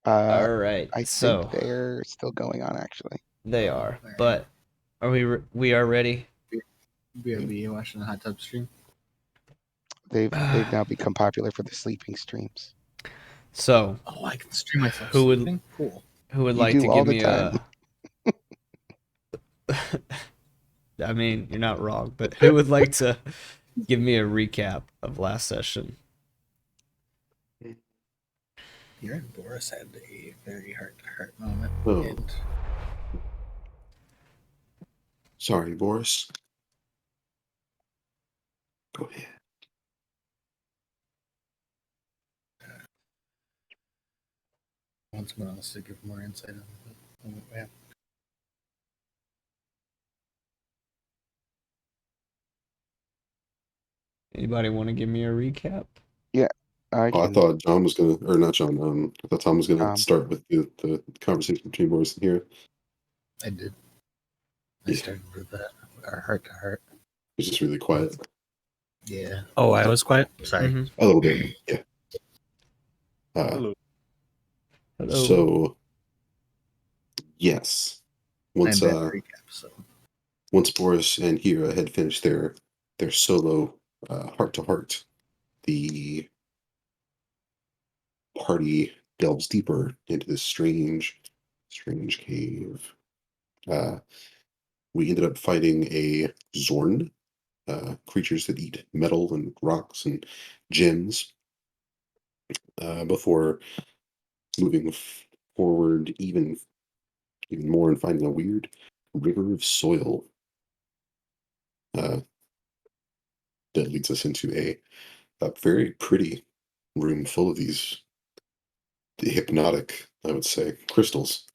Uh, All right, I think so they're still going on, actually. they are, but are we are ready? BRB watching the hot tub stream. They've now become popular for the sleeping streams. So, Oh, I can stream myself Who would- sleeping? Cool. who would You like do to all give the me time. I mean, you're not wrong, but who would like to give me a recap of last session? Here and Boris had a very heart-to-heart moment. Oh. And Sorry, Boris. Go ahead. wants someone else to give more insight on what happened. Anybody want to give me a recap? I Oh, I can. thought John was gonna, or not John. I thought Tom was gonna Tom. start with the conversation between Boris and here. I did. I Yeah. started with that. Our heart-to-heart. It's just really quiet. Yeah. Oh, I was quiet? Sorry. Mhm. A little bit, yeah. Hello. So, yes. Once I'm bad at recap, so. once Boris and Hira had finished their solo heart-to-heart, the party delves deeper into this strange cave. We ended up fighting a Zorn, creatures that eat metal and rocks and gems, before moving forward even more and finding a weird river of soil that leads us into a very pretty room full of these hypnotic, I would say, crystals.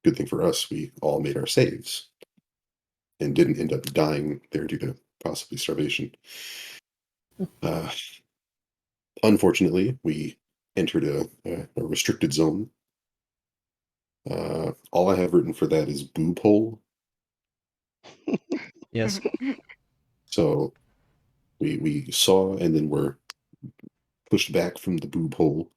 Good thing for us, we all made our saves and didn't end up dying there due to possibly starvation. Unfortunately, we entered a restricted zone. All I have written for that is boob hole. Yes. So we saw and then were pushed back from the boob hole,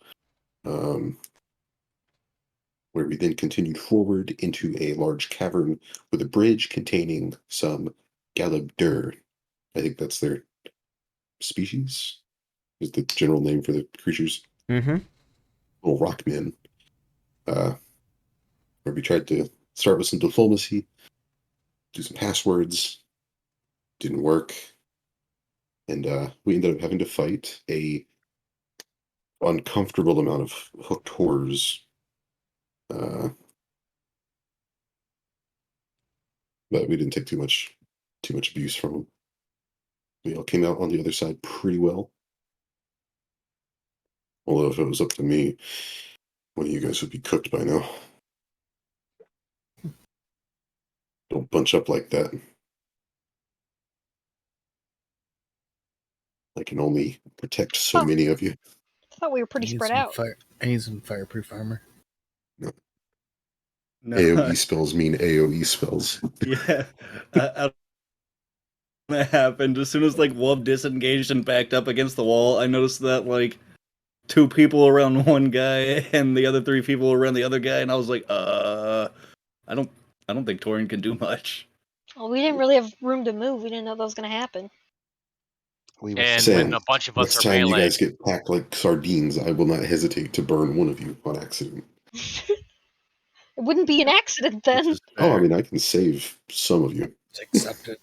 where we then continued forward into a large cavern with a bridge containing some Galabdur. I think that's their species, is the general name for the creatures. Mm-hmm. Little rock men. Where we tried to start with some diplomacy, do some passwords, didn't work, and we ended up having to fight a uncomfortable amount of hooked horrors. But we didn't take too much abuse from them. We all came out on the other side pretty well. Although if it was up to me, one of you guys would be cooked by now. Don't bunch up like that. I can only protect so many of you. I thought we were pretty spread out. I need some fireproof armor. No. No, AoE spells mean AoE spells. yeah. That happened as soon as like Wolf disengaged and backed up against the wall. I noticed that like 2 people around one guy and the other 3 people around the other guy, and I was like, I don't think Torian can do much. Well, we didn't really have room to move. We didn't know that was going to happen. We were And Sam, when a bunch of us next are time you melee, guys get packed like sardines, I will not hesitate to burn one of you on accident. It wouldn't be an accident then. Oh, I mean, I can save some of you, It's accepted.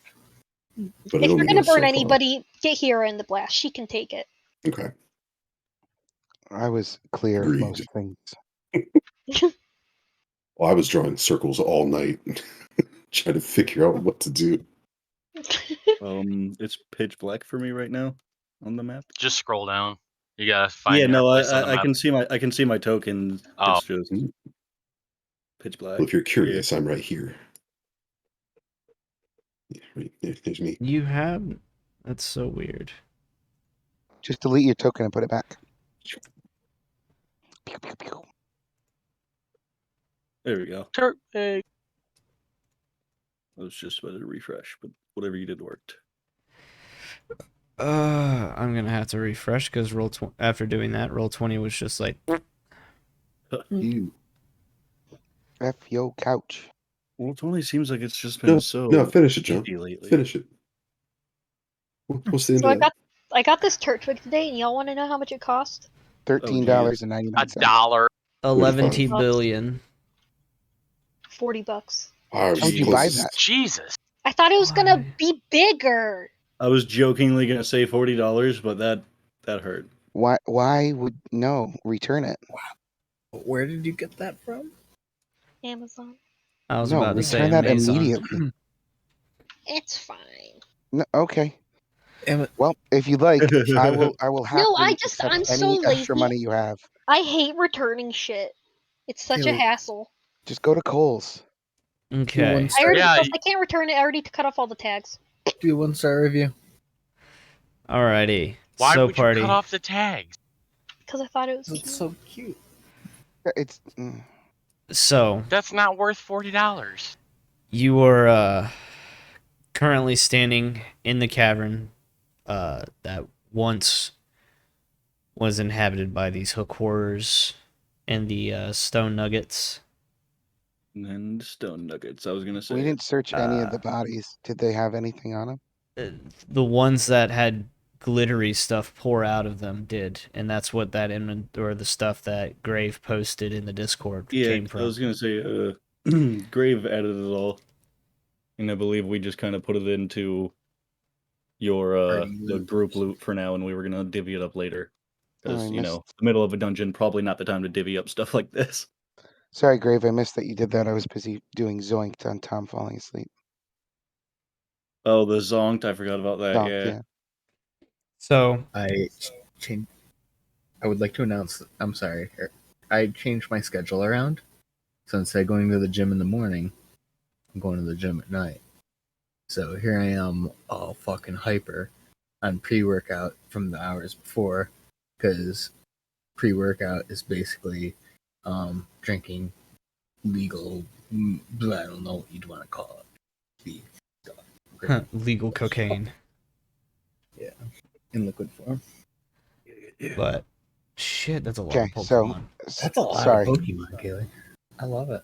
but it If you're only going to goes so burn far. anybody, get Hira in the blast. She can take it. Okay. I was clear Agreed. of most things. Well, I was drawing circles all night, trying to figure out what to do. It's pitch black for me right now on the map. just scroll down. You gotta find Yeah, your no, place on the I map. can see my token. Oh. It's just pitch black. Well, if you're curious, I'm right here. Yeah, right there's me. You have. That's so weird. Just delete your token and put it back. Pew, pew, pew. There we go. Hey. I was just about to refresh, but whatever you did worked. I'm gonna have to refresh because after doing that, roll 20 was just like. You. F yo couch. Well, it only seems like it's just been No, finish it, John. iffy lately. Finish it. What's the end So of that? I got this church wig today, and y'all want to know how much it cost? $13.99. $1. 11 $45. billion. $40. I was How'd you buy closest. that? Jesus. I thought it was gonna Why? be bigger. I was jokingly gonna say $40, but that hurt. Why would no return it? Where did you get that from? Amazon. I was No, about to say return that Amazon. immediately. It's fine. No, okay. Am- Well, if you'd like, I will happily accept I'm so any extra lazy. money you have. I hate returning shit. It's such a Kaylee. hassle. Just go to Kohl's. Okay. one I star. already Yeah, I can't return it. I already cut off all the tags. Do a 1-star review. Alrighty. Why So would party. you cut off the tags? Because I thought it was It's cute. so cute. It's So That's not worth $40. you are currently standing in the cavern that once was inhabited by these hook horrors and the stone nuggets. And stone nuggets. I was gonna say. we didn't search any of the bodies. Did they have anything on them? The ones that had glittery stuff pour out of them did, and that's what that or the stuff that Grave posted in the Discord came I from. was gonna say. Grave added it all, and I believe we just kind of put it into your Party the loot. group loot for now, and we were gonna divvy it up later. Because I you know, missed- the middle of a dungeon, probably not the time to divvy up stuff like this. Sorry, Grave. I missed that you did that. I was busy doing Zoinked on Tom falling asleep. Oh, the zonked, I forgot about that. Zonked, Yeah. So I changed. I would like to announce. I'm sorry. I changed my schedule around. So instead of going to the gym in the morning, I'm going to the gym at night. So here I am, all fucking hyper on pre-workout from the hours before, because pre-workout is basically drinking legal. I don't know what you'd want to call it. Beef stuff. legal cocaine, In liquid form. but shit, that's a lot Okay, of so Pokemon. That's a lot sorry. of Pokemon, Kaylee. I love it.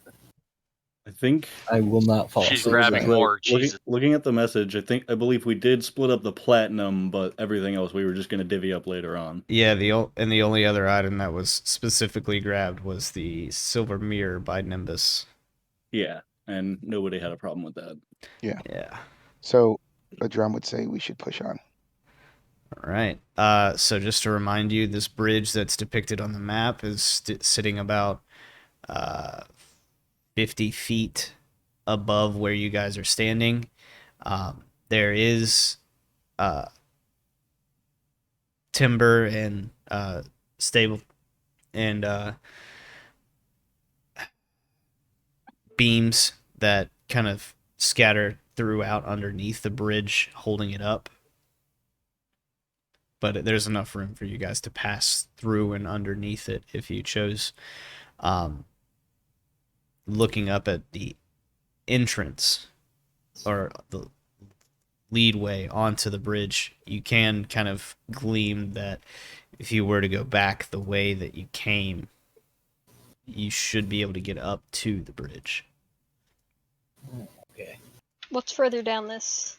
I think I will not fall She's asleep. grabbing tonight. more. Jesus. looking at the message, I believe we did split up the platinum, but everything else we were just gonna divvy up later on. Yeah, the only other item that was specifically grabbed was the silver mirror by Nimbus. Yeah, and nobody had a problem with that. Yeah. So a drum would say we should push on. All right. So just to remind you, this bridge that's depicted on the map is sitting about 50 feet above where you guys are standing. There is timber and stable and beams that kind of scatter throughout underneath the bridge, holding it up. But there's enough room for you guys to pass through and underneath it if you chose. Looking up at the entrance or the leadway onto the bridge, you can kind of gleam that if you were to go back the way that you came, you should be able to get up to the bridge. Okay. What's further down this?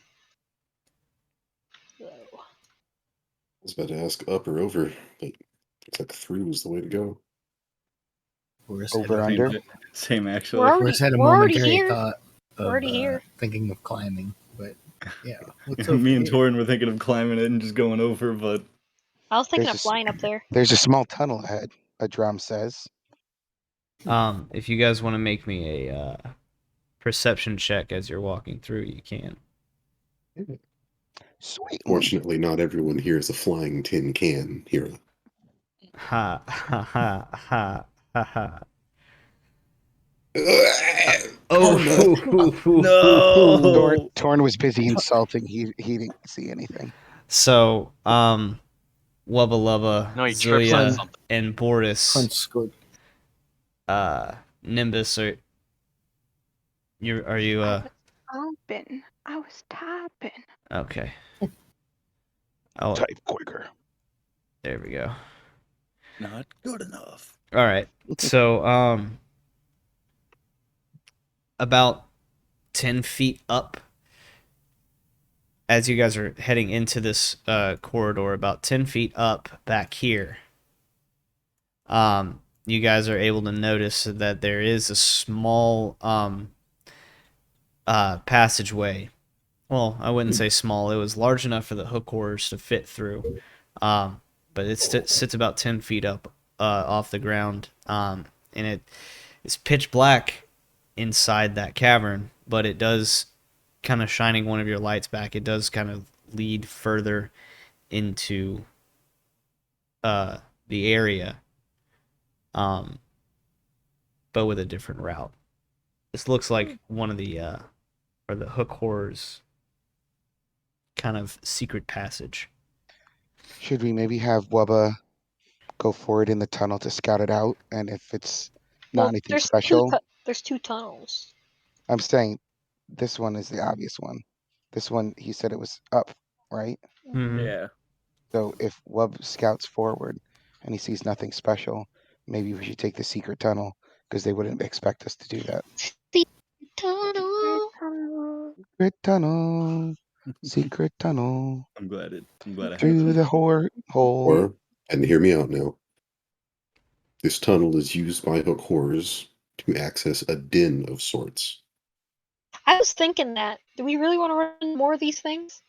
Whoa. I was about to ask up or over, but it's like through is the way to go. Where's Over had a- under. Same actually. We're already- Where's had a we're already momentary here. thought We're of already here. thinking of climbing, but yeah. What's over Me and here? Torin were thinking of climbing it and just going over, but I was thinking There's of a s- flying up there. There's a small tunnel ahead. A drum says. If you guys want to make me a perception check as you're walking through, you can. Sweet. Fortunately, not everyone here is a flying tin can, Hira. Ha ha ha ha ha ha. No! Torn was busy insulting. He didn't see anything. So, Wubba Lubba, No, he trips on Zilia, something. and Boris, Punch scored. Nimbus, are you Open. I was typing. okay? Oh, Type quicker. there we go. Not good enough. All right. So, about 10 feet up, as you guys are heading into this corridor, about 10 feet up back here, you guys are able to notice that there is a small passageway. Well, I wouldn't say small. It was large enough for the hook horrors to fit through. But it sits about 10 feet up off the ground. And it's pitch black inside that cavern, but it does, kind of shining one of your lights back, it does kind of lead further into the area, but with a different route. This looks like one of the or the hook horrors kind of secret passage. Should we maybe have Wubba go forward in the tunnel to scout it out? And if it's not Well, anything there's special, there's two tunnels. I'm saying this one is the obvious one. This one, he said it was up, right? Mm-hmm. Yeah. So if Wub scouts forward and he sees nothing special, maybe we should take the secret tunnel because they wouldn't expect us to do that. Tunnel. Secret tunnel, secret tunnel I'm glad I have through the hole. Or, and hear me out now, this tunnel is used by hook horrors to access a den of sorts. I was thinking that. Do we really want to run more of these things?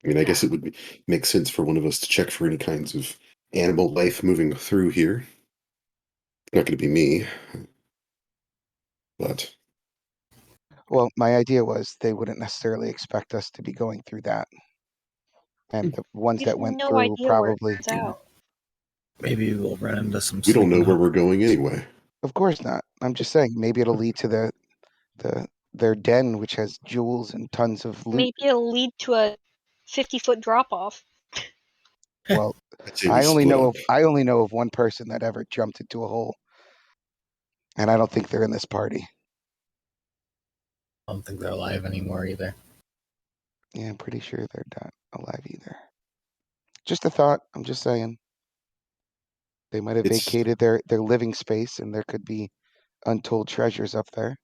I mean, I guess it would make sense for one of us to check for any kinds of animal life moving through here. It's not going to be me, but Well, my idea was they wouldn't necessarily expect us to be going through that. And the ones We that have went no through idea where probably, it's out. Maybe we'll run into some. we don't know sleeping where we're going anyway. of course not. I'm just saying maybe it'll lead to their den, which has jewels and tons of loot. Maybe it'll lead to a 50-foot drop off. Well, I'd say we I only split know up. of one person that ever jumped into a hole, and I don't think they're in this party. I don't think they're alive anymore either. Yeah, I'm pretty sure they're not alive either. Just a thought. I'm just saying. They might have It's vacated their living space, and there could be untold treasures up there.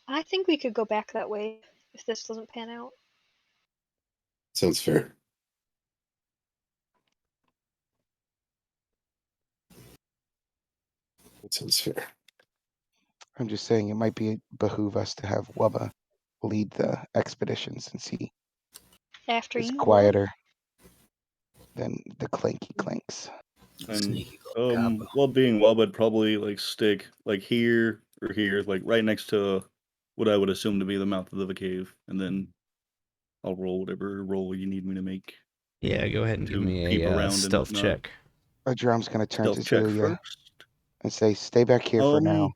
I think we could go back that way if this doesn't pan out. sounds fair. That sounds fair. I'm just saying it might behoove us to have Wubba lead the expedition since he After is you, quieter than the clanky clanks. And Sneaky little cowboy. well, being Wub, I'd probably like stick like here or here, like right next to what I would assume to be the mouth of the cave, and then I'll roll whatever roll you need me to make. Yeah, go ahead and give To me peep a around and stealth whatnot. check. Drum's gonna turn to Stealth check Zulia first. and say, "Stay back here for now.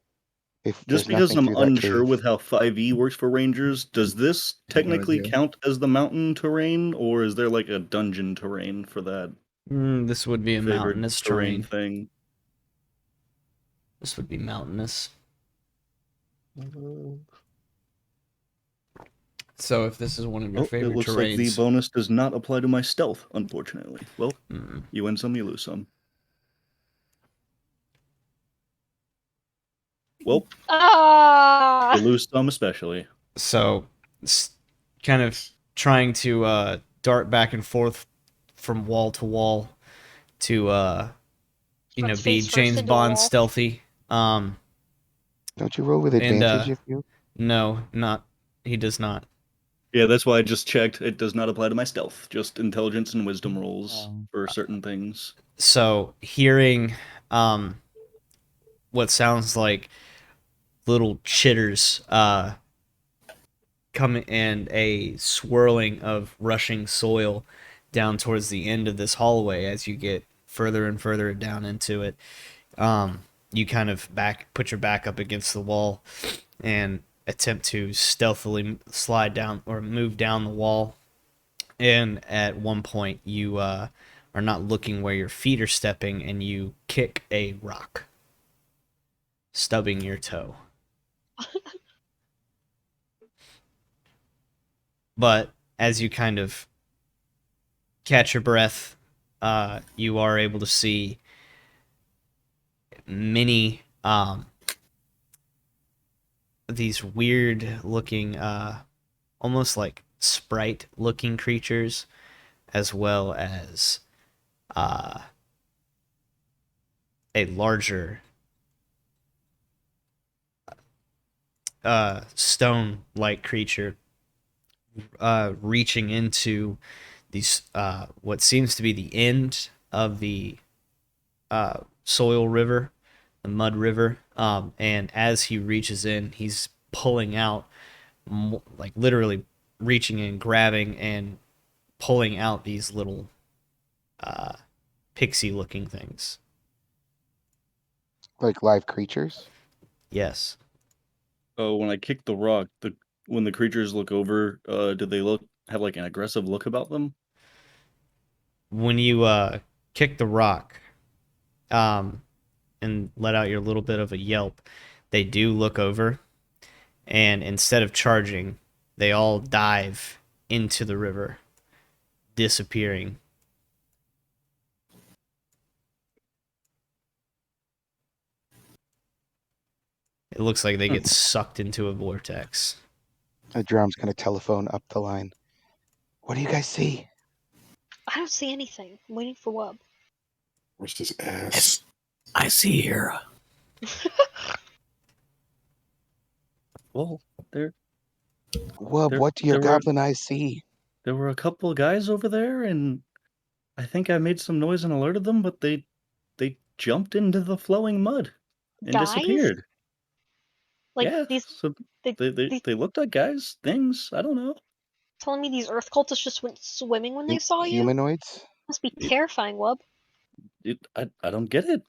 If Just there's because nothing I'm through that unsure cave." with how 5e works for rangers, does this I'm here with technically you. count as the mountain terrain, or is there like a dungeon terrain for that This would be a favorite mountainous terrain terrain. thing? This would be mountainous. So if this is one of your Oh, it favorite looks like the terrains, bonus does not apply to my stealth, unfortunately. Well, mm, you win some, you lose some. Well, Ah! you lose some especially. so kind of trying to dart back and forth from wall to wall to Runs be face first James into a Bond wall. stealthy. Don't you roll with And advantage if you? no, not he does not. Yeah, that's why I just checked. It does not apply to my stealth, just intelligence and wisdom rolls for certain things. So hearing what sounds like little chitters come and a swirling of rushing soil down towards the end of this hallway as you get further and further down into it. You kind of put your back up against the wall and attempt to stealthily slide down or move down the wall. And at one point, you are not looking where your feet are stepping, and you kick a rock, stubbing your toe. But as you kind of catch your breath, you are able to see many these weird looking, almost like sprite looking creatures, as well as a larger stone like creature reaching into these what seems to be the end of the soil river, the mud river. And as he reaches in, he's pulling out, like literally reaching in, grabbing, and pulling out these little pixie looking things. Like live creatures? Yes. Oh, when I kicked the rock, when the creatures look over, did they have like an aggressive look about them? When you kick the rock and let out your little bit of a yelp, they do look over, and instead of charging, they all dive into the river, disappearing. It looks like they get sucked into a vortex. The drum's going to telephone up the line. What do you guys see? I don't see anything. I'm waiting for Wub. Where's his ass? I see here. Well, Wub, there, what do your there were goblin eyes see? there were a couple of guys over there, and I think I made some noise and alerted them, but they jumped into the flowing mud and Guys? disappeared. Like Yeah, these, so they, these they looked like guys, things. I don't know. telling me these Earth cultists just went swimming when they saw you? Humanoids? Must be It, terrifying, Wub. I don't get it.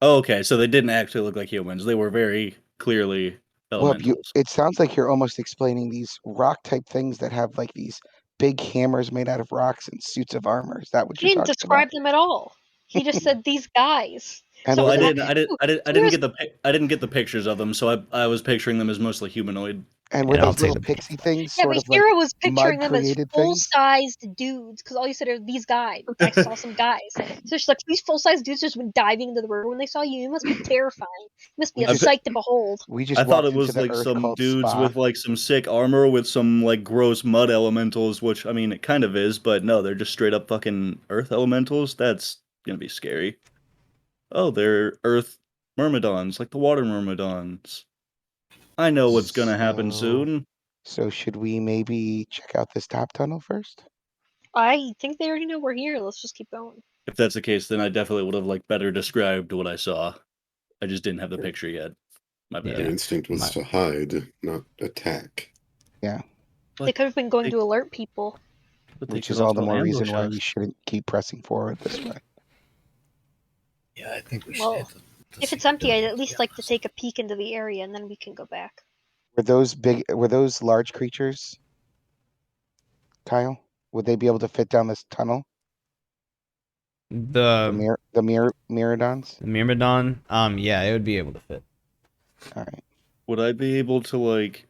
Oh, okay, so they didn't actually look like humans. They were very clearly Wub, elementals. it sounds like you're almost explaining these rock type things that have like these big hammers made out of rocks and suits of armor. Is that what He you're didn't talking about? describe them at all. He just said these guys. And So Well, were they I didn't here's get I didn't get the pictures of them, so I was picturing them as mostly humanoid. and were And I'll those take little the pixie things yeah, sort but of like Hero was picturing mud them as created things? full-sized dudes because all you said are these guys. I saw some guys. So she's like, these full-sized dudes just went diving into the river when they saw you. You must be terrifying. You must be We a I just bet sight to behold. we just I thought walked it into was the like earth some called dudes Spa. with like some sick armor with some like gross mud elementals, which I mean it kind of is, but no, they're just straight up fucking earth elementals. That's gonna be scary. Oh, they're earth myrmidons, like the water myrmidons. I know what's gonna happen So soon. so should we maybe check out this top tunnel first? I think they already know we're here. Let's just keep going. If that's the case, then I definitely would have like better described what I saw. I just didn't have the picture yet. My bad. Your Yeah. instinct was My- to hide, not attack. Yeah. They But could have been going they, to alert people. but they Which could is all the also more reason ambush why us. we shouldn't keep pressing forward this way. Yeah, I think we should Well, hit the if it's secret empty, I'd tunnel, at to be least like to honest. take a peek into the area and then we can go back. Were those large creatures, Kyle? Would they be able to fit down this tunnel? The The Myrmidons? the Myrmidon, yeah, it would be able to fit. All right. Would I be able to like?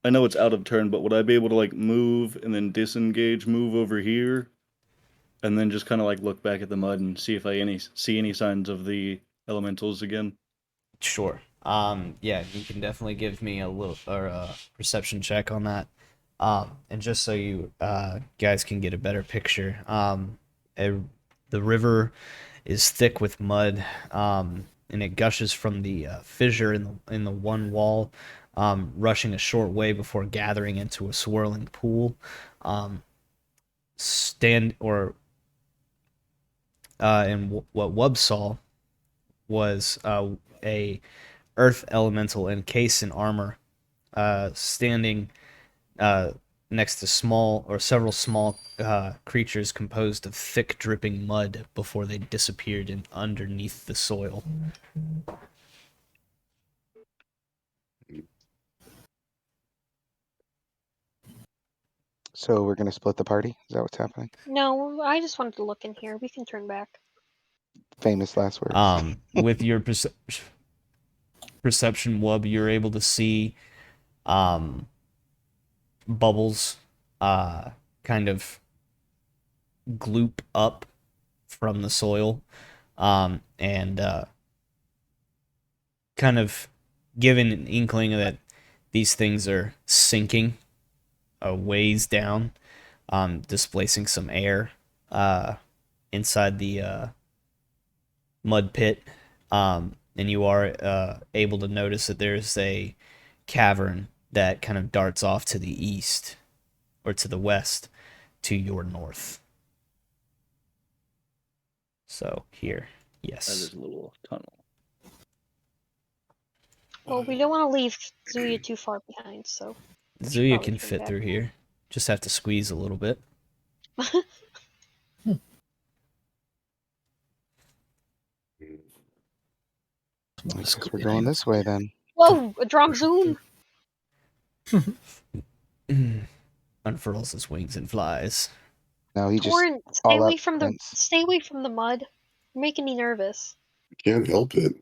I know it's out of turn, but would I be able to like move and then disengage, move over here, and then just kind of like look back at the mud and see if I see any signs of the elementals again? Sure. Yeah, you can definitely give me a little or a perception check on that. And just so you guys can get a better picture, the river is thick with mud, and it gushes from the fissure in the one wall, rushing a short way before gathering into a swirling pool. Stand or and what Wub saw was a earth elemental encased in armor, standing uh, next to several small creatures composed of thick, dripping mud before they disappeared underneath the soil. So we're gonna split the party? Is that what's happening? No, I just wanted to look in here. We can turn back. Famous last words. With your perception, Wub, you're able to see bubbles kind of gloop up from the soil, and kind of giving an inkling that these things are sinking a ways down, displacing some air inside the mud pit. And you are able to notice that there's a cavern that kind of darts off to the east or to the west to your north. So here, That yes. is a little tunnel. Well, we don't want to leave Zuya too far behind, so. Zuya probably can turn fit back through now. here. Just have to squeeze a little bit. I guess we're going this way then. Whoa, a drum zoom! Unfurls his wings and flies. No, he just Torrent, all up wins. stay away from the mud. You're making me nervous. Can't help it.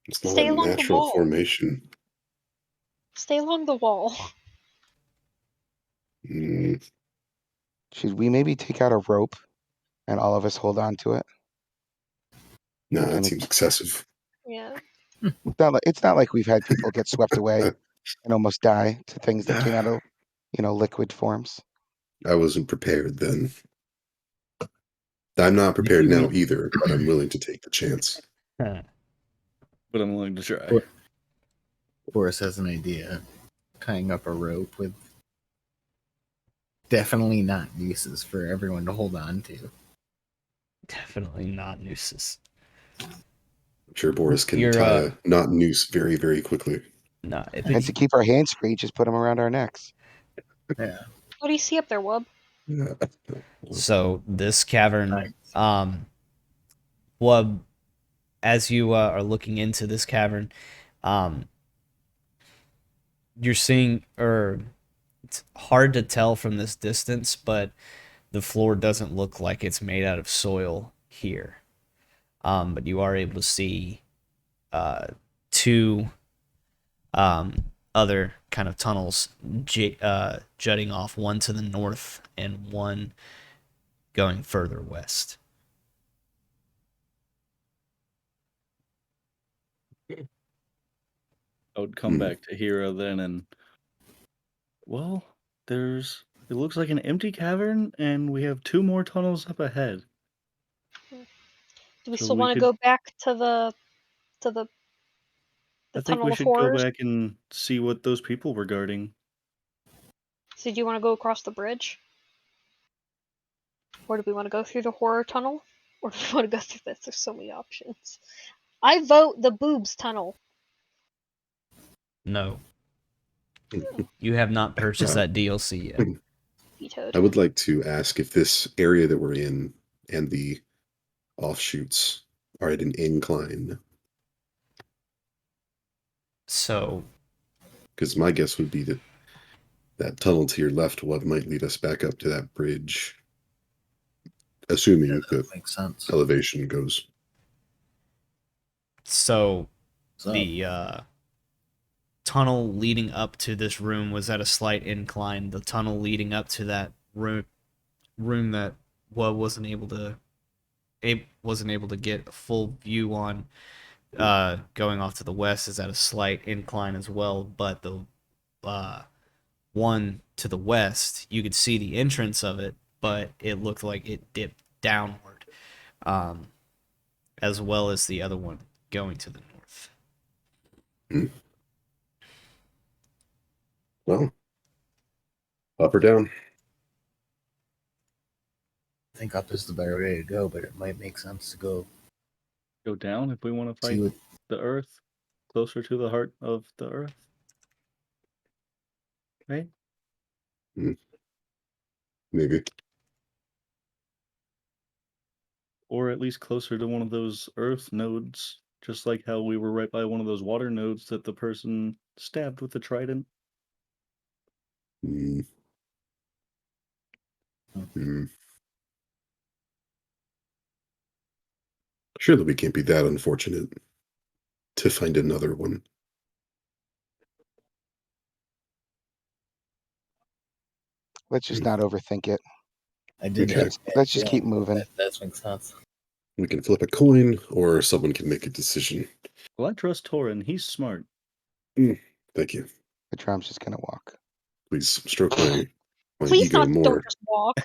It's not Stay a along the natural wall. formation. Stay along the wall. Mm, Should we maybe take out a rope and all of us hold on to it? no, that And seems excessive. Yeah. it's not like we've had people get swept away and almost die to things that came out of, liquid forms. I wasn't prepared then. I'm not prepared Maybe now we- either, but I'm willing to take the chance. But I'm willing to try. What- Boris has an idea. Tying up a rope with definitely not nooses for everyone to hold on to. Definitely not nooses. I'm sure Boris can You're, tie a knot noose very, very quickly. No, And to keep our hands free, just put them around our necks. Yeah. What do you see up there, Wub? Yeah. so this cavern, Nice. Wub, as you are looking into this cavern, you're seeing, or it's hard to tell from this distance, but the floor doesn't look like it's made out of soil here. But you are able to see two other kind of tunnels jutting off, one to the north and one going further west. I would come back to Hera then and, well, it looks like an empty cavern and we have 2 more tunnels up ahead. Do we So still we want to could- go back to the I think tunnel we of should horrors? go back and see what those people were guarding. So do you want to go across the bridge? Or do we want to go through the horror tunnel? Or do we want to go through this? There's so many options. I vote the boobs tunnel. No. You have not purchased that DLC yet. Vetoed. I would like to ask if this area that we're in and the offshoots are at an incline. So, Because my guess would be that that tunnel to your left might lead us back up to that bridge. Assuming Yeah, the that makes sense. elevation goes. so So, the tunnel leading up to this room was at a slight incline. The tunnel leading up to that room that wasn't able to get a full view on, going off to the west, is at a slight incline as well. But the one to the west, you could see the entrance of it, but it looked like it dipped downward, as well as the other one going to the north. Well, up or down? I think up is the better way to go, but it might make sense to go Go down if we want to fight to the Earth, closer to the heart of the Earth. Right? Maybe. Or at least closer to one of those Earth nodes, just like how we were right by one of those water nodes that the person stabbed with the trident. Mm. Mm. Surely we can't be that unfortunate to find another one. Let's just not overthink it. I did Okay. have that Let's just keep feeling, but moving. That makes sense. We can flip a coin, or someone can make a decision. Well, I trust Torin. He's smart. Thank you. The drum's just gonna walk. Please stroke my Please ego not, more. don't just walk.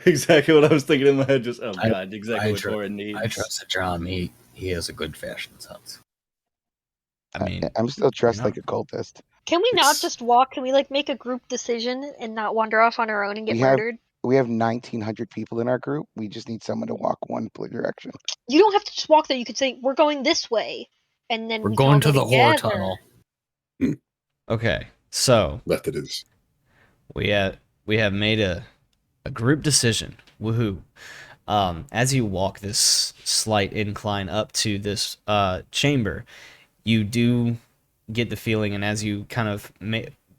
Exactly what I was thinking in my head. Just oh I- god, exactly what Torin needs. I trust John. He has a good fashion sense. I mean, I'm still dressed no. like a cultist. Can we not It's- just walk? Can we like make a group decision and not wander off on our own and get We have- murdered? We have 1,900 people in our group. We just need someone to walk one direction. You don't have to just walk there. You could say we're going this way, and then We're we can all going go to the horror together. tunnel. Okay, so That it is. we have made a group decision. Woohoo! As you walk this slight incline up to this chamber, you do get the feeling, and as you kind of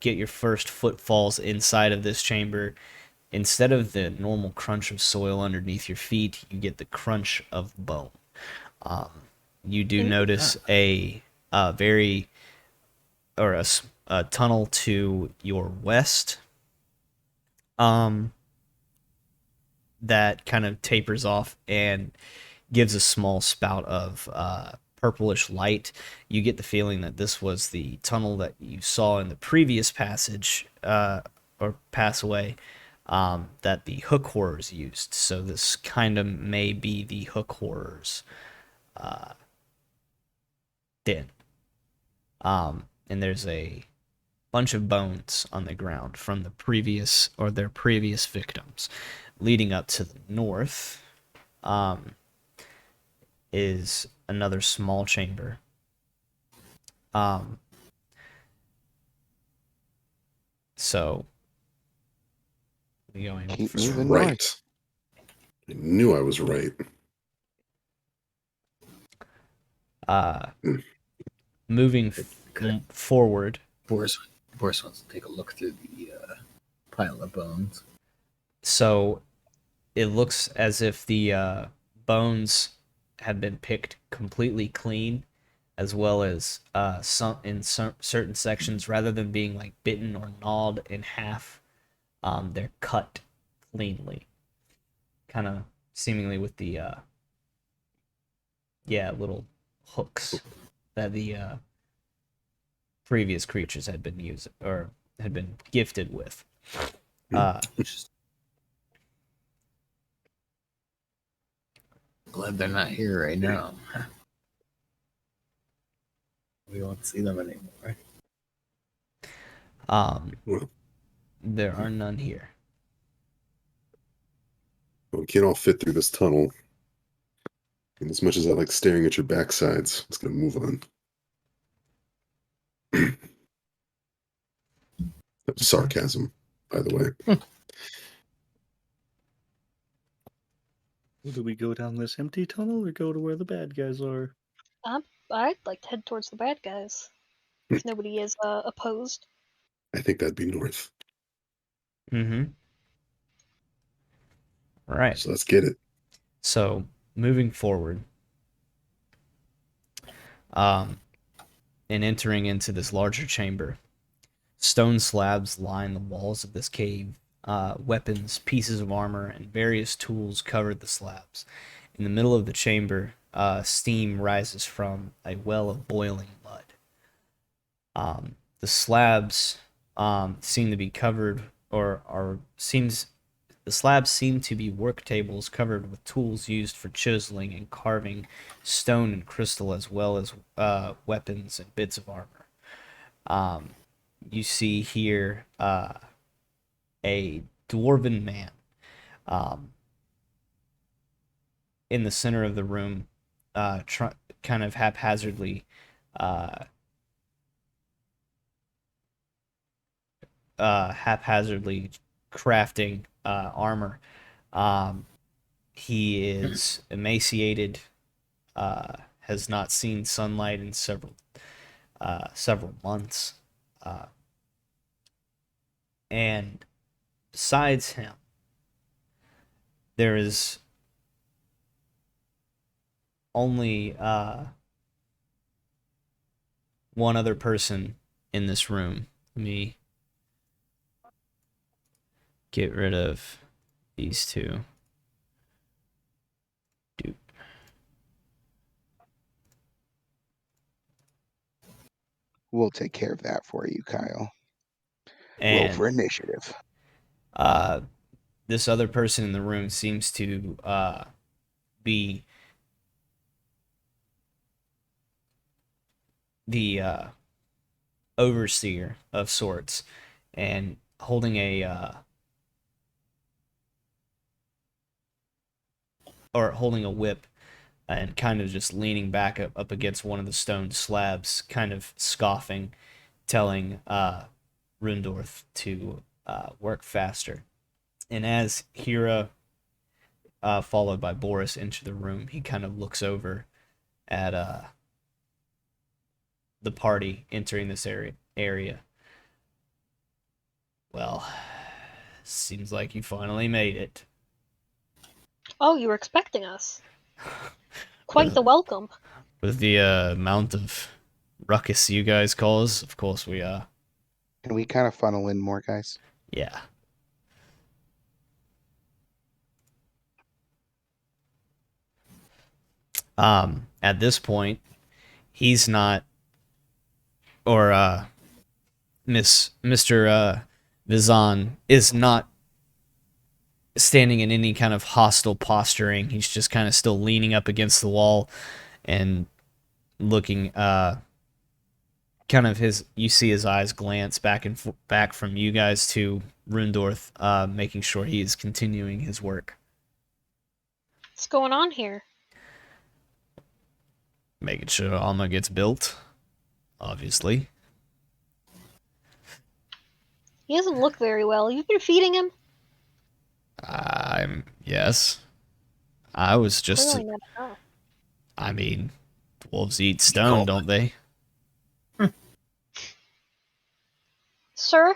get your first footfalls inside of this chamber, instead of the normal crunch of soil underneath your feet, you get the crunch of bone. You do notice a tunnel to your west, that kind of tapers off and gives a small spout of purplish light. You get the feeling that this was the tunnel that you saw in the previous passage, or passaway, that the hook horrors used. So this kind of may be the hook horrors den. And there's a bunch of bones on the ground from the previous, or their previous victims. Leading up to the north is another small chamber. So we going Keep first. moving Right. north. I knew I was right. Moving forward. Boris wants to take a look through the pile of bones. So it looks as if the bones have been picked completely clean, as well as certain sections, rather than being like bitten or gnawed in half, they're cut cleanly, kind of seemingly with the little hooks that the previous creatures had been used or had been gifted with. Glad they're not here right now. We won't see them anymore. Well, There are none here. we can't all fit through this tunnel. And as much as I like staring at your backsides, let's gonna move on. That was sarcasm, by the way. Do we go down this empty tunnel or go to where the bad guys are? I'd like to head towards the bad guys. If nobody is opposed. I think that'd be north. Mm-hmm. All right. So let's get it. So moving forward, and entering into this larger chamber, stone slabs line the walls of this cave. Weapons, pieces of armor, and various tools covered the slabs. In the middle of the chamber, steam rises from a well of boiling mud. The slabs seem to be covered, the slabs seem to be work tables covered with tools used for chiseling and carving stone and crystal, as well as weapons and bits of armor. You see here a dwarven man in the center of the room, kind of haphazardly crafting armor. He is emaciated, has not seen sunlight in several months, and besides him, there is only one other person in this room. Let me get rid of these two. Doop. We'll take care of that for you, Kyle. Roll And for initiative. this other person in the room seems to be the overseer of sorts, and holding a whip, and kind of just leaning back up against one of the stone slabs, kind of scoffing, telling Rundorth to work faster. And as Hira, followed by Boris, enter the room, he kind of looks over at the party entering this area. Well, seems like you finally made it. Oh, you were expecting us. Quite the welcome. With the amount of ruckus you guys cause, of course we are. Can we kind of funnel in more guys? Yeah. At this point, he's not, or Mr. Vizan is not standing in any kind of hostile posturing. He's just kind of still leaning up against the wall and looking, kind of you see his eyes glance back from you guys to Rundorth, making sure he is continuing his work. What's going on here? Making sure Alma gets built, obviously. He doesn't look very well. You've been feeding him? Yes. I was just, Clearly not enough. I mean, wolves eat stone, don't they? Sir?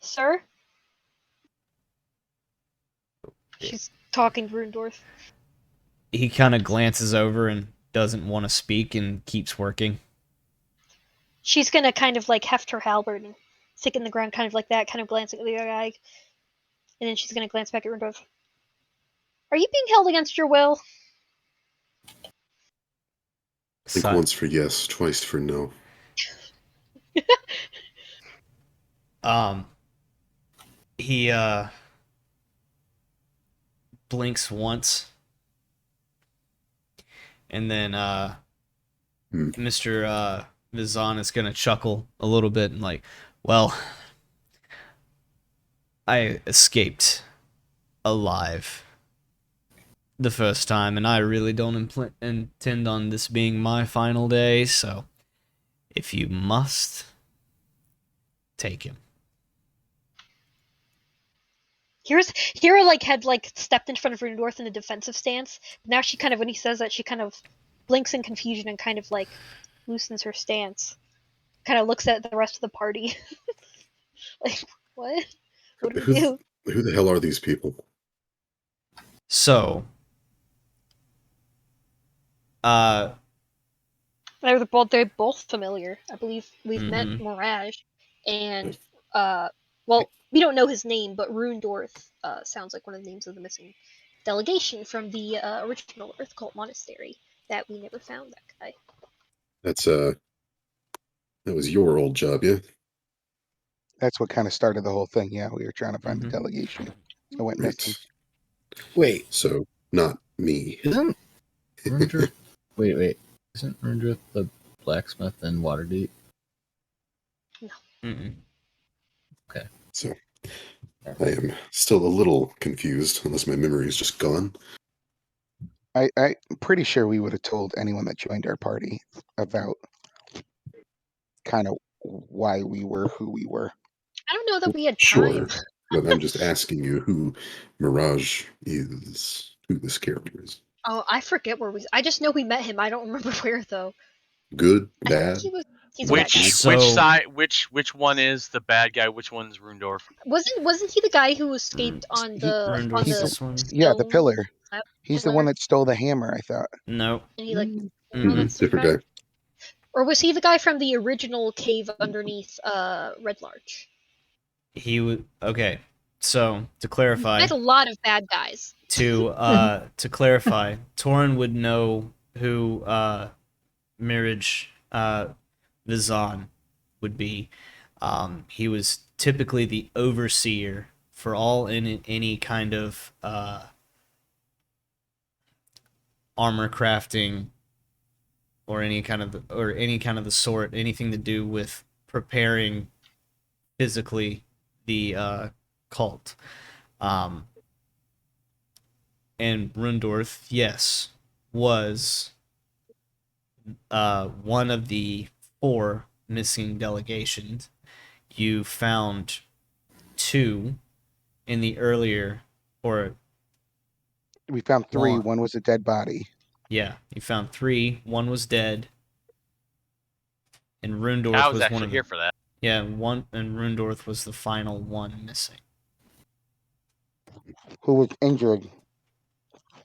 Sir? She's talking to Rundorth. He kind of glances over and doesn't want to speak and keeps working. She's gonna kind of like heft her halberd and stick in the ground, kind of like that, kind of glancing at the other guy. And then she's gonna glance back at Rundorth. Are you being held against your will? Think once for yes, twice for no. He blinks once, and then Mr. Vizan is gonna chuckle a little bit and like, well, I escaped alive the first time, and I really don't intend on this being my final day, so if you must, take him. Hira like had like stepped in front of Rundorth in a defensive stance. Now she kind of, when he says that, she kind of blinks in confusion and kind of like loosens her stance. Kind of looks at the rest of the party. Like, what? What do we do? Who the hell are these people? So, they're both familiar. I believe we've met Mirage, and well, we don't know his name, but Rundorth sounds like one of the names of the missing delegation from the original Earth Cult Monastery that we never found. That guy. That was your old job, yeah? That's what kind of started the whole thing. Yeah, we were trying to find the delegation. So it went missing. Wait, so not me. Isn't Rundorth? wait. Isn't Rundorth the blacksmith in Waterdeep? No. Mm-mm. Okay. So I am still a little confused, unless my memory is just gone. I'm pretty sure we would have told anyone that joined our party about kind of why we were who we were. I don't know that we had time. Sure, but I'm just asking you who Mirage is, who this character is. Oh, I forget where we. I just know we met him. I don't remember where though. Good, I think bad. he's a bad guy. Which side? Which one is the bad guy? Which one's Rundorth? Wasn't he the guy who escaped on the this one? Yeah, the pillar. He's the pillar? one that stole the hammer, I thought. No. And he like Different guy. Or was he the guy from the original cave underneath Red Larch? He would. Okay. So to We clarify, fight a lot of bad guys. to clarify, Torin would know who Mirage Vizan would be. He was typically the overseer for all in any kind of armor crafting or any kind of the sort, anything to do with preparing physically the cult. And Rundorth, yes, was one of the 4 missing delegations. You found 2 in the earlier, or We found 3. One. One was a dead body. yeah, you found 3. 1 was dead, and I Rundorth was was one actually of here the for that. one, and Rundorth was the final one missing. Who was injured?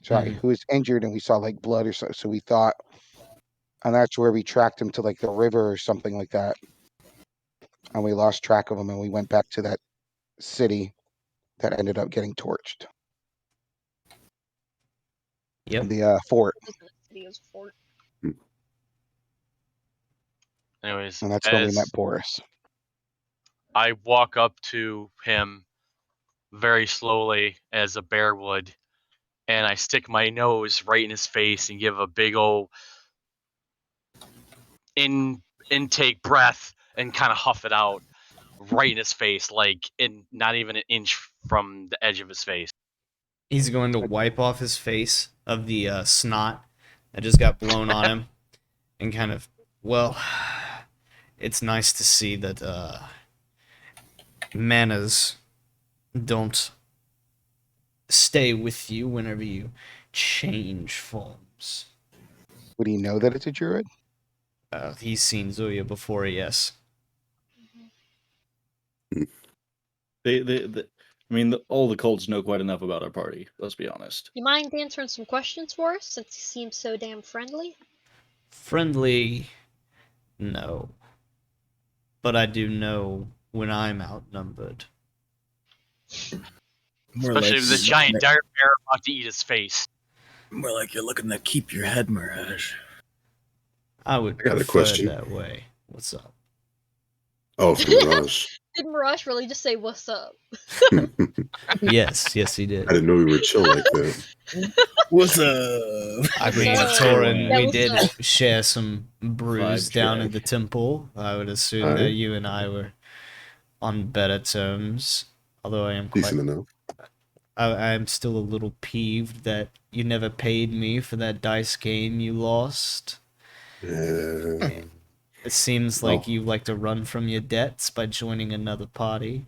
Sorry, Mhm. who was injured, and we saw like blood or so. So we thought, and that's where we tracked him to like the river or something like that. And we lost track of him, and we went back to that city that ended up getting torched. Yep. The fort, It wasn't a city, it was a fort. Anyways, and that's when we met as Boris. I walk up to him very slowly as a bear would, and I stick my nose right in his face and give a big old intake breath and kind of huff it out right in his face, like not even an inch from the edge of his face. He's going to wipe off his face of the snot that just got blown on him, and kind of, well, it's nice to see that manners don't stay with you whenever you change forms. Would he know that it's a druid? He's seen Zuya before, yes. I mean, all the cults know quite enough about our party. Let's be honest. You mind answering some questions for us, since you seem so damn friendly? Friendly, no. But I do know when I'm outnumbered. More Especially like with the giant dire bear about to eat his face. More like you're looking to keep your head, Mirage. I would I got a prefer question. it that way. What's up? Oh, for Mirage. Did Mirage really just say, "What's up"? I Yes, he did. didn't know we were chill like that. What's up? I What's mean, up? Torin, Yeah, we what's did up? share some brews Vibe down check. at the temple. I would assume that Alright. you and I were on better terms. Although I am Decent enough. I'm still a little peeved that you never paid me for that dice game you lost. It seems like Oh. you like to run from your debts by joining another party.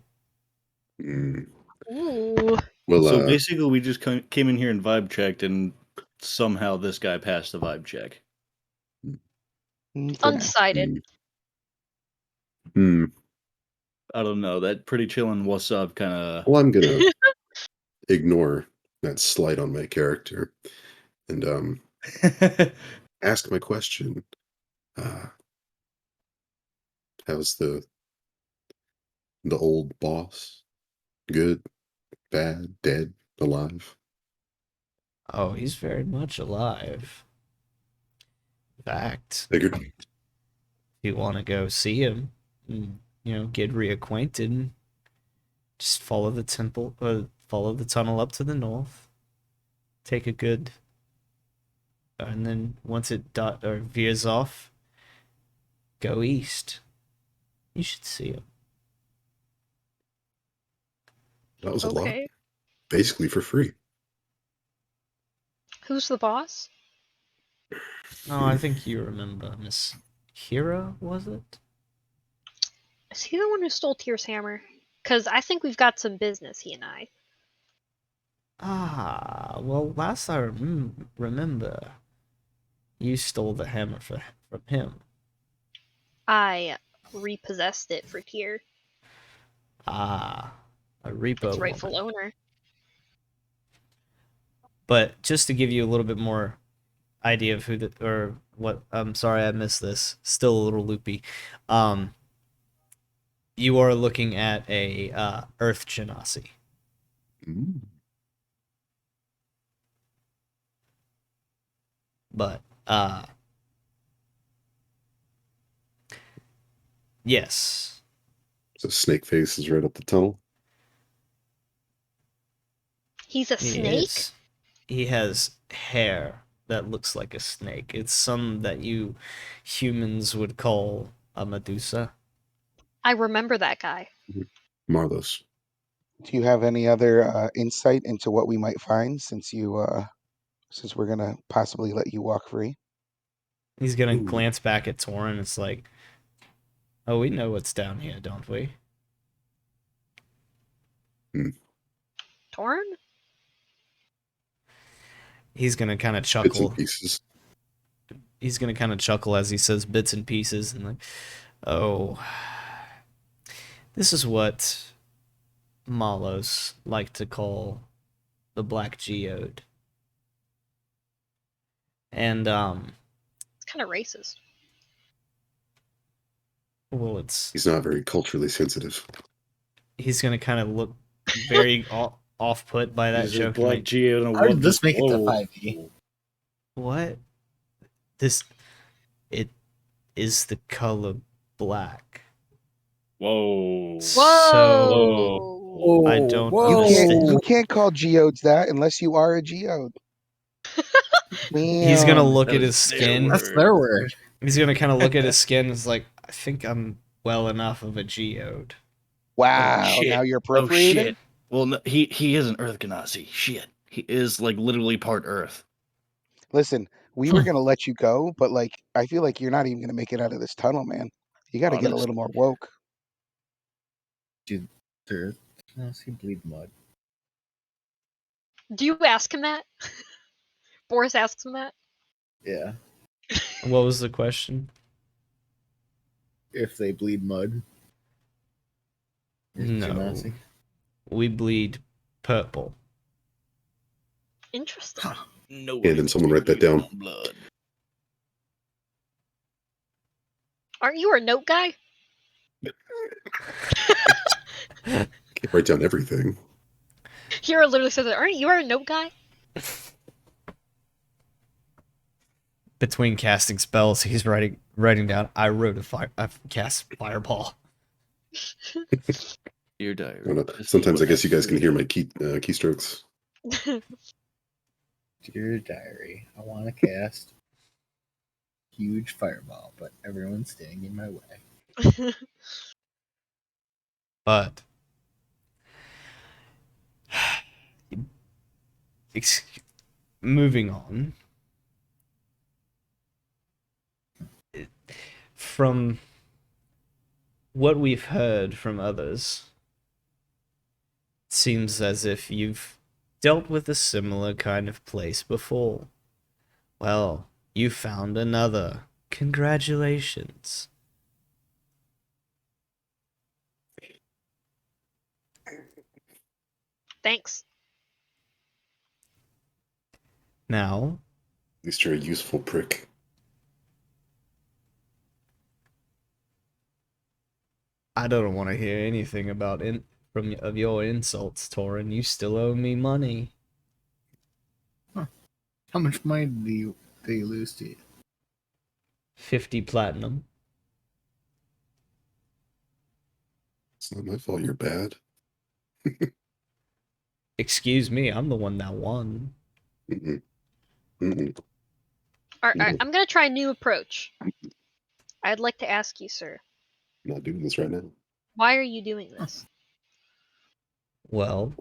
Mm. Ooh. Well, So basically, we just came in here and vibe checked, and somehow this guy passed the vibe check. For now. Undecided. I don't know. That pretty chillin' what's up kind of. Well, I'm gonna ignore that slight on my character and ask my question. How's the old boss? Good, bad, dead, alive? Oh, he's very much alive. In fact, Figured. if you want to go see him, and, get reacquainted, just follow the tunnel up to the north. Take a good, and then once it veers off, go east. You should see him. That was a lot. Okay. Basically for free. Who's the boss? Oh, I think you remember Miss Kira, was it? Is he the one who stole Tyr's hammer? Because I think we've got some business, he and I. Ah, well, last I remember, you stole the hammer from him. I repossessed it for Tyr, Ah, a repo its rightful woman. owner. But just to give you a little bit more idea of what, I'm sorry I missed this. Still a little loopy. You are looking at a Earth Genasi. Mm. But yes, So snake face is right up the tunnel. He's a he snake? is. He has hair that looks like a snake. It's some that you humans would call a Medusa. I remember that guy. Marlos. Do you have any other insight into what we might find since we're gonna possibly let you walk free? He's gonna Ooh. glance back at Torin. It's like, oh, we know what's down here, don't we? Torn? He's gonna kind of Bits and chuckle. pieces. He's gonna kind of chuckle as he says bits and pieces, and like, oh, this is what Malos like to call the Black Geode. And It's kind of racist. well, it's He's not very culturally sensitive. he's gonna kind of look very off put by that He's a joke. and black like, Geo and a How did what? this make it to Whoa. 5e? what? This it is the color black. Whoa. Whoa! I don't You understand. can't call geodes that unless you are a geode. He's gonna Damn. look That at was his their skin. word. That's their word. He's gonna kind of look at his skin. And is like, I think I'm well enough of a geode. Wow. shit. Now you're Oh appropriating? shit. Well, no, he is an Earth Ganassi. Shit. He is like literally part Earth. Listen, we were gonna let you go, but like I feel like you're not even gonna make it out of this tunnel, man. You gotta get a Honest. little more woke. Dude, there's he bleed mud. Do you ask him that? Boris asks him that? Yeah. What was the question? If they bleed mud. Is No. Genasi? We bleed purple. Interesting. Huh. No. And then someone write that down. Blood. Aren't you a note guy? Can't write down everything. Hero literally says it. Aren't you a note guy? Between casting spells, he's writing down. I cast fireball. Your diary. I don't know. Sometimes I guess you guys can hear my keystrokes. Dear diary, I want to cast huge fireball, but everyone's standing in my way. But moving on. From what we've heard from others, it seems as if you've dealt with a similar kind of place before. Well, you found another. Congratulations. Thanks. Now, At least you're a useful prick. I don't want to hear anything about of your insults, Torin. You still owe me money. How much money do you lose to you? 50 platinum. It's not my fault you're bad. Excuse me, I'm the one that won. Mm-mm. Mm-mm. Alright, I'm gonna try a new approach. I'd like to ask you, sir, I'm not doing this right now. why are you doing this? Well,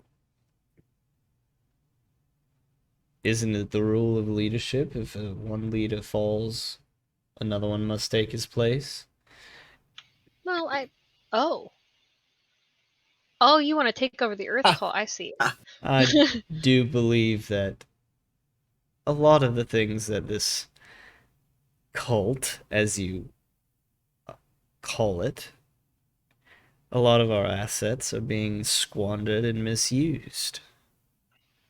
isn't it the rule of leadership? If one leader falls, another one must take his place? Well, Oh. Oh, you want to take over the Earth Call. I see. I do believe that a lot of the things that this cult, as you call it, a lot of our assets are being squandered and misused.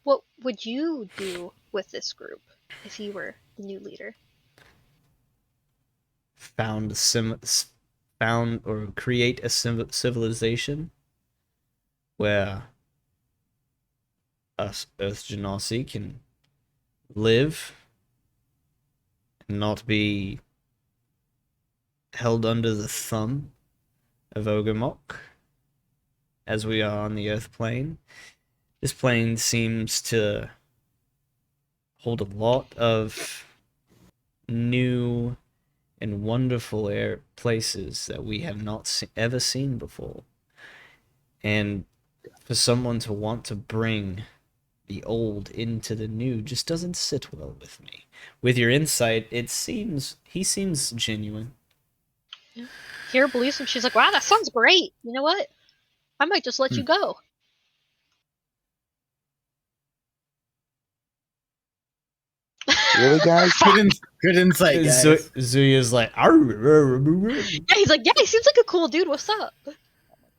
What would you do with this group if you were the new leader? Found or create a civilization where us Earth Genasi can live and not be held under the thumb of Ogamok as we are on the Earth plane. This plane seems to hold a lot of new and wonderful places that we have not ever seen before. And for someone to want to bring the old into the new just doesn't sit well with me. With your insight, he seems genuine. Kira believes him. She's like, wow, that sounds great. You know what? I might just let you go. Really, guys? Good insight, guys. Zuya's like, Yeah, he's like, yeah, he seems like a cool dude. What's up?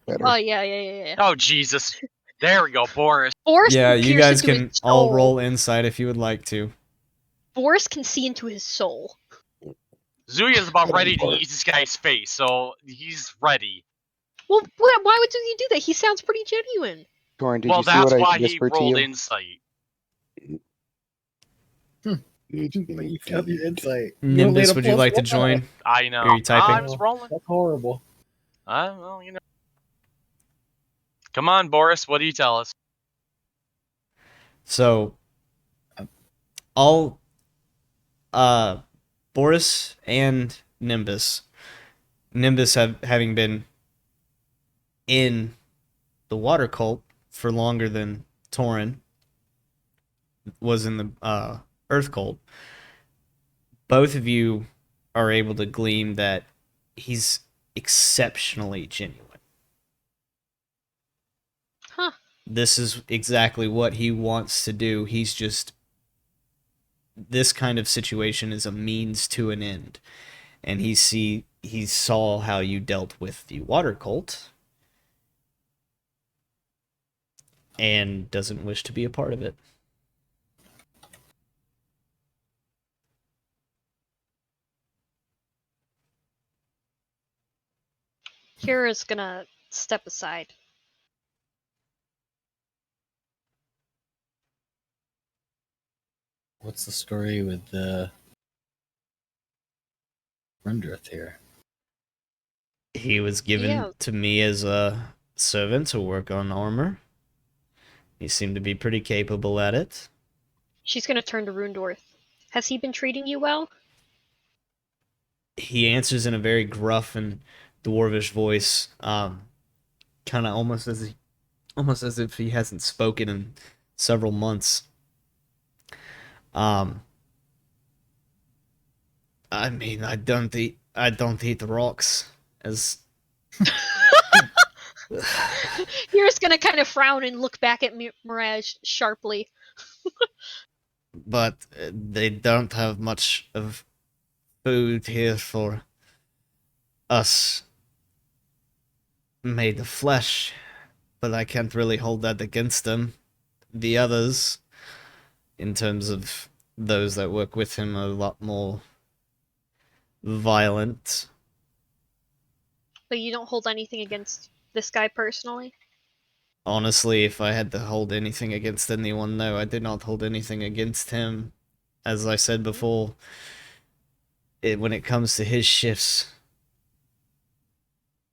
Better. Oh, yeah. Oh, Jesus. There we go, Boris. Boris yeah, can you pierce guys into can his all soul. roll insight if you would like to. Boris can see into his soul. Zuya's about That ready to part. eat this guy's face, so he's ready. Well, why would you do that? He sounds pretty genuine. Torin, did Well, you see what that's I why he whispered to rolled you? insight. But you failed your insight. Nimbus, would you like to join? I know. Are you typing? I'm just rolling. That's horrible. Well, you know. Come on, Boris. What do you tell us? So, all Boris and Nimbus having been in the water cult for longer than Torin was in the Earth cult, both of you are able to glean that he's exceptionally genuine. Huh. This is exactly what he wants to do. He's just, this kind of situation is a means to an end. And he saw how you dealt with the water cult and doesn't wish to be a part of it. Kira's gonna step aside. What's the story with the Rendrith here? He was given to me as a servant to work on armor. He seemed to be pretty capable at it. She's gonna turn to Rundorth. Has he been treating you well? He answers in a very gruff and dwarvish voice, kind of almost as if he hasn't spoken in several months. I mean, I don't eat the rocks as. You're just gonna kind of frown and look back at Mirage sharply. But they don't have much of food here for us made of flesh, but I can't really hold that against them. The others, in terms of those that work with him, are a lot more violent. But you don't hold anything against this guy personally? Honestly, if I had to hold anything against anyone, no, I did not hold anything against him. As I said before, when it comes to his shifts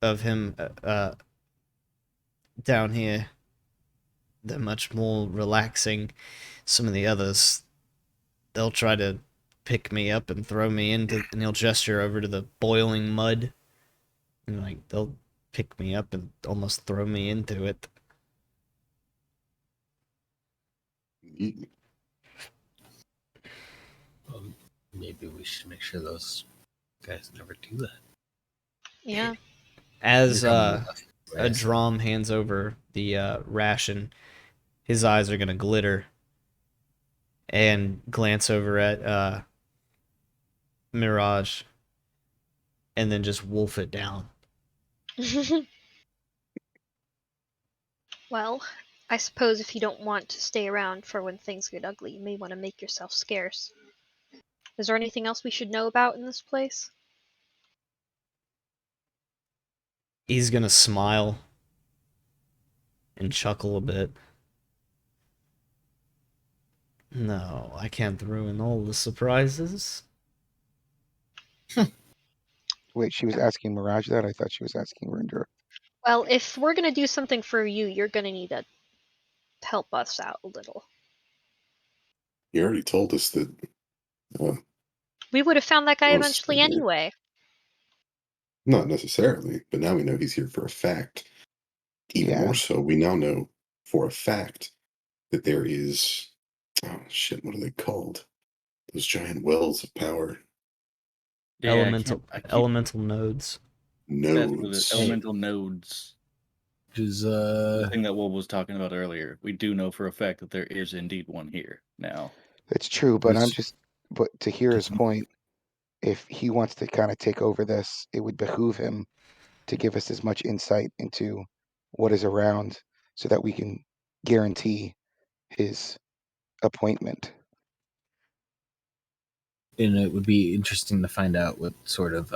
of him down here, they're much more relaxing. Some of the others, they'll try to pick me up and throw me into, and he'll gesture over to the boiling mud, and like they'll pick me up and almost throw me into it. Maybe we should make sure those guys never do that. Yeah. As You're coming with us, a right? drum hands over the ration, his eyes are gonna glitter and glance over at Mirage, and then just wolf it down. Well, I suppose if you don't want to stay around for when things get ugly, you may want to make yourself scarce. Is there anything else we should know about in this place? He's gonna smile and chuckle a bit. No, I can't ruin all the surprises. Wait, she was asking Mirage that? I thought she was asking Rinder. Well, if we're gonna do something for you, you're gonna need to help us out a little. You already told us that. We would have found that guy Oh, eventually Spider. anyway. Not necessarily, but now we know he's here for a fact. Even Yeah. more so, we now know for a fact that there is. Oh, shit, what are they called? Those giant wells of power. Yeah, elemental I can't, elemental nodes. that's what it is. Nodes. Elemental nodes. Which is The thing that Wolf was talking about earlier. We do know for a fact that there is indeed one here now. That's true, but Which- but to hear his point, if he wants to kind of take over this, it would behoove him to give us as much insight into what is around so that we can guarantee his appointment. and it would be interesting to find out what sort of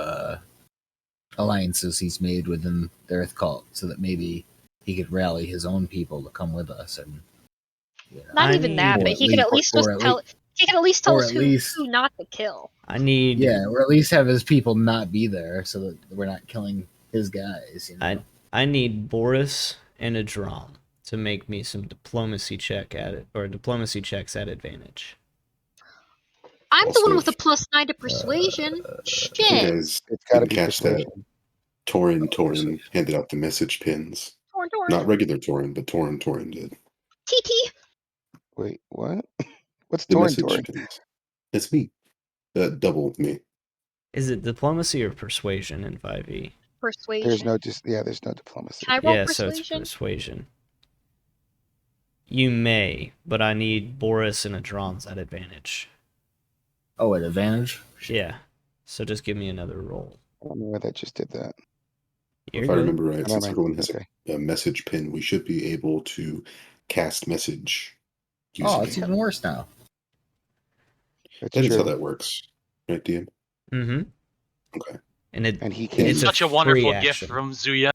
alliances he's made within the Earth Cult, so that maybe he could rally his own people to come with us, and Not I even that, need- but he could at least just tell. He could at least tell or us at who least- not to kill. I need yeah, or at least have his people not be there, so that we're not killing his guys. You know? I need Boris and a drum to make me some diplomacy checks at advantage. I'm Also, the one with a +9 to persuasion. You Shit. guys It's got to didn't be catch that. persuasion. Torin handed out the message pins. Torn. Not regular Torin, but Torin did. TT. Wait, what? What's The Torin message Torin? pins. It's me. Double me. Is it diplomacy or persuasion in 5e? Persuasion. There's no diplomacy. Can I roll Yeah, so it's persuasion? persuasion. You may, but I need Boris and a drums at advantage. Oh, at advantage. Yeah. So just give me another roll. I don't know why that just did that. You're If I good. remember right, Never since mind. everyone has Okay. a message pin, we should be able to cast message using Oh, it's it. even worse now. That's That is how true. that works. Right, DM? Mm-hmm. Okay. And And he can't. it's Such a free wonderful gift action. from Zuya.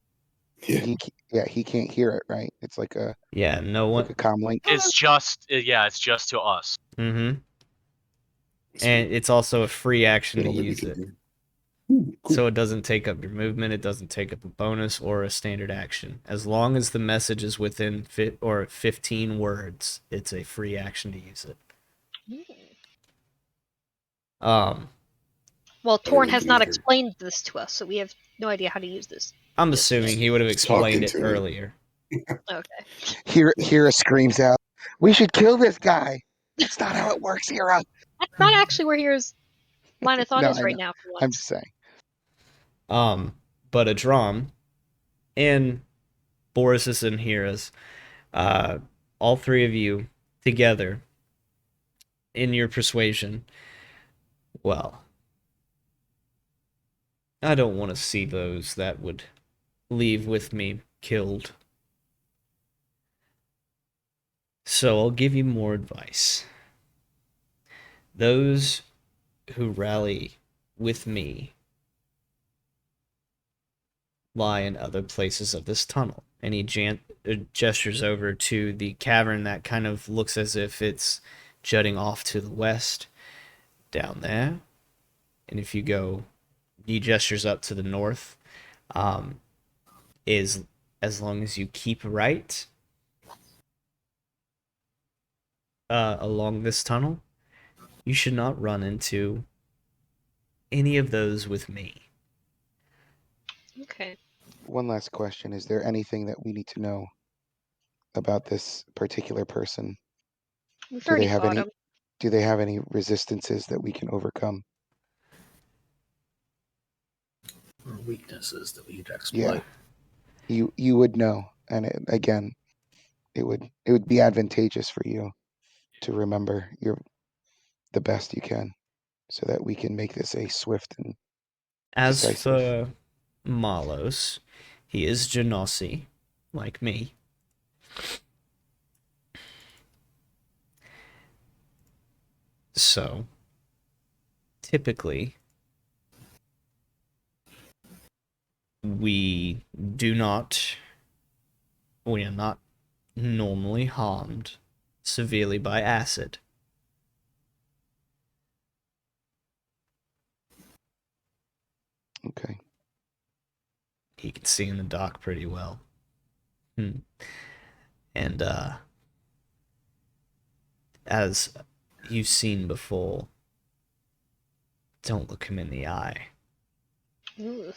Yeah. He can't hear it. Right? It's like a Yeah, no one. comm link. It's just to us. Mm-hmm. And it's also a free action to That'll make me use it. think. Ooh, cool. So it doesn't take up your movement, it doesn't take up a bonus or a standard action. As long as the message is within 15 words, it's a free action to use it. Well, Torn really has do not either. explained this to us, so we have no idea how to use this. I'm assuming he would have explained it Talking to him. earlier. Okay. Hira screams out, "We should kill this guy! That's not how it works, Hira!" That's not actually where Here's line of thought No, is I right know. now for I'm once. just saying. But a drum and Boris's and Hira's, all three of you together in your persuasion. Well, I don't want to see those that would leave with me killed. So I'll give you more advice. Those who rally with me lie in other places of this tunnel. And he gestures over to the cavern that kind of looks as if it's jutting off to the west down there. And if you go, he gestures up to the north, is as long as you keep right along this tunnel, you should not run into any of those with me. Okay. One last question: is there anything that we need to know about this particular person? We've Do already they have fought any? him. Do they have any resistances that we can overcome? Or weaknesses that we could exploit. Yeah. You would know, and again, it would be advantageous for you to remember the best you can, so that we can make this a swift and As decisive. for Malos, he is Genasi, like me. So, typically, we are not normally harmed severely by acid Okay. He can see in the dock pretty well. And as you've seen before, don't look him in the eye. Ooh.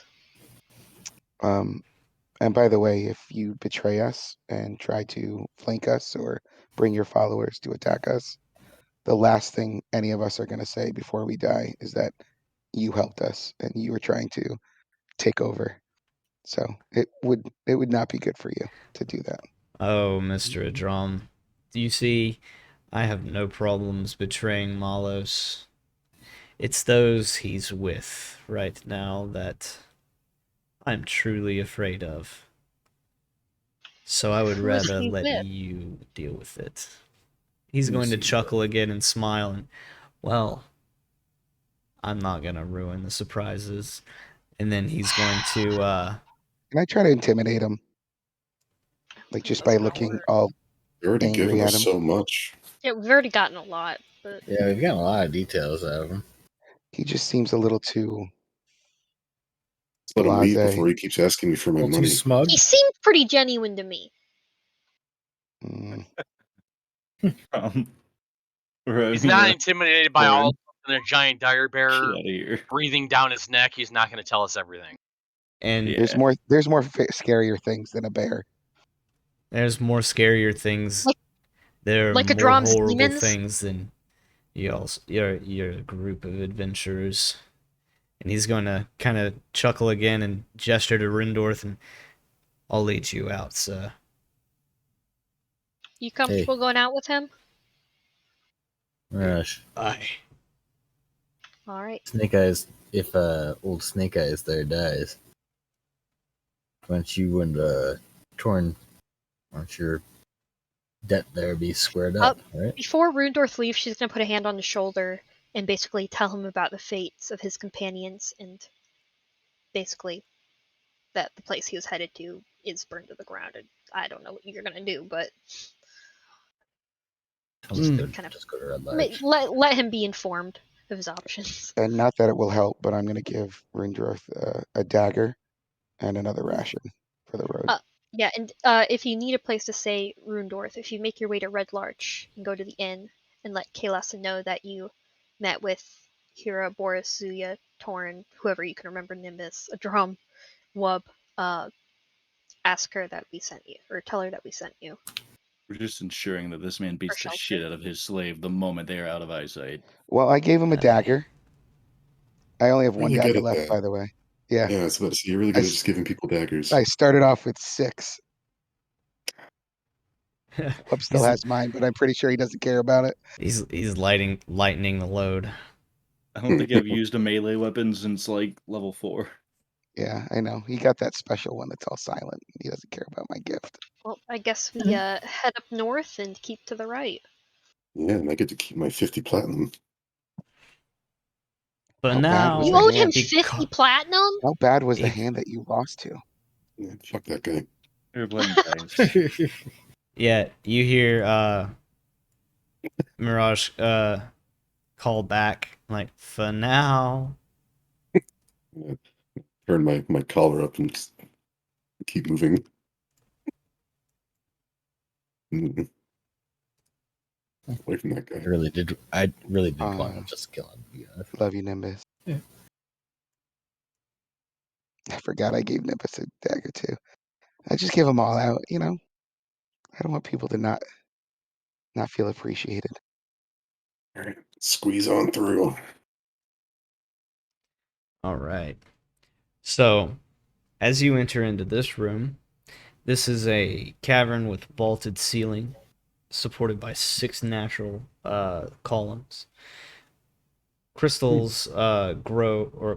And by the way, if you betray us and try to flank us or bring your followers to attack us, the last thing any of us are going to say before we die is that you helped us and you were trying to take over. So it would not be good for you to do that. Oh, Mr. Adram, do you see, I have no problems betraying Malos. It's those he's with right now that I'm truly afraid of. So I would Who is rather he let with? you deal with it. He's Who going is to he chuckle again and smile and, well, I'm not going to ruin the surprises. And then he's going to, And I try to intimidate him, like just That's by gonna looking work. all They're already angry given at us him. so much. Yeah, we've already gotten a lot, but Yeah, we've gotten a lot of details out of him. He just seems a little too Let's let him leave blasé. before he keeps asking me for my A little too money. smug. he seemed pretty genuine to me. Mm, He's not Yeah. intimidated by Lauren. all of us and their giant dire Get bearer out of here. breathing down his neck. He's not going to tell us everything. and Yeah. there's more scarier things than a bear. there's more scarier things. Like- There are like a more Drom's horrible demons? things than your group of adventurers. And he's going to kind of chuckle again and gesture to Rindorth, and I'll lead you out, sir. You comfortable going out with him? Rush. Aye. All right. Snake Eyes, if old Snake Eyes there dies, why don't you and Torn, why don't your debt there be squared up, right? Before Rundorth leaves, she's gonna put a hand on his shoulder and basically tell him about the fates of his companions and basically that the place he was headed to is burned to the ground. And I don't know what you're gonna do, but Just go, kind of just go to Red Lodge. let him be informed of his options. And not that it will help, but I'm going to give Rindorth a dagger and another ration for the road. Yeah, and if you need a place to stay, Rundorth, if you make your way to Red Larch and go to the inn and let Kaelasa know that you met with Hira, Boris, Zuya, Torn, whoever you can remember Nimbus, a drum, Wub, ask her that we sent you, or tell her that we sent you. We're just ensuring that this man beats the shelter. shit out of his slave the moment they are out of eyesight. Well, I gave him a Aye. dagger. I only have one Really good dagger at left, that. by the way. Yeah, Yeah, I was about to say, you're really good at just giving people daggers. I started off with 6. Wub still he's, has mine, but I'm pretty sure he doesn't care about it. he's lightening the load. I don't think I've used a melee weapon since like level 4. Yeah, I know. He got that special one that's all silent. He doesn't care about my gift. Well, I guess we head up north and keep to the right. Yeah, and I get to keep my 50 platinum. But How bad was You the now, owed him hand? 50 platinum? How bad was the If- hand that you lost to? Yeah, fuck that guy. We were playing dice. yeah, you hear Mirage call back like, for now. Yeah. Turn my collar up and just keep moving. Mm. Away from that guy. I really did want to Uh, just kill him. To be honest. Love you, Nimbus. Yeah. I forgot I gave Nimbus a dagger too. I just give them all out, you know. I don't want people to not feel appreciated. All right, squeeze on through. All right. So, as you enter into this room, this is a cavern with vaulted ceiling, supported by 6 natural columns. Crystals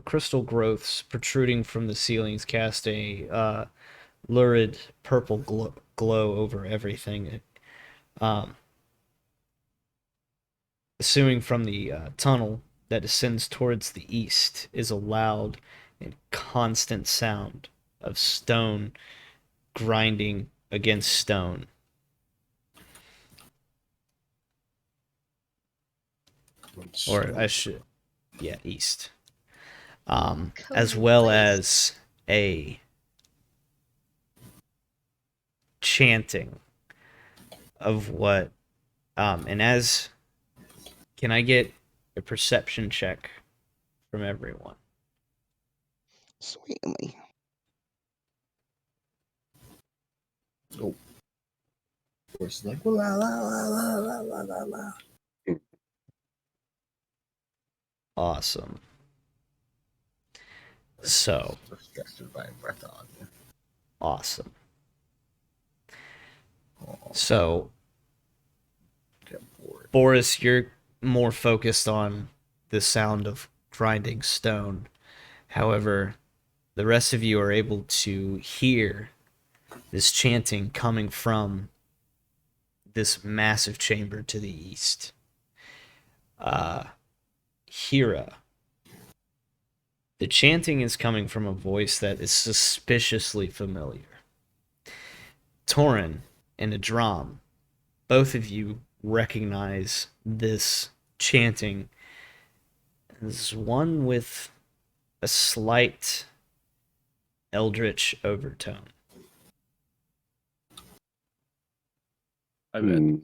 crystal growths protruding from the ceilings cast a lurid purple glow over everything. Issuing from the tunnel that descends towards the east is a loud and constant sound of stone grinding against stone. Or I should, yeah, east. as Coded well place. as a chanting of what. And as can I get a perception check from everyone? Sweetly. Oh. Force is like, la la la la la la la la. Awesome. So Distracted by breath on you. awesome. Oh, So get bored. Boris, you're more focused on the sound of grinding stone. However, the rest of you are able to hear this chanting coming from this massive chamber to the east. Hira. The chanting is coming from a voice that is suspiciously familiar. Torin and Adram, both of you recognize this chanting as one with a slight eldritch overtone. I bet. Hmm.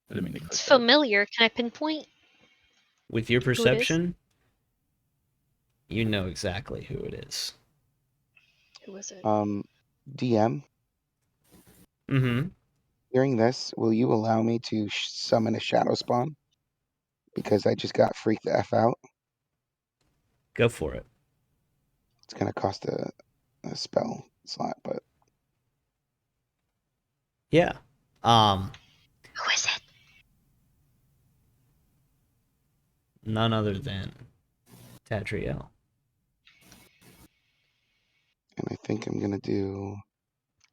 I didn't mean to It's click that. familiar. Can I pinpoint With your who it is? perception, you know exactly who it is. Who is it? DM, Mm-hmm. hearing this, will you allow me to summon a shadow spawn? Because I just got freaked the F out. Go for it. It's gonna cost a spell slot, but Yeah. Who is it? None other than Tadriel. and I think I'm gonna do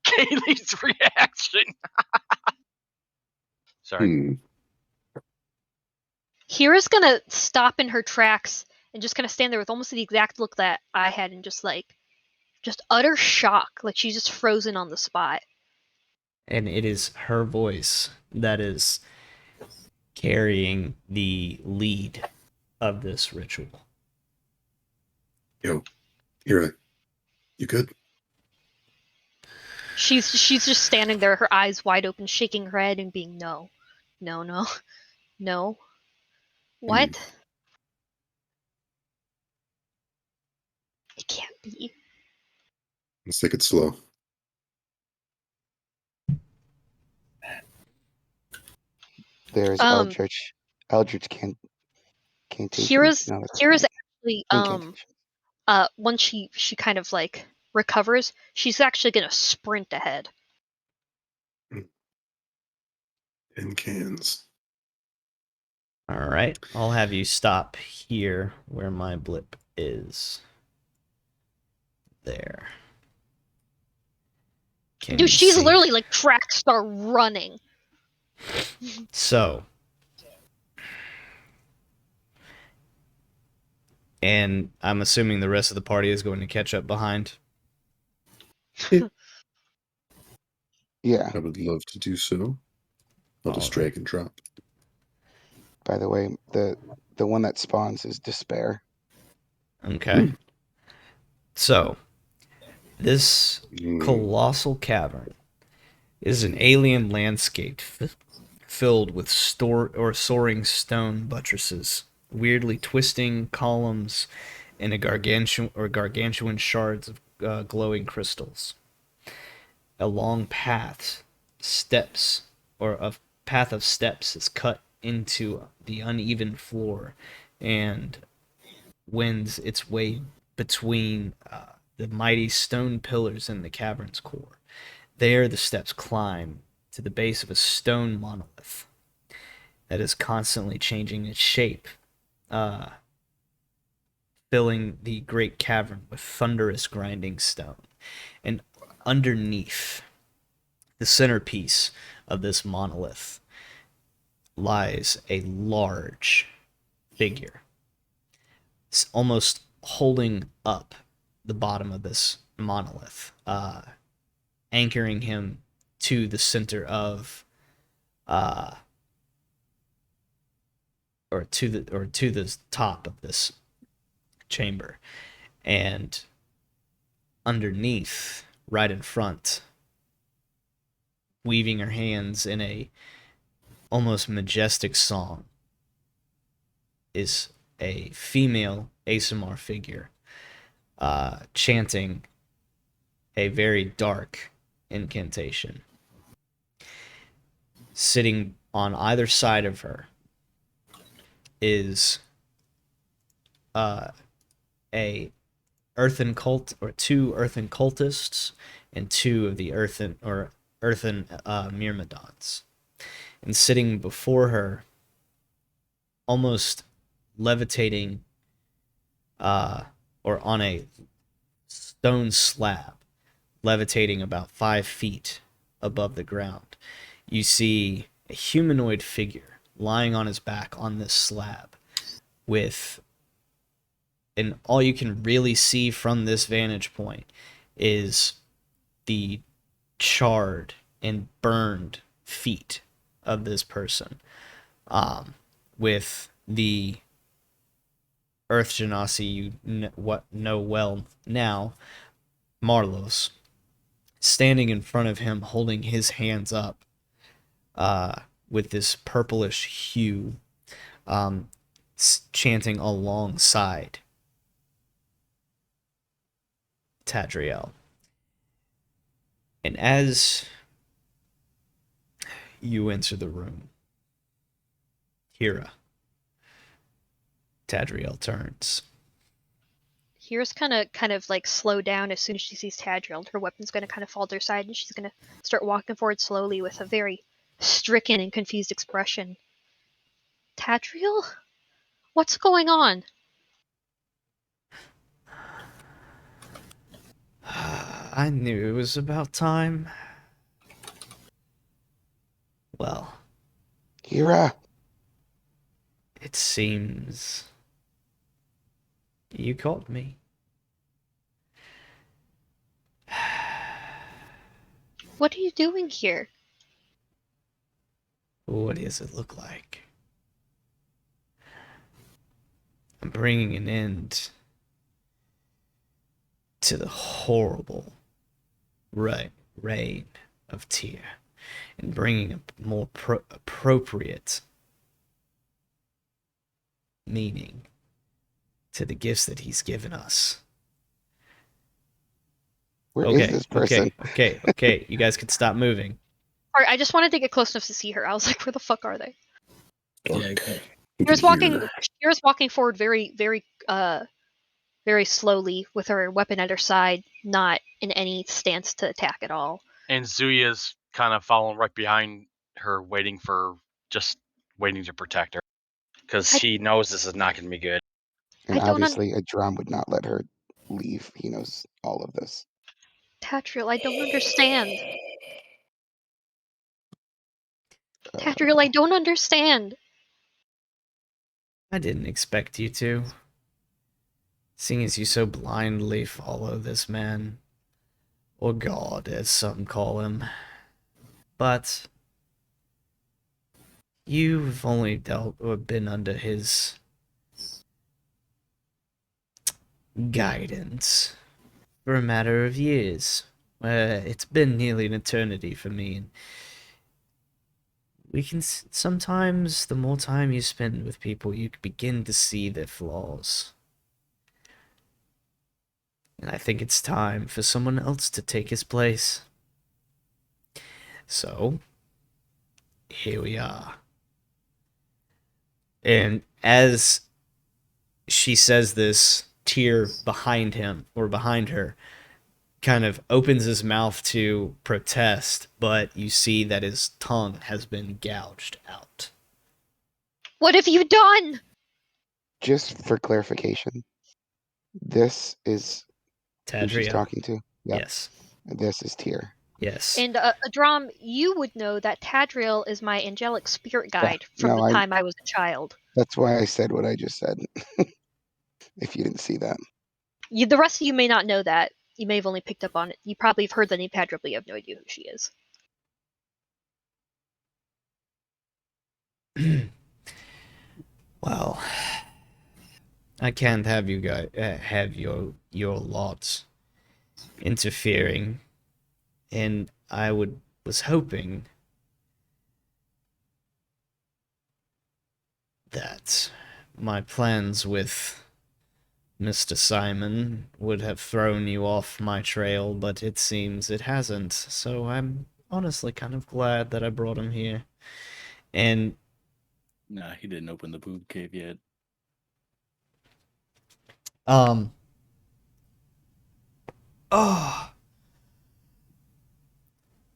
Kaylee's reaction. Sorry. Hmm. Hira's gonna stop in her tracks and just kind of stand there with almost the exact look that I had, and just utter shock, like she's just frozen on the spot. And it is her voice that is carrying the lead of this ritual. Yo, Hira, you good? She's just standing there, her eyes wide open, shaking her head and being no, no, no, no. What? It can't be. Let's take it slow. there's Um, Eldritch cantations. Hira's No, that's Hira's not actually incantation. once she kind of like recovers, she's actually gonna sprint ahead. 10 cans. All right. I'll have you stop here where my blip is. There. Can Dude, you she's see? literally like track star running. So, and I'm assuming the rest of the party is going to catch up behind. Yeah. I would love to do so. I'll just All right. drag and drop. By the way, the one that spawns is despair. Okay. So, this Hmm. colossal cavern is an alien landscape filled with soaring stone buttresses, weirdly twisting columns, and gargantuan shards of glowing crystals. A long path of steps is cut into the uneven floor, and wends its way between the mighty stone pillars in the cavern's core. There, the steps climb to the base of a stone monolith that is constantly changing its shape, filling the great cavern with thunderous grinding stone. And underneath the centerpiece of this monolith lies a large figure, almost holding up the bottom of this monolith, anchoring him to the center of, or to the top of this chamber. And underneath, right in front, weaving her hands in a almost majestic song, is a female ASMR figure chanting a very dark incantation. Sitting on either side of her is a earthen cult, or two earthen cultists, and two of the earthen myrmidons. And sitting before her, almost levitating, or on a stone slab, levitating about 5 feet above the ground, you see a humanoid figure lying on his back on this slab, with, and all you can really see from this vantage point is the charred and burned feet of this person, with the Earth Genasi you know well now, Marlos, standing in front of him, holding his hands up, with this purplish hue, chanting alongside Tadriel. And as you enter the room, Hira, Tadriel turns. Hira's kind of like slow down as soon as she sees Tadriel. Her weapon's going to kind of fall to her side, and she's going to start walking forward slowly with a very stricken and confused expression. Tadriel? What's going on? I knew it was about time. Well, Hira, it seems you caught me. What are you doing here? What does it look like? I'm bringing an end to the horrible reign of Tyr, and bringing a more appropriate meaning to the gifts that he's given us. where is this person? Okay. You guys can stop moving. Alright, I just wanted to get close enough to see her. I was like, where the fuck are they? Yeah, Hira's walking forward very slowly with her weapon at her side, not in any stance to attack at all. And Zuya's kind of following right behind her, waiting to protect her, because she knows this is not going to be good. And I don't obviously, a drum would not let her leave. He knows all of this. Tadriel, I don't understand. Tadriel, I don't understand. I didn't expect you to, seeing as you so blindly follow this man, or god, as some call him. But you've only dealt or been under his guidance for a matter of years. It's been nearly an eternity for me, and we can sometimes, the more time you spend with people, you begin to see their flaws. And I think it's time for someone else to take his place. So, here we are. And as she says this, Tyr behind him, or behind her, kind of opens his mouth to protest, but you see that his tongue has been gouged out. What have you done? Just for clarification, this is who she's Tadriel. talking to? Yep. Yes. This is Tyr. Yes. And Adram, you would know that Tadriel is my angelic spirit guide from no, the time I was a child. That's why I said what I just said. If you didn't see that. The rest of you may not know that. You may have only picked up on it. You probably have heard the name Tadriel, but you have no idea who she is. Well, I can't have you guys have your lot interfering, and I was hoping that my plans with Mr. Simon would have thrown you off my trail, but it seems it hasn't. So I'm honestly kind of glad that I brought him here. And Nah, he didn't open the boob cave yet. oh,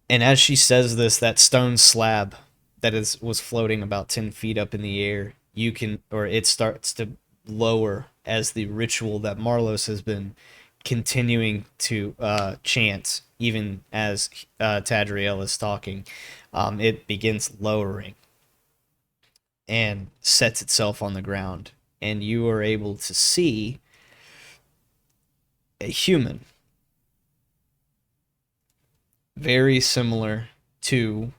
and as she says this, that stone slab that was floating about 10 feet up in the air, it starts to lower as the ritual that Marlos has been continuing to chant, even as Tadriel is talking. It begins lowering and sets itself on the ground, and you are able to see a human very similar to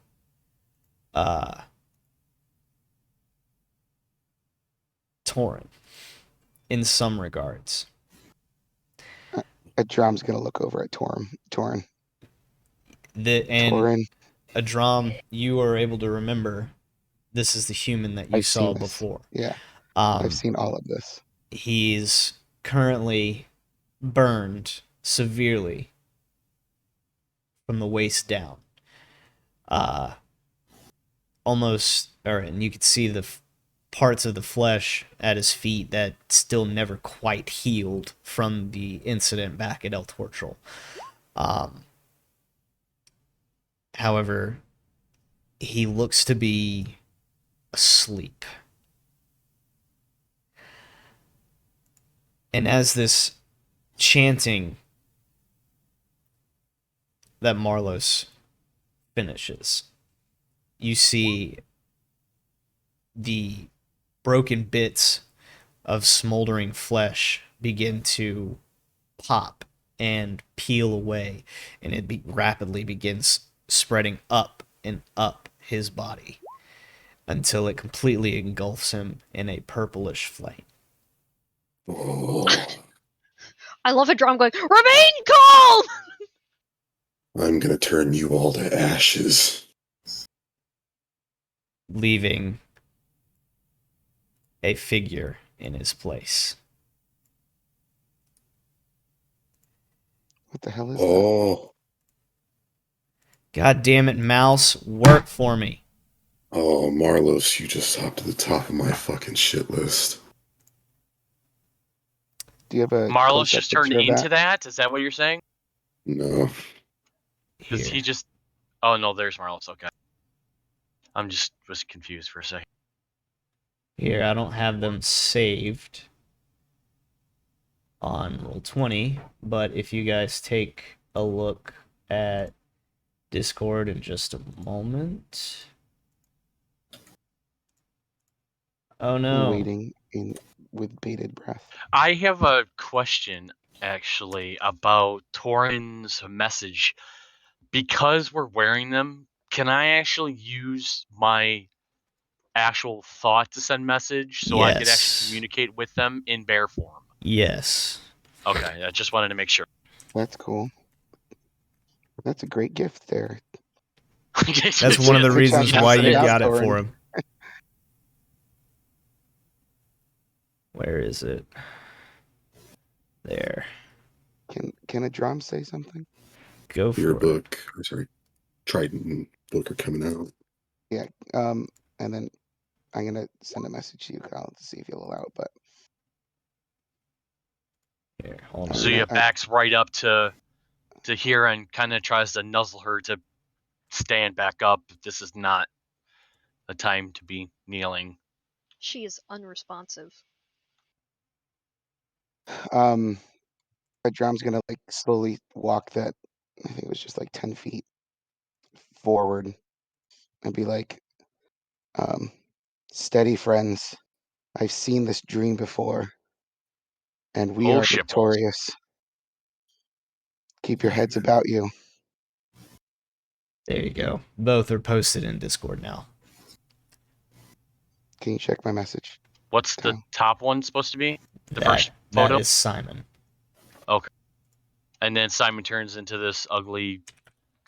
Torin in some regards. Adram's gonna look over at Torin. And Adram, you are able to remember this is the human that you I've saw seen this. before. Yeah, I've seen all of this. He's currently burned severely from the waist down. And you could see the parts of the flesh at his feet that still never quite healed from the incident back at El Torchel. However, he looks to be asleep. And as this chanting that Marlos finishes, you see the broken bits of smoldering flesh begin to pop and peel away, and it rapidly begins spreading up and up his body until it completely engulfs him in a purplish flame. Oh, I love a drum going, remain calm! I'm gonna turn you all to ashes. Leaving a figure in his place. What the hell is that? Oh, God damn it, Mouse, work for me. oh, Marlos, you just hopped to the top of my fucking shit list. Do you have a Marlos close-up just turned picture of into that? Is that what you're saying? No. Because Here. he just. Oh no, there's Marlos. Okay. Was confused for a second. Here, I don't have them saved on Roll20, but if you guys take a look at Discord in just a moment. Oh no. Waiting with bated breath. I have a question actually about Torin's message. Because we're wearing them, can I actually use my actual thought to send message so I could actually Yes. communicate with them in bear form? Yes. Okay, I just wanted to make sure. That's cool. That's a great gift there. That's one of the reasons Yes, why it you is. got it Torin. for him. Where is it? There. Can a drum say something? Go for Your it. book, or sorry, Trident and book are coming out. Yeah. And then I'm gonna send a message to you, Kyle, to see if you'll allow it. But Here, hold on. So your back's right up to here and kind of tries to nuzzle her to stand back up. This is not the time to be kneeling. She is unresponsive. a drum's gonna like slowly walk that. I think it was just like 10 feet forward, and be like, "Steady, friends. I've seen this dream before, and we are Bullshit balls. victorious. Keep your heads about you." There you go. Both are posted in Discord now. Can you check my message? What's the Kyle? top one supposed to be? The first That photo? is Simon. And then Simon turns into this ugly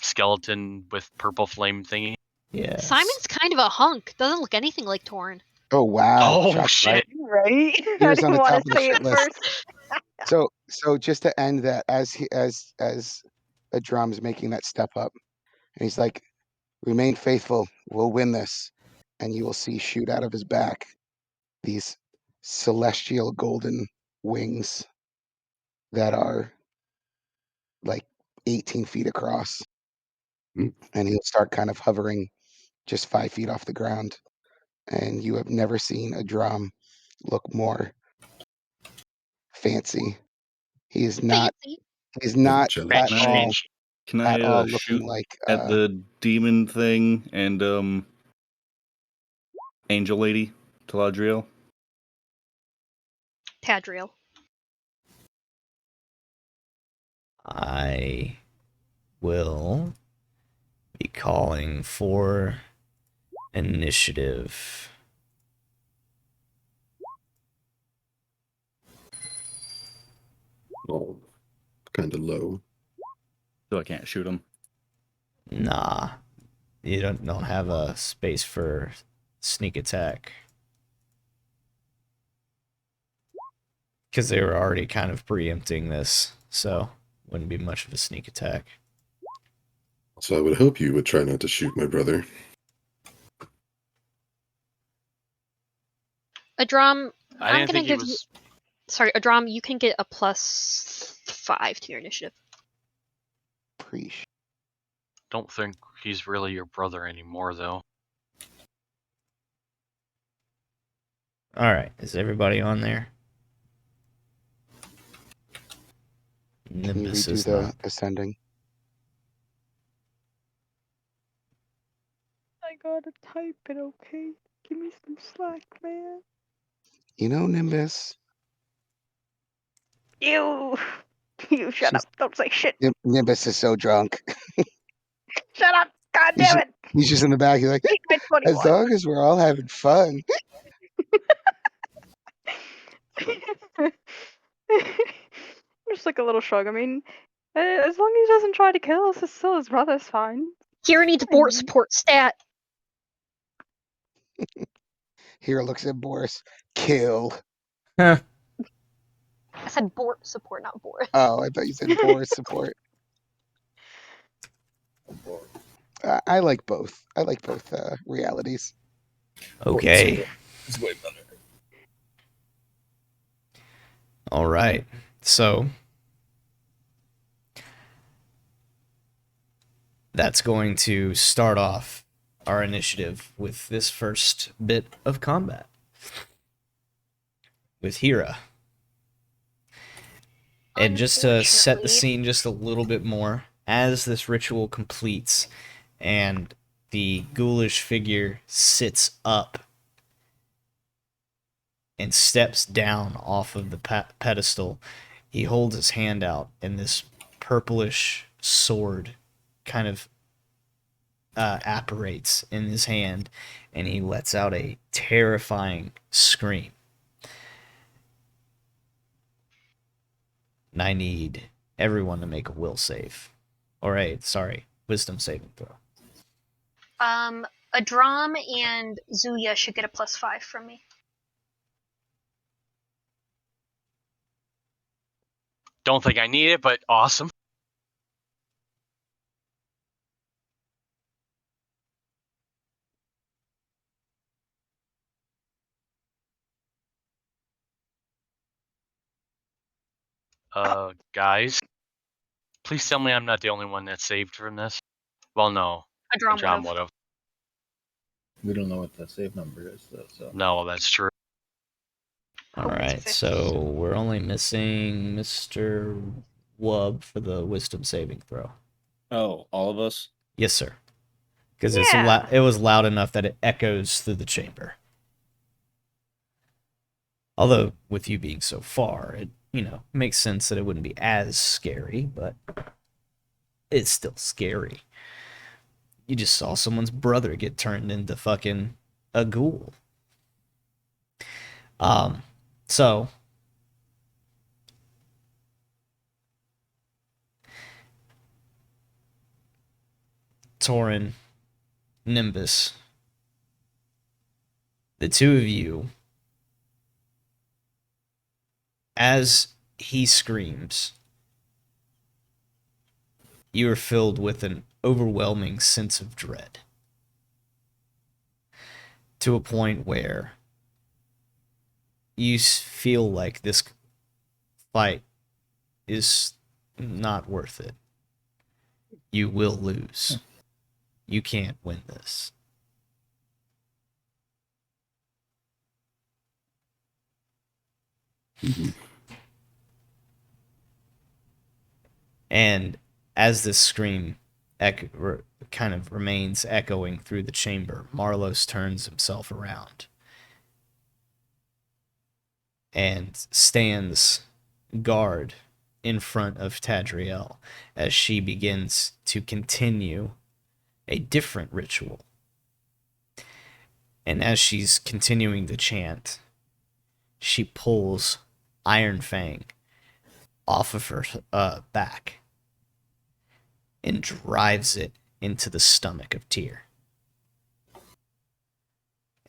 skeleton with purple flame thingy. Yes. Simon's kind of a hunk. Doesn't look anything like Torin. Oh wow! Oh Shots shit! fired. Right? I Here's on didn't the want top to of the say shit it list. first. So just to end that, as a drum's making that step up, and he's like, "Remain faithful. We'll win this," and you will see shoot out of his back these celestial golden wings that are like 18 feet across, Mm. and he'll start kind of hovering just 5 feet off the ground. And you have never seen a drum look more fancy. He is not. Fancy. He's not Angelic. at Fancy, all. fancy. Can At I all shoot looking like at the demon thing and angel lady, Taladriel? Tadriel. I will be calling for initiative. Oh, kind of low. So I can't shoot him. Nah, you don't have a space for sneak attack. Because they were already kind of preempting this, so wouldn't be much of a sneak attack. So I would hope you would try not to shoot my brother. Adram, I I'm didn't gonna think he give you. was. Sorry, Adram, you can get a +5 to your initiative. preach. Don't think he's really your brother anymore, though. All right, is everybody on there? Can you Nimbus redo is the not. ascending? I gotta type it, okay? Give me some slack, man. You know, Nimbus. You. You shut She's- up. Don't say shit. Nimbus is so drunk. Shut up. God He's, damn it. he's just in the back. He's like, Eat my as 21. long as we're all having fun. Just like a little shrug. I mean, as long as he doesn't try to kill us, it's still his brother. It's fine. Hero needs Bort support stat. Hero looks at Boris. Kill. I said Bort support, not Bort. Oh, I thought you said Boris support. I like both. I like both realities. Okay. It's way better. All right. So that's going to start off our initiative with this first bit of combat with Hira. And just to set the Unfortunately- scene just a little bit more, as this ritual completes and the ghoulish figure sits up and steps down off of the pedestal, he holds his hand out, and this purplish sword kind of apparates in his hand, and he lets out a terrifying scream. And I need everyone to make a will save. Wisdom saving throw. Adram and Zuya should get a +5 from me. Don't think I need it, but awesome. Guys, please tell me I'm not the only one that saved from this. Well, no, Adram John would've. would have. We don't know what the save number is, though. So No, that's true. All Hope it's right, 50. so we're only missing Mr. Wub for the wisdom saving throw. Oh, all of us? Yes, sir. Because Yeah. it was loud enough that it echoes through the chamber. Although, with you being so far, it, makes sense that it wouldn't be as scary, but it's still scary. You just saw someone's brother get turned into fucking a ghoul. So, Torin, Nimbus, the two of you, as he screams, you are filled with an overwhelming sense of dread. To a point where you feel like this fight is not worth it. You will lose. You can't win this. And as this scream kind of remains echoing through the chamber, Marlos turns himself around and stands guard in front of Tadriel as she begins to continue a different ritual. And as she's continuing to chant, she pulls Iron Fang off of her back and drives it into the stomach of Tyr.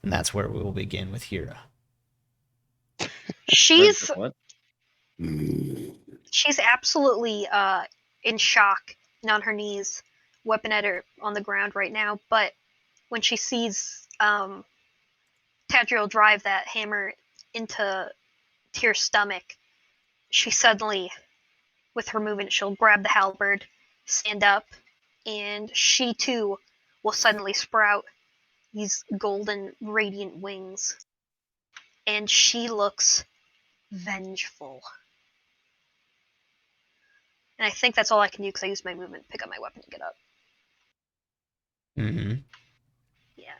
And that's where we will begin with Hira. She's What? she's absolutely in shock and on her knees, weapon at her on the ground right now. But when she sees Tadriel drive that hammer into Tyr's stomach, she suddenly, with her movement, she'll grab the halberd, stand up, and she too will suddenly sprout these golden radiant wings. And she looks vengeful. And I think that's all I can do because I used my movement to pick up my weapon to get up. Mm-hmm. Yeah.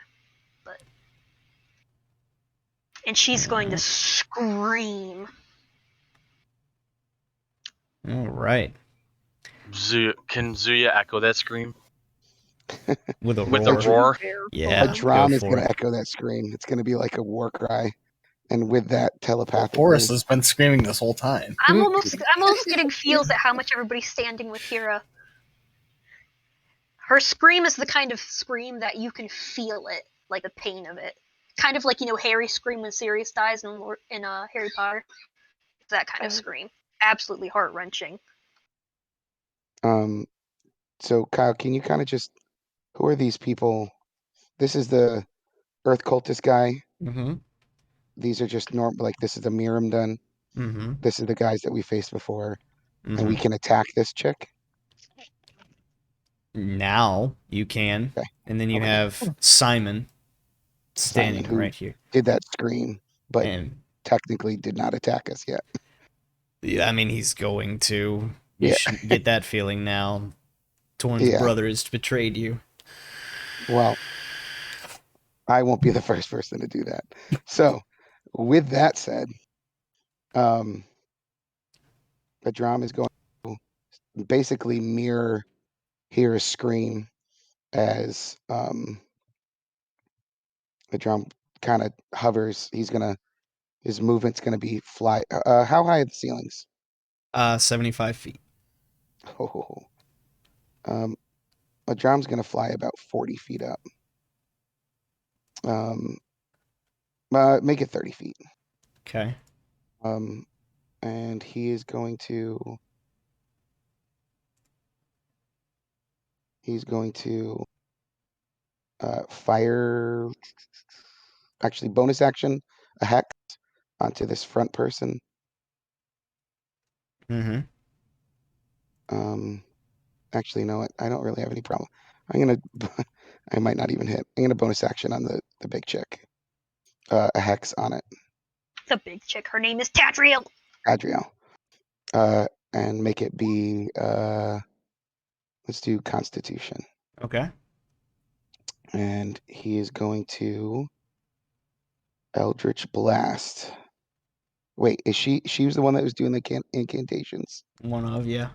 And she's going to scream. All right. Can Zuya echo that scream? With a With roar. a roar? Yeah. A drum go is for going to it. echo that scream. It's going to be like a war cry, and with that, telepathically. Horus has been screaming this whole time. I'm almost getting feels at how much everybody's standing with Hira. Her scream is the kind of scream that you can feel it, like the pain of it. Kind of like, Harry's scream when Sirius dies in Harry Potter. It's that kind of scream. Absolutely heart-wrenching. So Kyle, can you kind of just, who are these people? This is the Earth cultist guy. Mm-hmm. These are just normal, like this is the Miram done. Mm-hmm. This is the guys that we faced before, Mm-hmm. and we can attack this chick. Now you can. Okay. And then you Okay. have Simon standing who right here. did that scream, but And technically did not attack us yet. I mean, he's going to. You Yeah. should get that feeling now. Torn's Yeah. brother has betrayed you. Well, I won't be the first person to do that. So, with that said, the drum is going to basically mirror Hira's scream as the drum kind of hovers. His movement's gonna be fly. How high are the ceilings? 75 feet. Oh, a drum's gonna fly about 40 feet up. Make it 30 feet. Okay. And he is going to. He's going to fire. Actually, bonus action, a hex onto this front person. Mm-hmm. Actually, you know what? I don't really have any problem. I'm gonna. I might not even hit. I'm gonna bonus action on the big chick. A hex on it. The big chick. Her name is Tadriel. Adriel. And make it be. Let's do Constitution. Okay. And he is going to Eldritch Blast. Wait, is she was the one that was doing the incantations? One of, yeah.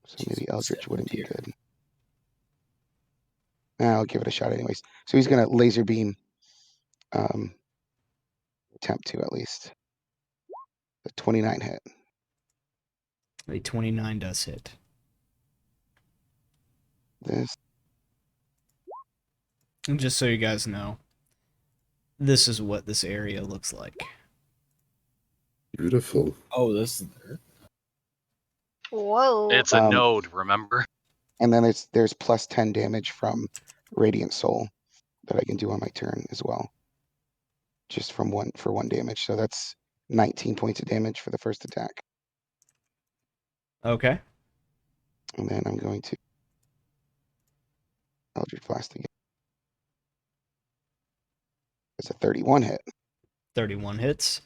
So maybe Eldritch wouldn't be here. good. I'll give it a shot anyways. So he's gonna laser beam. Attempt to at least. The 29 hit. A 29 does hit. This And just so you guys know, this is what this area looks like. Beautiful. Oh, this is Whoa. It's a node, remember? And then there's plus 10 damage from Radiant Soul that I can do on my turn as well. Just for one damage. So that's 19 points of damage for the first attack. Okay. And then I'm going to Eldritch Blast again. It's a 31 hit. 31 hits.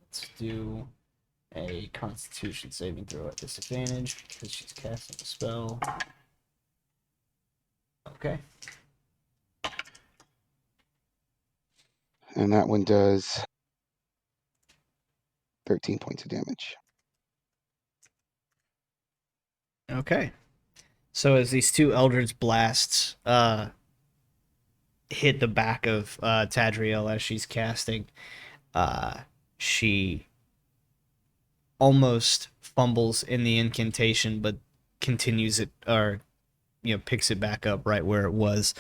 Let's do a Constitution saving throw at disadvantage because she's casting a spell. Okay. And that one does 13 points of damage. Okay. So as these two Eldritch Blasts hit the back of Tadriel as she's casting, she almost fumbles in the incantation, but continues it, or picks it back up right where it was.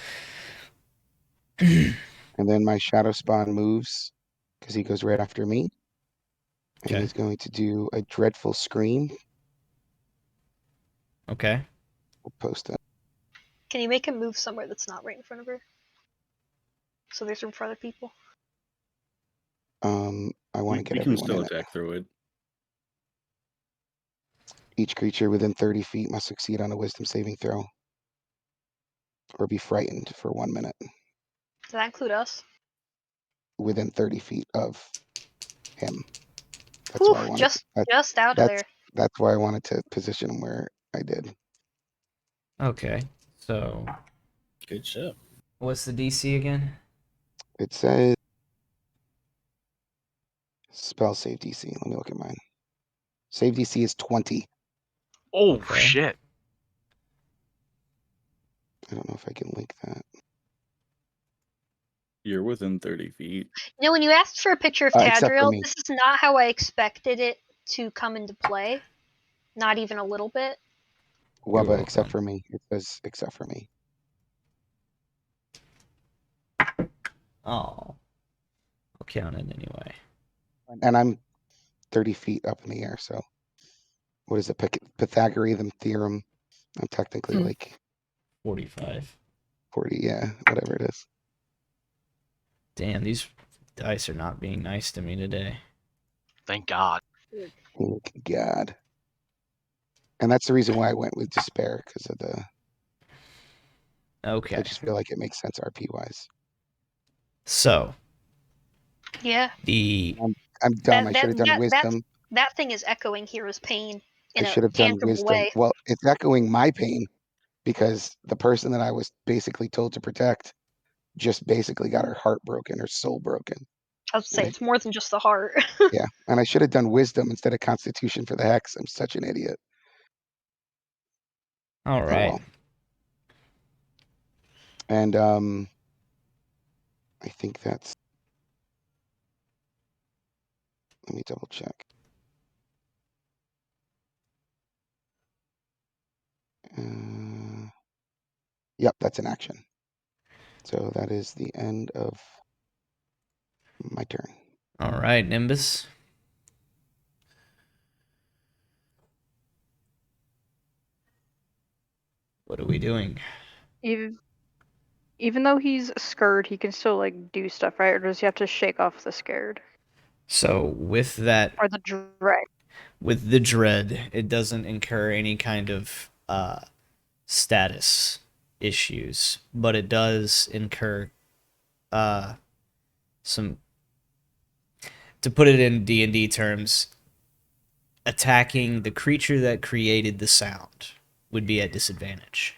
And then my Shadow Spawn moves because he goes right after me. And Okay. he's going to do a Dreadful Scream. Okay. We'll post it. Can you make him move somewhere that's not right in front of her? So there's room for other people. I want to get We can everyone still in it. attack through it. Each creature within 30 feet must succeed on a Wisdom saving throw or be frightened for 1 minute Does that include us? within 30 feet of him. That's Whew, why I wanted just out of there. that's why I wanted to position him where I did. Okay. So good shit. what's the DC again? It says spell save DC. Let me look at mine. Save DC is 20. Oh, Okay. shit. I don't know if I can link that. You're within 30 feet. When you asked for a picture of Except for Tadriel, me. this is not how I expected it to come into play. Not even a little bit. You're Wubba, except welcome. for me. It says except for me. Oh. I'll count it anyway. And I'm 30 feet up in the air, so what is it? Pythagorean theorem. I'm technically like 45. 40, yeah, whatever it is. Damn, these dice are not being nice to me today. Thank God. Thank God. And that's the reason why I went with despair, because of the Okay. I just feel like it makes sense RP wise. So Yeah. I'm dumb. I should have done wisdom. That thing is echoing Hero's pain I in a should have done tangible wisdom. way. Well, it's echoing my pain because the person that I was basically told to protect just basically got her heart broken, her soul broken. I would say it's more than just the heart. Yeah. And I should have done wisdom instead of constitution for the hex. I'm such an idiot. all right. Oh, well. And I think that's, let me double check. Yep, that's an action. So that is the end of my turn. All right, Nimbus. What are we doing? Even though he's scared, he can still like do stuff, right? Or does he have to shake off the scared So with that, or the dread? with the dread, it doesn't incur any kind of status issues, but it does incur some. To put it in D&D terms, attacking the creature that created the sound would be at disadvantage.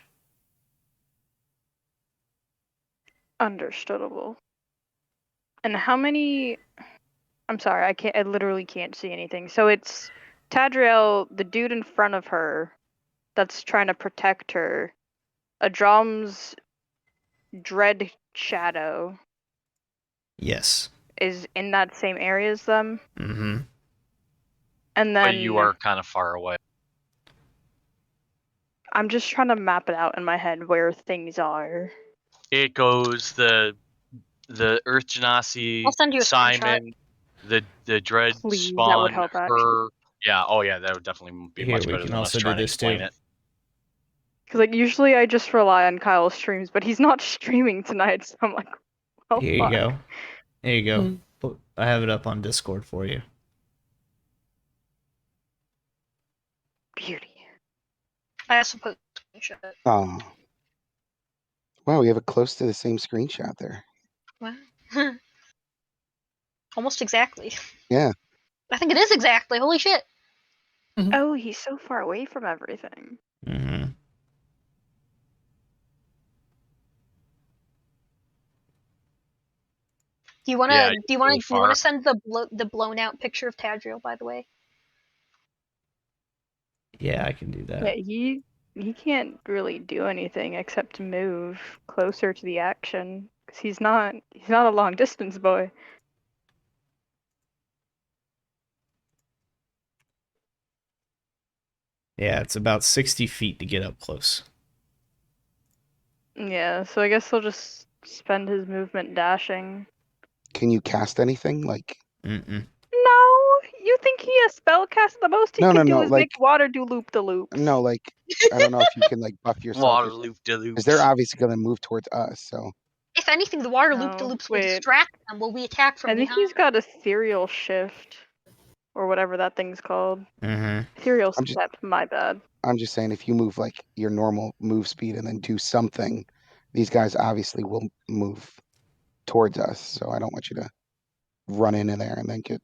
Understandable. And how many? I'm sorry, I can't. I literally can't see anything. So it's Tadriel, the dude in front of her, that's trying to protect her. Adram's dread shadow Yes. is in that same area as them, Mm-hmm. and But then you are kind of far away. I'm just trying to map it out in my head where things are. It goes the Earth Genasi, I'll send you a screenshot. Simon, the Dread Please, that would Spawn, help, actually. her. Yeah, oh yeah, that would definitely be Here, much we better can than us also do trying to this, explain too. it. Because like usually I just rely on Kyle's streams, but he's not streaming tonight, so I'm like, oh Here you fuck. go. There you go. Hmm. I have it up on Discord for you. Beauty. I also put a screenshot. Oh. Wow, we have it close to the same screenshot there. Wow. Almost exactly. Yeah. I think it is exactly. Holy shit. Oh, he's so far away from everything. Mm-hmm. Do you wanna Yeah, do you wanna really do you wanna far. send the blown out picture of Tadriel, by the way? Yeah, I can do that. Yeah, he can't really do anything except to move closer to the action because he's not a long distance boy. Yeah, it's about 60 feet to get up close. Yeah, so I guess he'll just spend his movement dashing. Can you cast anything? Like, Mm-mm. No, you think he has spell cast? The most he No, could no, do no, is like- make water do loop de loops. no, like, I don't know if you can, like, buff yourself. Water loop de Because loops. they're obviously going to move towards us, so. If anything, the water No, loop-de-loops will wait. distract them while we attack from I think behind. he's got ethereal shift, or whatever that thing's called. Mm-hmm. Ethereal I'm just- step. My bad. I'm just saying, if you move, like, your normal move speed and then do something, these guys obviously will move towards us, so I don't want you to run into there and then get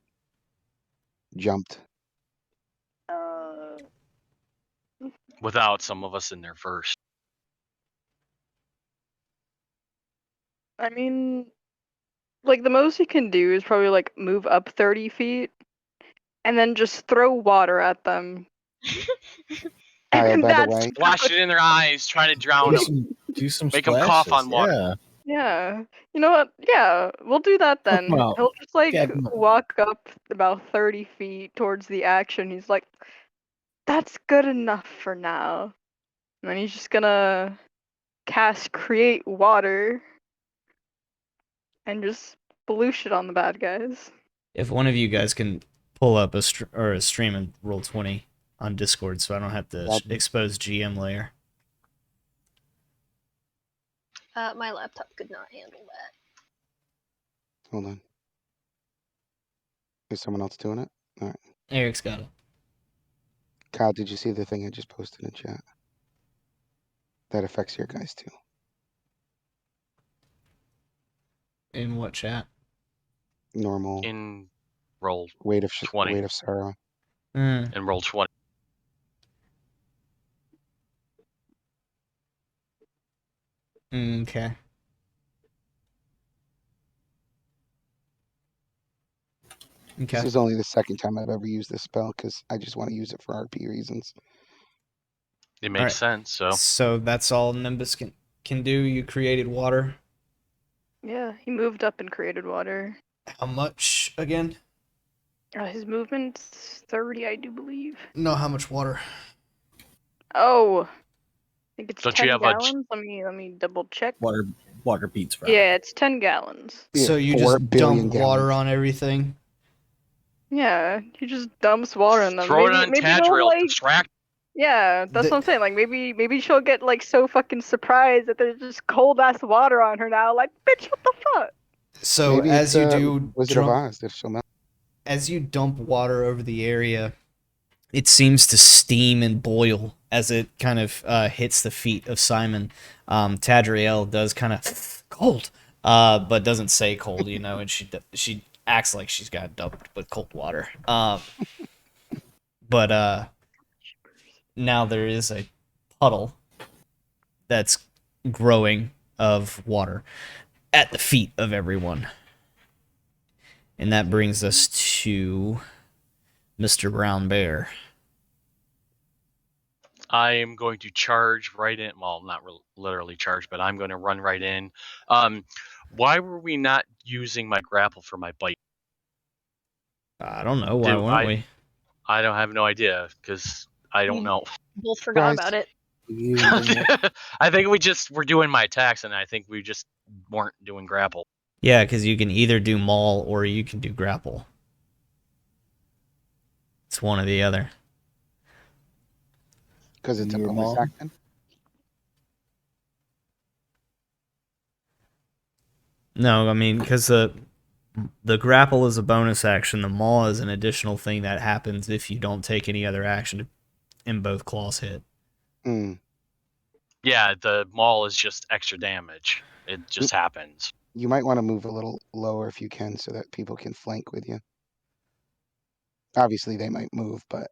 jumped. Without some of us in there first. I mean, like the most he can do is probably like move up 30 feet, and then just throw water at them. Kyle, And by the that's way, Splash it in their eyes, try to drown them. Do some Make 'em cough on splashes, water. Yeah. You know what? Yeah, we'll do that then. Well, He'll just like gag 'em. walk up about 30 feet towards the action. He's like, that's good enough for now. And then he's just gonna cast Create Water and just pollution on the bad guys. If one of you guys can pull up a stream and roll 20 on Discord, so I don't have to expose GM layer. My laptop could not handle that. hold on. Is someone else doing it? All right. Eric's got it. Kyle, did you see the thing I just posted in chat? That affects your guys too. In what chat? Normal In roll weight of 20. weight of sorrow. Mm. and roll 20. Okay. Okay. This is only the second time I've ever used this spell because I just want to use it for RP reasons. It makes Alright. sense. So So that's all Nimbus can do. You created water. Yeah, he moved up and created water. How much again? His movement's 30, I do believe. No, how much water? Oh, I think it's Don't 10 you have a gallons. Let me double check. Water beats rock. Yeah, it's 10 gallons. Yeah, So you 4 just billion dump water gallons. on everything? Yeah, he just dumps water in them. throw it maybe on maybe they'll Tadriel. like, Distract. yeah, that's what I'm saying. Like maybe she'll get like so fucking surprised that there's just cold ass water on her now. Like, bitch, what the fuck? So Maybe as it's, you do Wizard of dump, Oz, if she'll melt. as you dump water over the area, it seems to steam and boil as it kind of hits the feet of Simon. Tadriel does kind of cold, but doesn't say cold, you know, and she acts like she's got dumped with cold water. But now there is a puddle that's growing of water at the feet of everyone. And that brings us to Mr. Brown Bear. I am going to charge right in. Well, not literally charge, but I'm going to run right in. Why were we not using my grapple for my bite? I don't know. Why weren't we? I don't have no idea because I don't know. Both forgot Guys, about it. You and then I think we just were doing my attacks, and I think we just weren't doing grapple. Yeah, because you can either do maul or you can do grapple. It's one or the other. Because it's a Your bonus maul? action. No, I mean, because the grapple is a bonus action. The maul is an additional thing that happens if you don't take any other action and both claws hit. Hmm. Yeah, the maul is just extra damage. It just happens. You might want to move a little lower if you can, so that people can flank with you. Obviously, they might move, but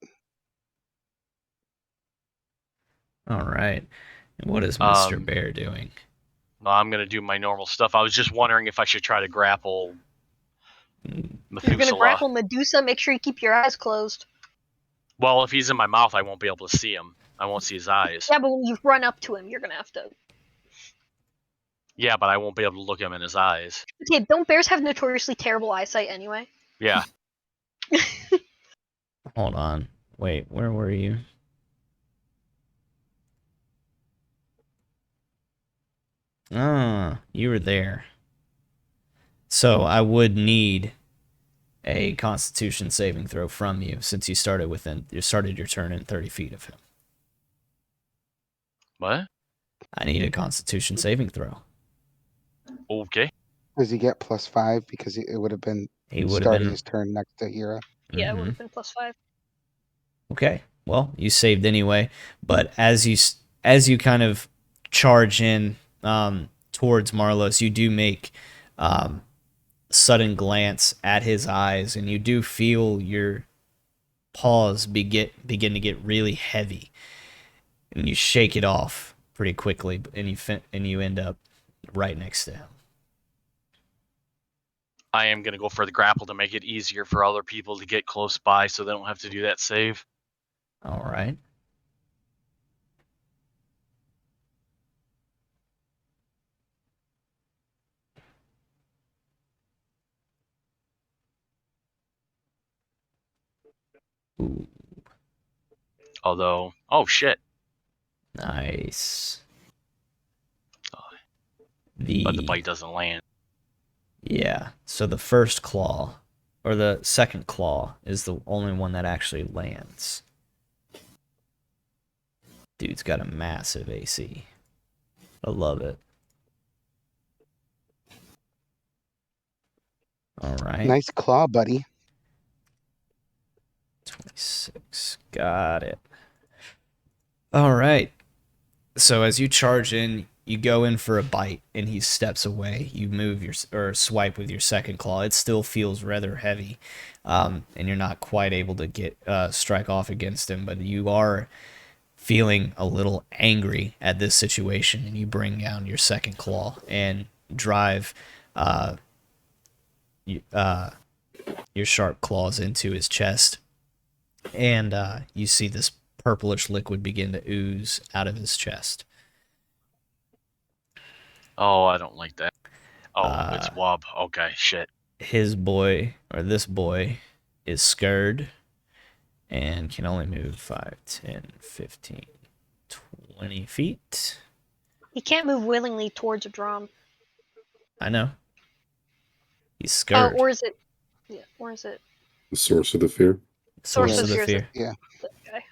All right. And what is Mr. Um, Bear doing? No, I'm gonna do my normal stuff. I was just wondering if I should try to grapple You're gonna Methuselah. grapple Medusa. Make sure you keep your eyes closed. Well, if he's in my mouth, I won't be able to see him. I won't see his eyes. Yeah, but when you run up to him, you're gonna have to. Yeah, but I won't be able to look him in his eyes. Okay, don't bears have notoriously terrible eyesight anyway? Yeah. Hold on. Wait, where were you? Ah, you were there. So I would need a Constitution saving throw from you since you started your turn in 30 feet of him. What? I need a Constitution saving throw. Okay. does he get +5 because it would have been He would have starting been. his turn next to Hira? Yeah, it Mhm. would have been +5. Okay. Well, you saved anyway, but as you kind of charge in towards Marlos, you do make sudden glance at his eyes, and you do feel your paws begin to get really heavy, and you shake it off pretty quickly, and you end up right next to him. I am gonna go for the grapple to make it easier for other people to get close by, so they don't have to do that save. All right. Ooh, Although, oh shit! nice. But the bite doesn't land. Yeah. So the first claw, or the second claw, is the only one that actually lands. Dude's got a massive AC. I love it. All right. Nice claw, buddy. 26. Got it. All right. So as you charge in, you go in for a bite, and he steps away. You move or swipe with your second claw. It still feels rather heavy, and you're not quite able to get strike off against him. But you are feeling a little angry at this situation, and you bring down your second claw and drive your sharp claws into his chest, and you see this purplish liquid begin to ooze out of his chest. Oh, I don't like that. Oh, it's Wub. Okay, shit. This boy is scared and can only move 5, 10, 15, 20 feet. He can't move willingly towards a drum. I know. He's Oh, scared. or is it? Yeah, or is it? The source of the fear. Source of the Fear is fear. Yeah.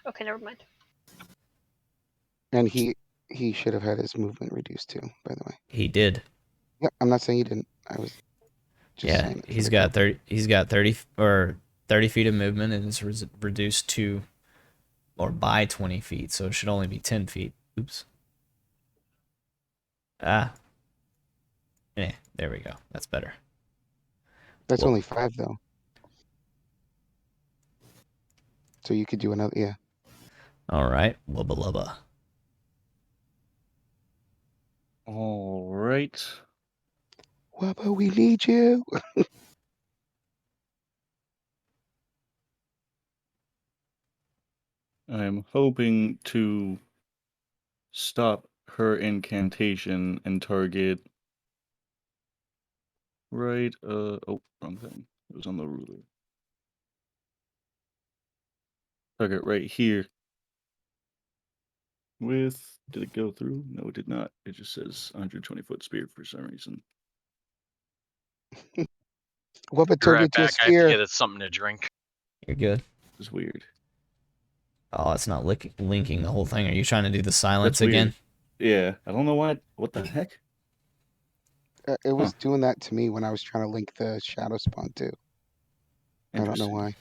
Okay, never mind. And he should have had his movement reduced too, by the way. He did. Yeah, I'm not saying he didn't. I was just saying it for he's the got group. 30 feet of movement, and it's reduced to or by 20 feet, so it should only be 10 feet. Oops. Yeah, there we go. That's better. That's Well- only 5 though. So you could do another. Yeah. All right. Lubba lubba. All right. Wubba, we need you. I'm hoping to stop her incantation and target right wrong thing. It was on the ruler. Target right here. with. Did it go through? No, it did not. It just says 120-foot spear for some reason. What but Be turned right into a back. I have to spear? get us something to drink. You're good. It's weird. Oh, it's not linking the whole thing. Are you trying to do the silence That's again? weird. Yeah, I don't know why. What the heck? It was Huh. doing that to me when I was trying to link the shadow spawn too. I don't know Interesting. why.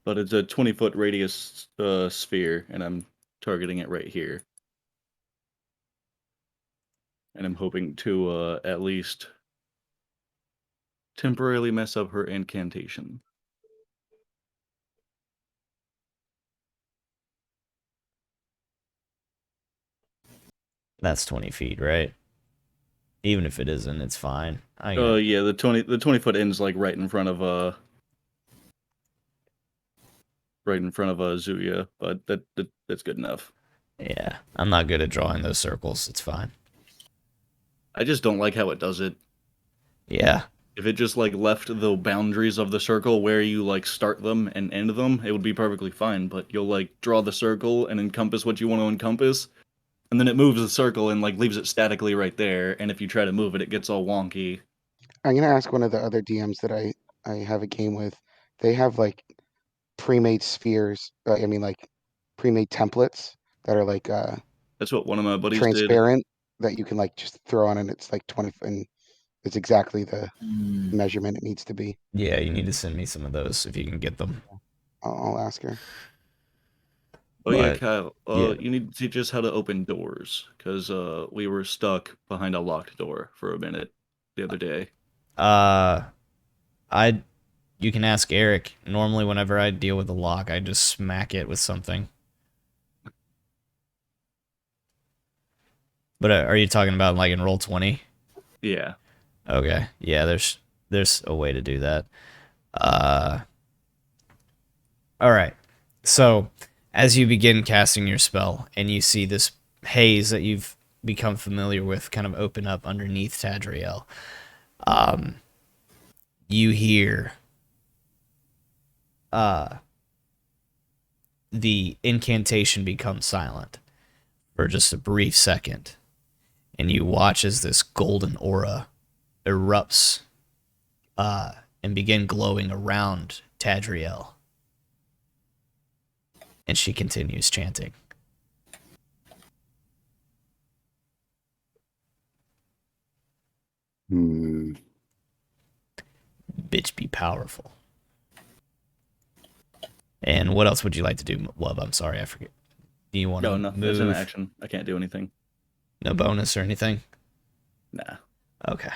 But it's a 20-foot radius sphere, and I'm targeting it right here. And I'm hoping to at least temporarily mess up her incantation. That's 20 feet, right? Even if it isn't, it's fine. Yeah, the 20-foot ends like right in front of Zuya, but that's good enough. Yeah, I'm not good at drawing those circles. It's fine. I just don't like how it does it. Yeah. If it just like left the boundaries of the circle where you like start them and end them, it would be perfectly fine. But you'll like draw the circle and encompass what you want to encompass, and then it moves the circle and like leaves it statically right there. And if you try to move it, it gets all wonky. I'm gonna ask one of the other DMs that I have a game with. They have like pre-made spheres. I mean, like pre-made templates that are like That's what one of my buddies did. transparent that you can like just throw on, and it's like 20, and it's exactly the measurement it needs to be. Yeah, you need to send me some of those if you can get them. I'll ask her. Oh yeah, But, Kyle. yeah. You need to teach us how to open doors because we were stuck behind a locked door for a minute the other day. You can ask Eric. Normally, whenever I deal with a lock, I just smack it with something. But are you talking about like in Roll20? Yeah. Okay. Yeah, there's a way to do that. All right. So, as you begin casting your spell and you see this haze that you've become familiar with kind of open up underneath Tadriel, you hear the incantation become silent for just a brief second, and you watch as this golden aura erupts and begin glowing around Tadriel. And she continues chanting. Bitch, be powerful. And what else would you like to do, Wub? I'm sorry, I forget. Do you want to No, move? that's an action. I can't do anything. No bonus or anything? Nah. Okay.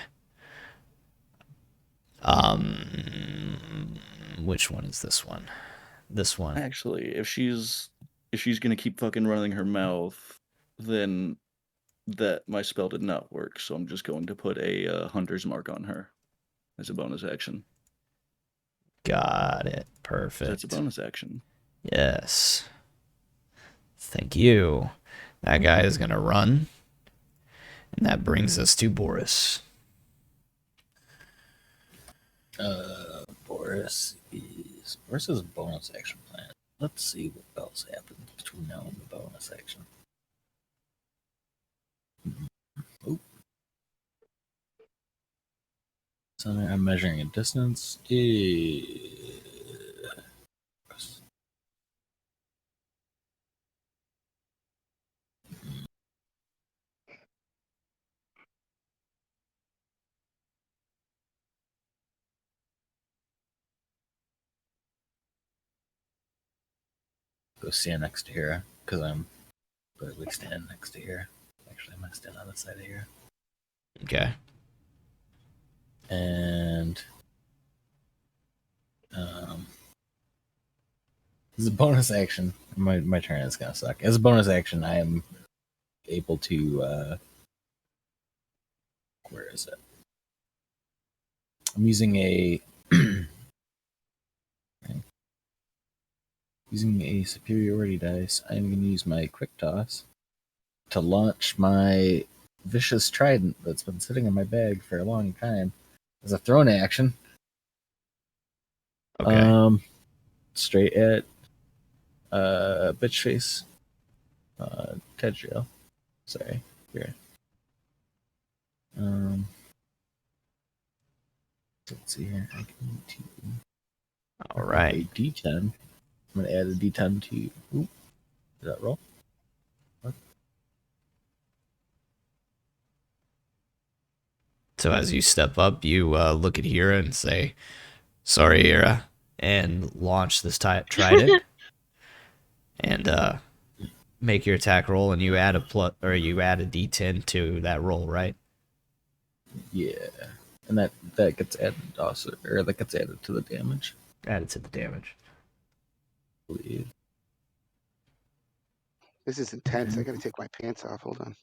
Which one is this one? This one. Actually, if she's gonna keep fucking running her mouth, then that my spell did not work. So I'm just going to put a hunter's mark on her as a bonus action. Got it. Perfect. That's a bonus action. Yes. Thank you. That guy is going to run. And that brings us to Boris. Boris is a bonus action plan. Let's see what else happens between now and the bonus action. Oh. So I'm measuring a distance. Go stand next to Hera, because I'm literally standing next to Hera. Actually, I'm going to stand on the side of Hera. Okay. And as a bonus action, my turn is going to suck. As a bonus action, I am able to where is it? I'm using a using a superiority dice. I'm going to use my quick toss to launch my vicious trident that's been sitting in my bag for a long time as a thrown action. Okay. Straight at bitch face. Tedrio. Sorry. Here. Let's see here. I can All right. a D10. I'm gonna add a D10 to you. Oop. Did that roll? What? So as you step up, you look at Hira and say, "Sorry, Hira," and launch this trident, and make your attack roll, and you add a D10 to that roll, right? Yeah. And that gets added also, or that gets added to the damage, Add it to the damage. I believe. This is intense. I gotta take my pants off. Hold on.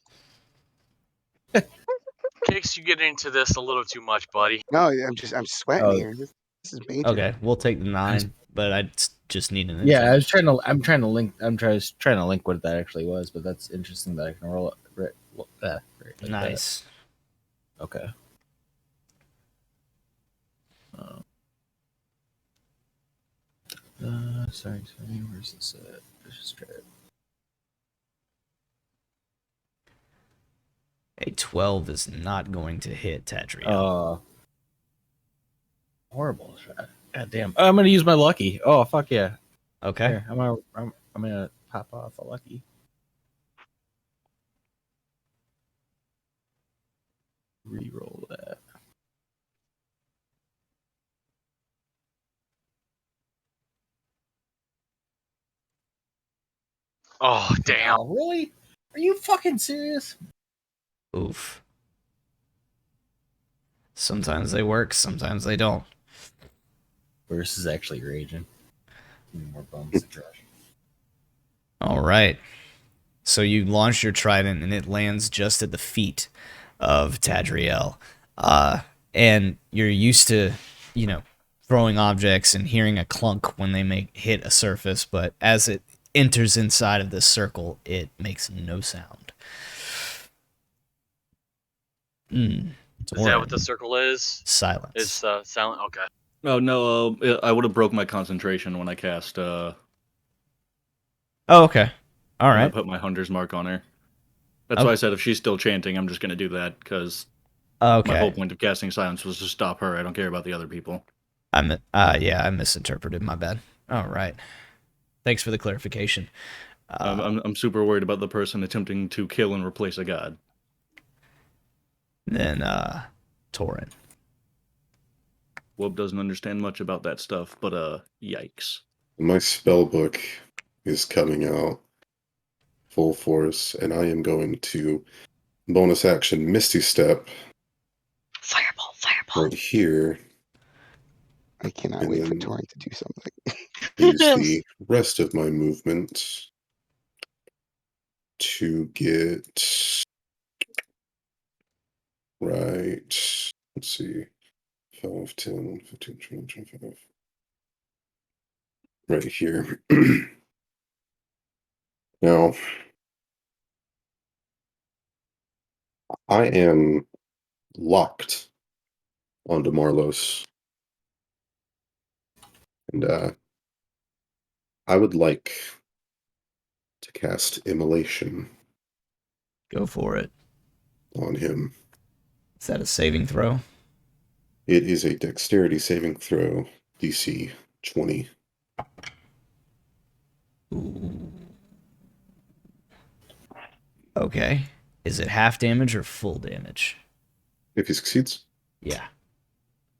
Kix, you get into this a little too much, buddy. No, I'm sweating Oh. here. This is major. Okay, we'll take the 9, but I just need an Yeah, intent. I'm trying to link what that actually was, but that's interesting that I can roll it right like that. Nice. Okay. Sorry, where's this at? Let's just try it. A 12 is not going to hit Tadriel. Horrible shot. God damn. Oh, I'm gonna use my lucky. Oh fuck yeah. Okay. Here, I'm gonna pop off a lucky. Reroll that. Oh, damn. Oh, really? Are you fucking serious? Oof. Sometimes they work, sometimes they don't. Burst is actually raging. Give me more bones to crush. All right. So you launch your trident, and it lands just at the feet of Tadriel. And you're used to, throwing objects and hearing a clunk when they hit a surface, but as it enters inside of this circle, it makes no sound. Is that what the circle is? Silence. It's silent. Okay. Oh no, I would have broke my concentration when I cast. Oh, okay. All when I right. put my hunter's mark on her. That's why I said if she's still chanting, I'm just gonna do that because my whole Okay. point of casting silence was to stop her. I don't care about the other people. I misinterpreted. My bad. All right. Thanks for the clarification. I'm super worried about the person attempting to kill and replace a god. Then, Torin. Wob doesn't understand much about that stuff, but yikes. My spell book is coming out full force, and I am going to bonus action Misty Step Fireball, fireball. right here. I cannot And wait for then- Torin to do something. Use the rest of my movement to get right. Let's see. 5, 10, 15, 20, 25. Right here. Now, I am locked onto Marlos. And I would like to cast Immolation Go for it. on him. Is that a saving throw? It is a dexterity saving throw, DC 20. Ooh. Okay. Is it half damage or full damage? If he succeeds, Yeah.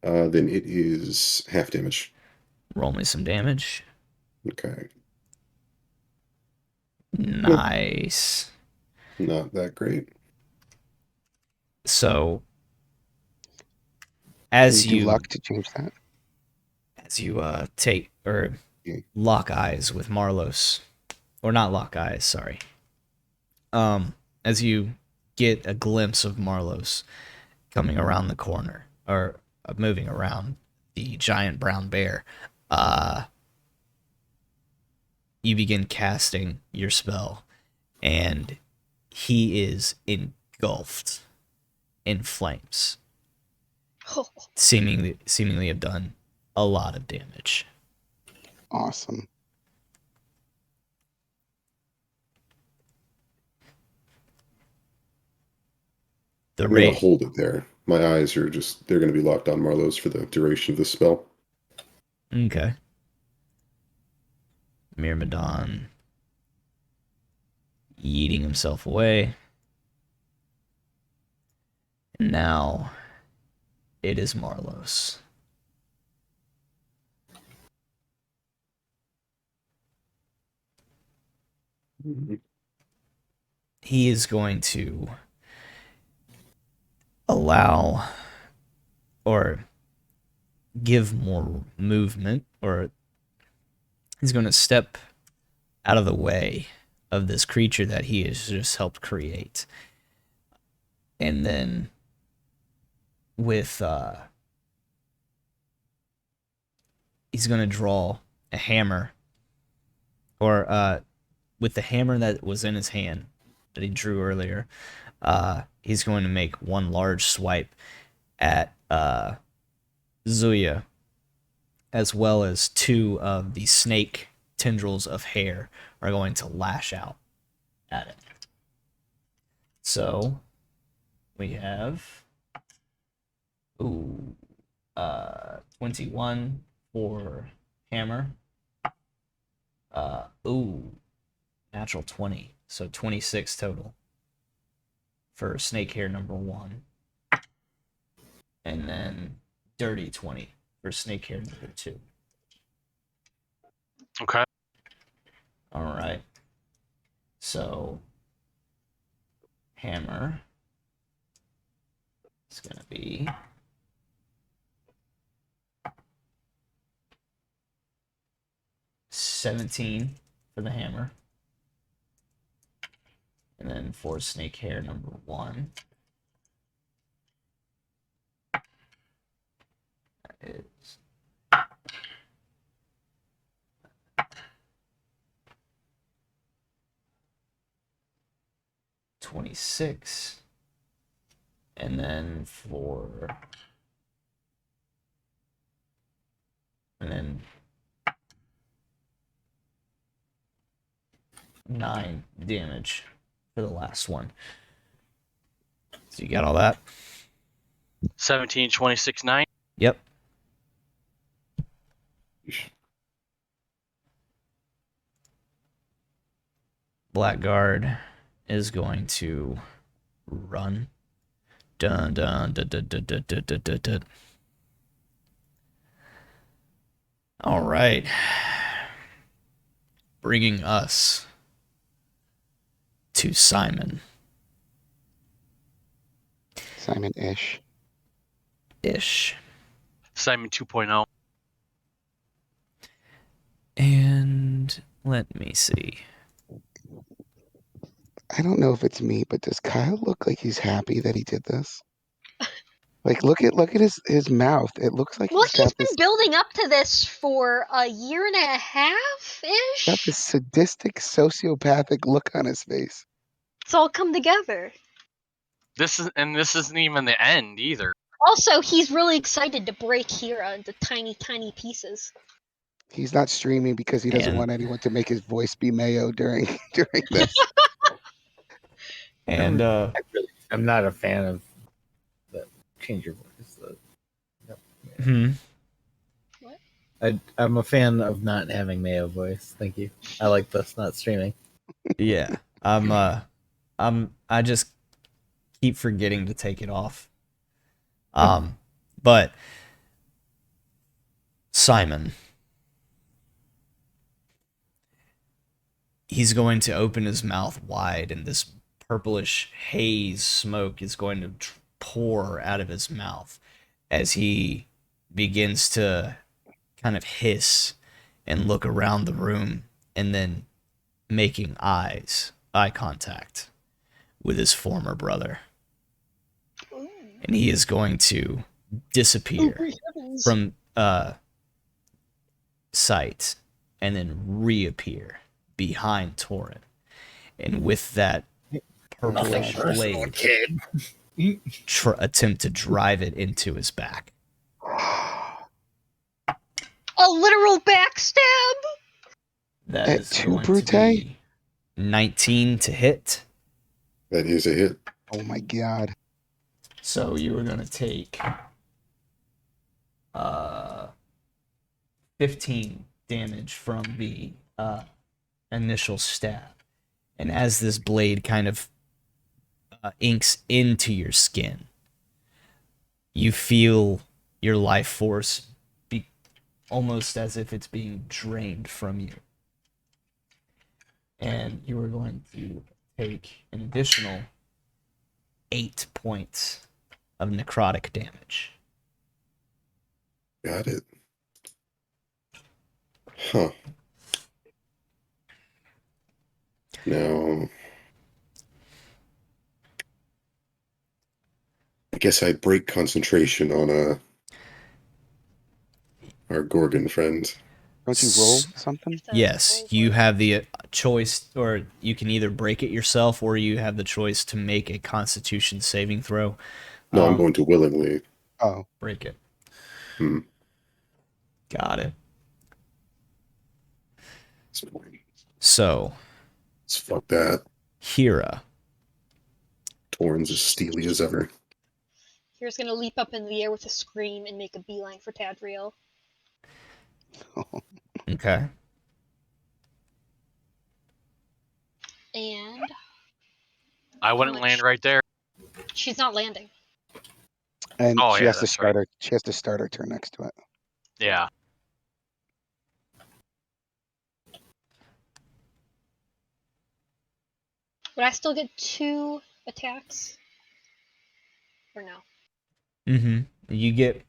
then it is half damage. Roll me some damage. Okay. Nice. Not that great. So, as Do you luck to change that. take or Okay. lock eyes with Marlos, or not lock eyes, sorry. As you get a glimpse of Marlos coming around the corner, or moving around the giant brown bear, you begin casting your spell, and he is engulfed in flames, seemingly have done a lot of damage. Awesome. The I'm going to rate. hold it there. My eyes are they're going to be locked on Marlowe's for the duration of the spell. Okay. Myrmidon yeeting himself away. And now it is Marlowe's. He is going to allow or give more movement, or he's going to step out of the way of this creature that he has just helped create. And then with he's going to draw a hammer, or with the hammer that was in his hand that he drew earlier, he's going to make one large swipe at Zuya, as well as two of the snake tendrils of hair are going to lash out at it. So we have 21 for hammer. Natural 20. So 26 total for snake hair number 1. And then dirty 20 for snake hair number 2. Okay. All right. So hammer is going to be 17 for the hammer. And then for snake hair number 1, that is 26. And then 9 damage for the last one. So you got all that? 17, 26, 9. Yep. Blackguard is going to run. Dun dun dun dun dun dun dun dun dun dun. All right. Bringing us to Simon. Simon-ish. Ish. Simon 2.0. And let me see. I don't know if it's me, but does Kyle look like he's happy that he did this? Like, look at his mouth. It looks like Well, he's got been building up to this for a year and a half got ish. this sadistic, sociopathic look on his face. It's all come together. This isn't even the end either. Also, he's really excited to break Hira into tiny, tiny pieces. He's not streaming because he doesn't And- want anyone to make his voice be Mayo during this. And I'm not a fan of the change your voice. I'm a fan of not having Mayo voice. Thank you. I like this not streaming. yeah, I just keep forgetting to take it off. But Simon, he's going to open his mouth wide, and this purplish haze smoke is going to pour out of his mouth as he begins to kind of hiss and look around the room, and then making eye contact with his former brother. And he is going to disappear from sight and then reappear behind Torin. And with that purplish blade, attempt to drive it into his back. A literal backstab? That At is 2 going brute? to be 19 to hit. That is a hit. Oh my god. So you were going to take 15 damage from the initial stab. And as this blade kind of inks into your skin, you feel your life force be almost as if it's being drained from you. And you are going to take an additional 8 points of necrotic damage. Got it. Huh. Now, I guess I break concentration on our Gorgon friend. Don't you roll something? Yes, you have the choice, or you can either break it yourself, or you have the choice to make a Constitution saving throw. No, I'm going to willingly. Oh, Break it. Hmm. Got it. So, fuck that. Hira. Torrens as steely as ever. Hira's gonna leap up in the air with a scream and make a beeline for Tadriel. Okay. And I wouldn't land right there. she's not landing. and Oh, she yeah, has to that's start right. her. She has to start her turn next to it. Yeah. Would I still get 2 attacks? Or no? Mm-hmm. You get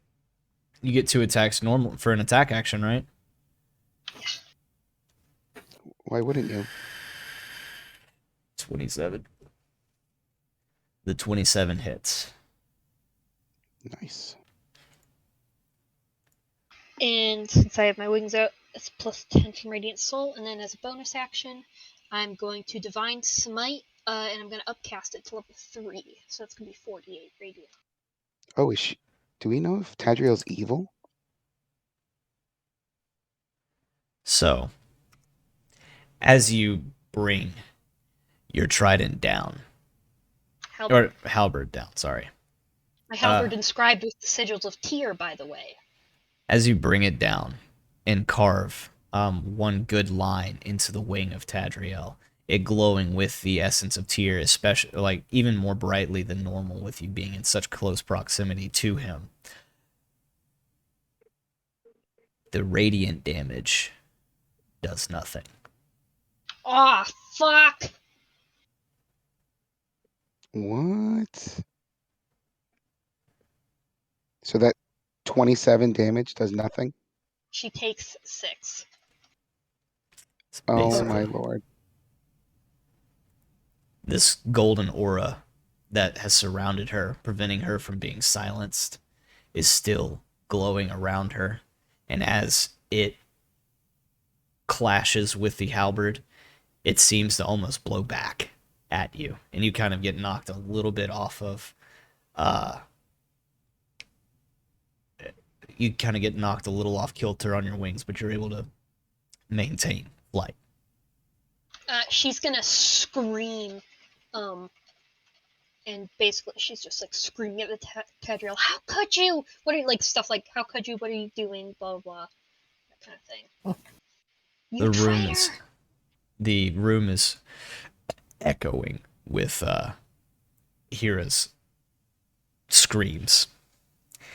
2 attacks normal for an attack action, right? Why wouldn't you? 27. The 27 hits. Nice. And since I have my wings out, it's plus 10 from Radiant Soul. And then as a bonus action, I'm going to Divine Smite, and I'm going to upcast it to level 3. So that's going to be 48 radiant. Oh, is she? Do we know if Tadriel's evil? So, as you bring your trident down, Halberd. or halberd down, sorry. My halberd inscribed with the sigils of Tyr, by the way. As you bring it down and carve one good line into the wing of Tadriel, it glowing with the essence of Tyr, especially like even more brightly than normal with you being in such close proximity to him. The radiant damage does nothing. Aw, fuck! What? So that 27 damage does nothing? She takes 6. It's Oh basically my lord. this golden aura that has surrounded her, preventing her from being silenced, is still glowing around her. And as it clashes with the halberd, it seems to almost blow back at you. And you kind of get knocked a little bit off of you kind of get knocked a little off kilter on your wings, but you're able to maintain flight. She's gonna scream, and basically she's just like screaming at the Tadriel, how could you? What are you, like, stuff like, how could you? What are you doing? Blah, blah, blah. That kind of thing. You The room is echoing with Hira's screams.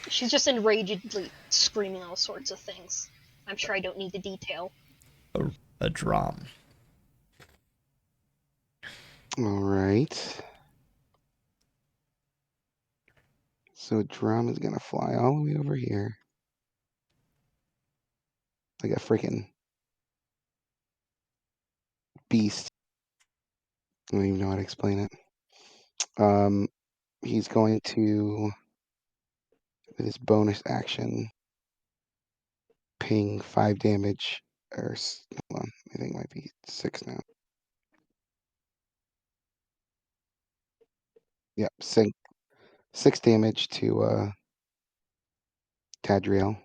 She's just enragedly screaming all sorts of things. I'm sure I don't need the detail. A drum. All right. So drum is gonna fly all the way over here. Like a freaking beast. I don't even know how to explain it. He's going to, with his bonus action, ping 5 damage. Or hold on, I think it might be 6 now. Yep, 6 damage to Tadriel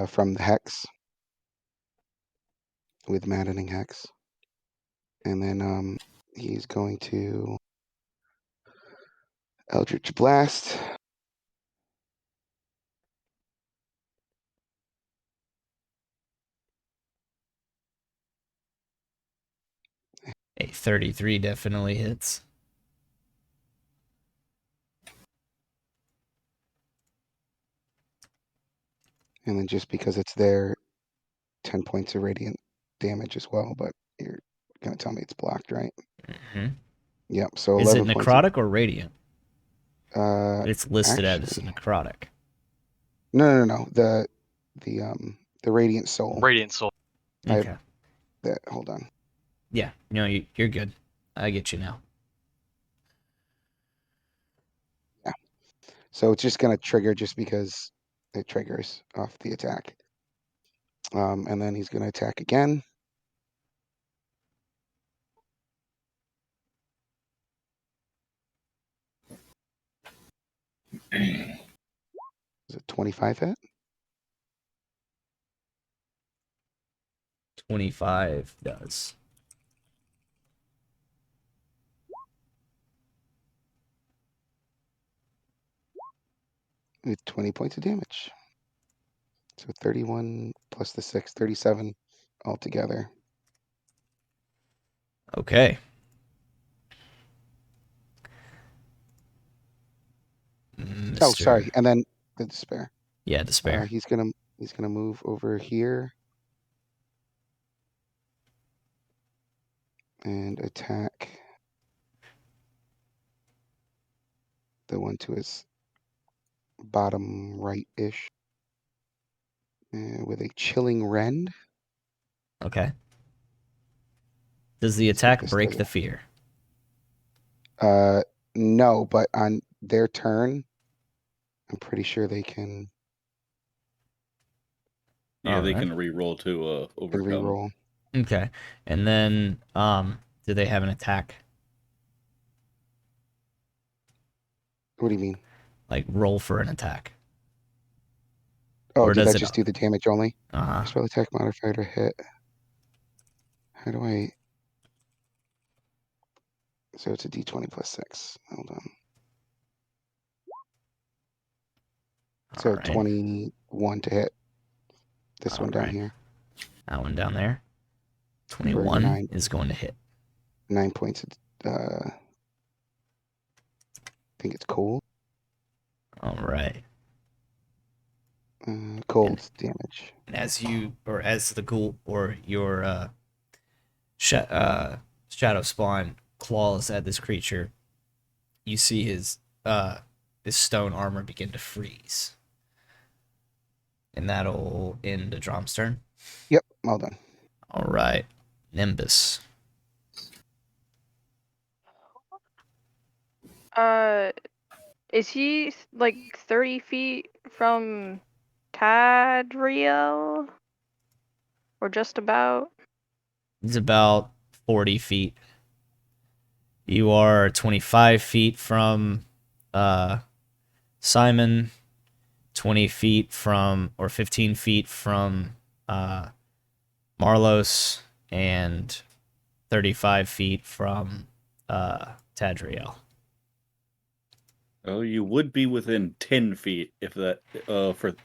from the hex with maddening hex, and then he's going to Eldritch Blast. A 33 definitely hits. And then just because it's there, 10 points of radiant damage as well, but you're going to tell me it's blocked, right? Mm-hmm. Yep, so Is it 11 points. necrotic or radiant? Of, It's listed as actually, necrotic. no. The radiant soul. Radiant soul. I Okay. have that. Hold on. Yeah, no, you're good. I get you now. Yeah. So it's just going to trigger just because it triggers off the attack. And then he's going to attack again. Is it 25 hit? 25 does. With 20 points of damage. So 31 plus the 6, 37 altogether. Okay. Oh, Mr. sorry. And then the despair. Yeah, despair. He's gonna move over here and attack the one to his bottom right-ish with a chilling rend. Okay. Does the Let's see what attack this break does. the fear? No, but on their turn, I'm pretty sure they can Yeah, they Alright. can re-roll to overcome. re-roll. Okay. And then do they have an attack? What do you mean? Like roll for an attack? Oh, Or did does that it just do the damage only? uh Spell attack modifier to hit. How do I? So it's a D20 plus 6. Hold on. So Alright. 21 to hit. This one down Alright. here. That one down there. For 21 9 is going to hit. 9 points. I think it's cold. Alright. Cold damage. And as the ghoul or your shadow spawn claws at this creature, you see his stone armor begin to freeze. And that'll end the Drom's turn. Yep, well done. Alright. Nimbus. Is he like 30 feet from Tadriel? Or just about? He's about 40 feet. You are 25 feet from Simon, 20 feet from, or 15 feet from Marlos, and 35 feet from Tadriel. Oh, you would be within 10 feet if that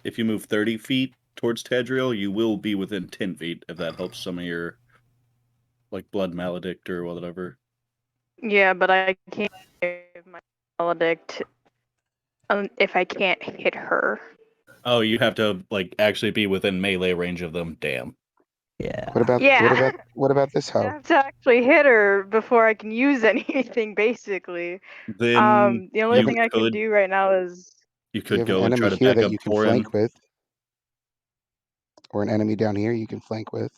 if you move 30 feet towards Tadriel, you will be within 10 feet if that helps some of your like blood maledict or whatever. Yeah, but I can't give my maledict if I can't hit her. Oh, you have to like actually be within melee range of them. Damn. Yeah. Yeah. what about this I hoe? have to actually hit her before I can use anything, basically. Then The only you thing I can could do right now is you You could have an go and enemy try to here back that up you can Torin. flank with. Or an enemy down here you can flank with.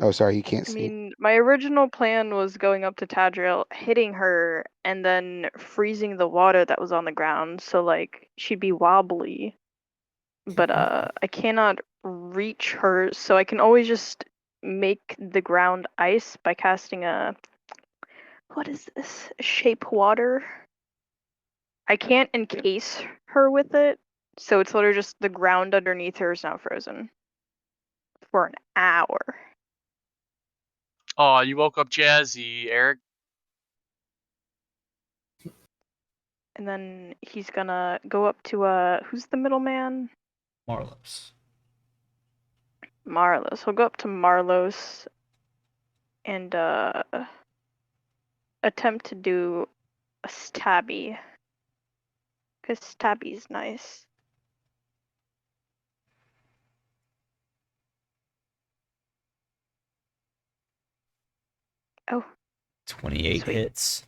Oh, sorry, you can't I see. mean, my original plan was going up to Tadriel, hitting her, and then freezing the water that was on the ground, so like she'd be wobbly. But I cannot reach her, so I can always just make the ground ice by casting what is this? Shape water. I can't encase her with it, so it's literally just the ground underneath her is now frozen for an hour. Oh, you woke up Jazzy, Eric. and then he's gonna go up to who's the middleman? Marlos. Marlos. He'll go up to Marlos and attempt to do a stabby. Cause stabby's nice. Oh, 28 Sweet. hits.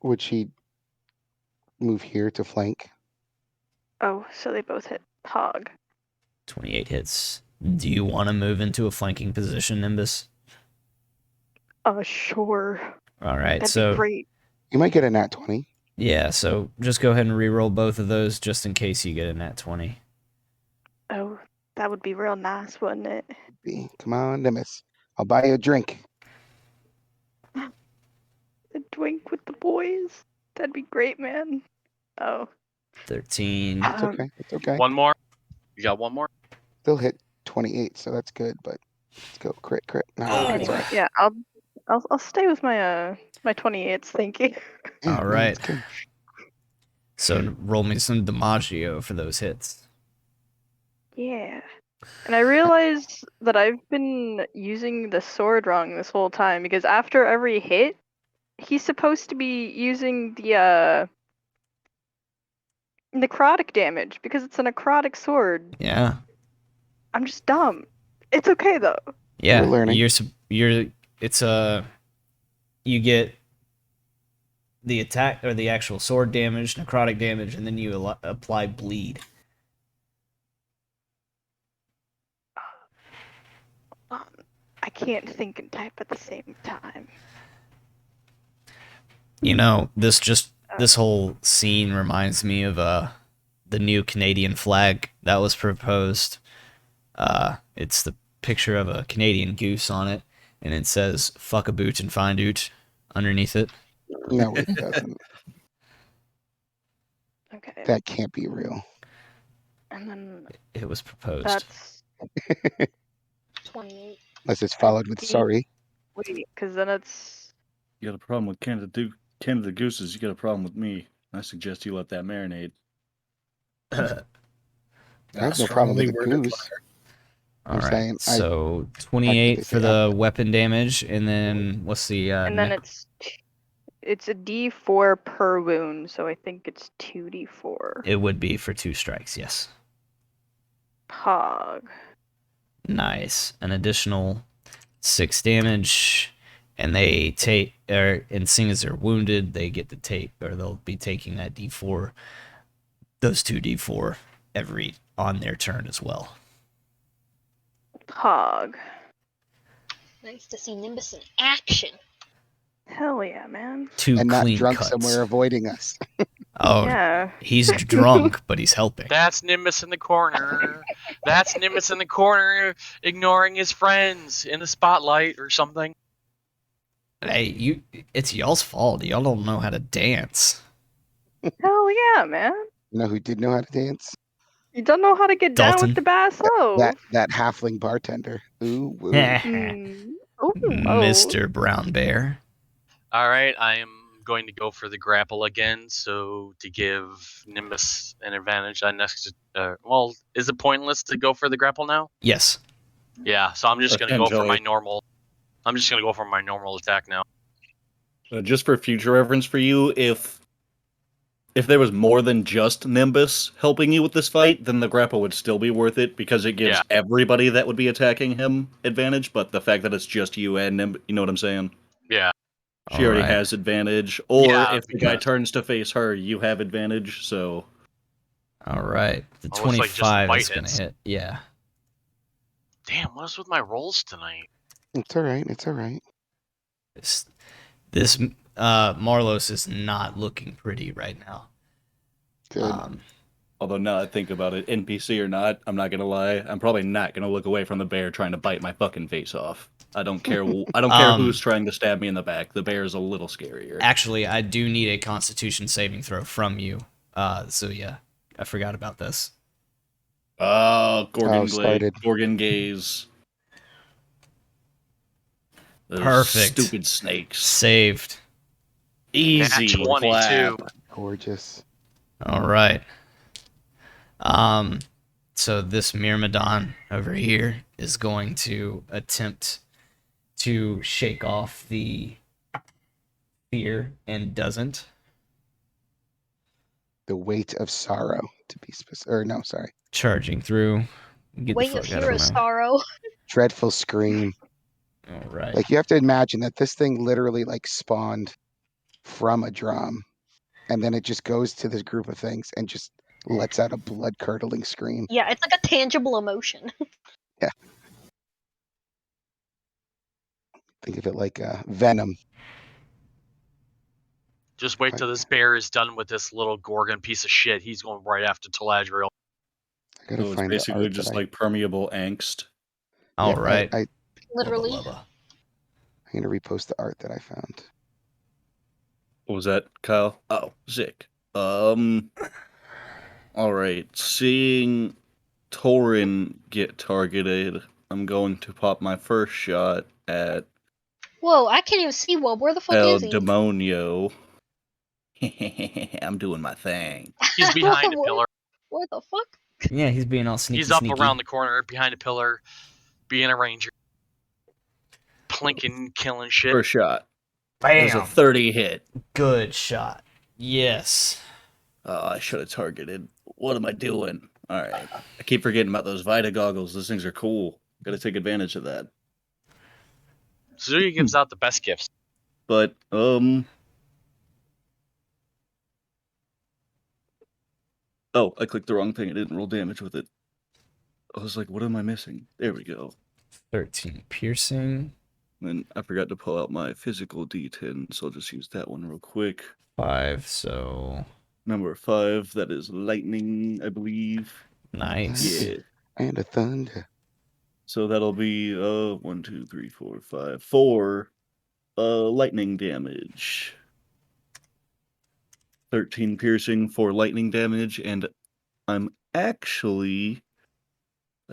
Would she move here to flank? oh, so they both hit hog. 28 hits. Do you want to move into a flanking position, Nimbus? Sure. All right, That'd so be great. You might get a nat 20. yeah, so just go ahead and re-roll both of those just in case you get a nat 20. Oh, that would be real nice, wouldn't it? Come on, Nimbus. I'll buy you a drink. A drink with the boys. That'd be great, man. Oh. 13. It's okay. It's okay. One more. You got one more? Still hit 28, so that's good. But let's go crit. No, Oh. it's Anyway, yeah, I'll stay with my my 28s, thank you. yeah, All no, right. it's good. So roll me some DiMaggio for those hits. Yeah. And I realized that I've been using the sword wrong this whole time because after every hit, he's supposed to be using the necrotic damage because it's a necrotic sword. Yeah. I'm just dumb. It's okay though. Yeah. We're learning. You get the attack or the actual sword damage, necrotic damage, and then you apply bleed. I can't think and type at the same time. You know, this whole scene reminds me of the new Canadian flag that was proposed. It's the picture of a Canadian goose on it, and it says "fuck a boot and find oot" underneath it. No, it doesn't. Okay. That can't be real. And then It was proposed. that's 28. Unless it's followed with sorry. wait, because then it's You got a problem with Canada Gooses, you got a problem with me. I suggest you let that marinate. I have no problem with the goose. All I'm right, saying, so I 28 for the say weapon damage, and then what's the and then it's a D4 per wound, so I think it's 2D4. it would be for 2 strikes, yes. Hog. Nice. An additional 6 damage, and they take, and seeing as they're wounded, they get to take, or they'll be taking that D4, those 2 D4 every on their turn as well. Hog. Nice to see Nimbus in action. Hell yeah, man. 2 and not clean drunk cuts. somewhere avoiding us. Oh, Yeah. he's drunk, but he's helping. That's Nimbus in the corner. That's Nimbus in the corner, ignoring his friends in the spotlight or something. Hey, it's y'all's fault. Y'all don't know how to dance. Hell yeah, man. You know who did know how to dance? You don't know how to get down Dalton. with the basso. That halfling bartender. Ooh, woo. Oh, Mr. Brown Bear. All right, I am going to go for the grapple again. So to give Nimbus an advantage on next. Well, is it pointless to go for the grapple now? Yes. Yeah. So I'm just going to go for my Essentially. normal. I'm just going to go for my normal attack now. Just for future reference for you, if there was more than just Nimbus helping you with this fight, then the grapple would still be worth it because it gives everybody that would be attacking him advantage. But the fact that it's just you and Nimbus, you know what I'm saying? Yeah. She already has advantage. Or Yeah, if the guy because- turns to face her, you have advantage. So All right. The Oh, looks like just 25 white is going to hits. hit. Yeah. Damn, what is with my rolls tonight? It's all right. It's all right. This Marlos is not looking pretty right now. Good. although now I think about it, NPC or not, I'm not gonna lie, I'm probably not gonna look away from the bear trying to bite my fucking face off. I don't care. I don't care who's trying to stab me in the back. The bear is a little scarier. Actually, I do need a Constitution saving throw from you. So yeah, I forgot about this. Oh, started. Gorgon gaze. Those Perfect. Stupid snakes. Saved. Easy Nat 22. clap. Gorgeous. All right. So this Myrmidon over here is going to attempt to shake off the fear and doesn't. The weight of sorrow, to be specific. Or no, sorry. Charging through. Get Weight the of fuck out hero of my... sorrow. Dreadful scream. All right. Like, you have to imagine that this thing literally, like, spawned from a drum. And then it just goes to this group of things and just lets out a blood-curdling scream. Yeah, it's like a tangible emotion. Think of it like venom. Just wait till this bear is done with this little Gorgon piece of shit. He's going right after Taladriel. I gotta So it's find the basically art just that like permeable angst. All right. I'm Literally. gonna repost the art that I found. What was that, Kyle? Oh, Zick. All right. Seeing Torin get targeted, I'm going to pop my first shot at Whoa, I can't even see Wub. Where the fuck El is he? Demonio. I'm doing my thing. He's behind a Where- pillar. Where the fuck? Yeah, he's being all sneaky. He's up sneaky. around the corner behind a pillar, being a ranger. Plinking, killing shit. First shot. There's a Bam. 30 hit. Good shot. Yes. Oh, I should have targeted. What am I doing? All right. I keep forgetting about those Vita goggles. Those things are cool. Got to take advantage of that. Zuya gives out the best gifts. But, oh, I clicked the wrong thing. I didn't roll damage with it. I was like, what am I missing? There we go. 13 piercing. And I forgot to pull out my physical D10, so I'll just use that one real quick. 5, so... Number 5, that is lightning, I believe. Nice. Yeah. And a thunder. So that'll be 1, 2, 3, 4, 5, 4 lightning damage. 13 piercing for lightning damage, and I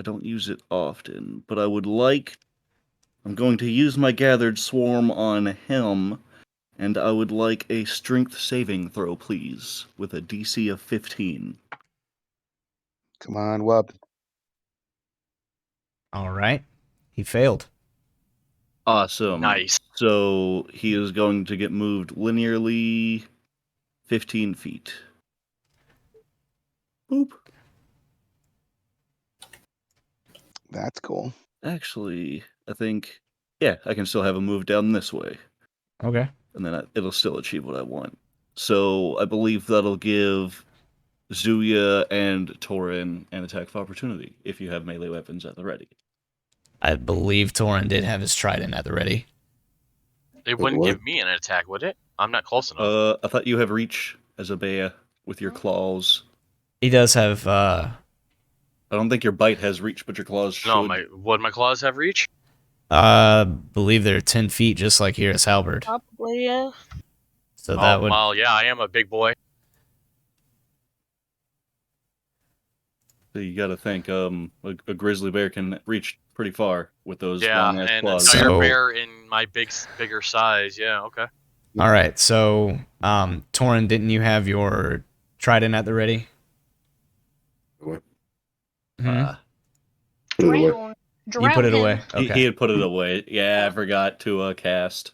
don't use it often, but I'm going to use my gathered swarm on him, and I would like a strength saving throw, please, with a DC of 15. Come on, Wub. All right. He failed. Awesome. Nice. So he is going to get moved linearly 15 feet. Boop. That's cool. Actually, I think, yeah, I can still have him move down this way, Okay. and then it'll still achieve what I want. So I believe that'll give Zuya and Torin an attack of opportunity if you have melee weapons at the ready. I believe Torin did have his trident at the ready. It Wait, wouldn't what? give me an attack, would it? I'm not close enough. I thought you have reach as a bear with your claws. He does have, I don't think your bite has reach, but your claws should. No, would my claws have reach? believe they're 10 feet, just like here as Halberd. Probably, yeah. So that would... Well, yeah, I am a big boy. So you got to think, a grizzly bear can reach pretty far with those Yeah, long-ass and claws. a dire So- bear in my bigger size. Yeah, okay. All right, so, Torin, didn't you have your trident at the ready? What? Hmm? Put it away. Drown. You put it Drown away? him. Okay. He had put it away. Yeah, I forgot to cast.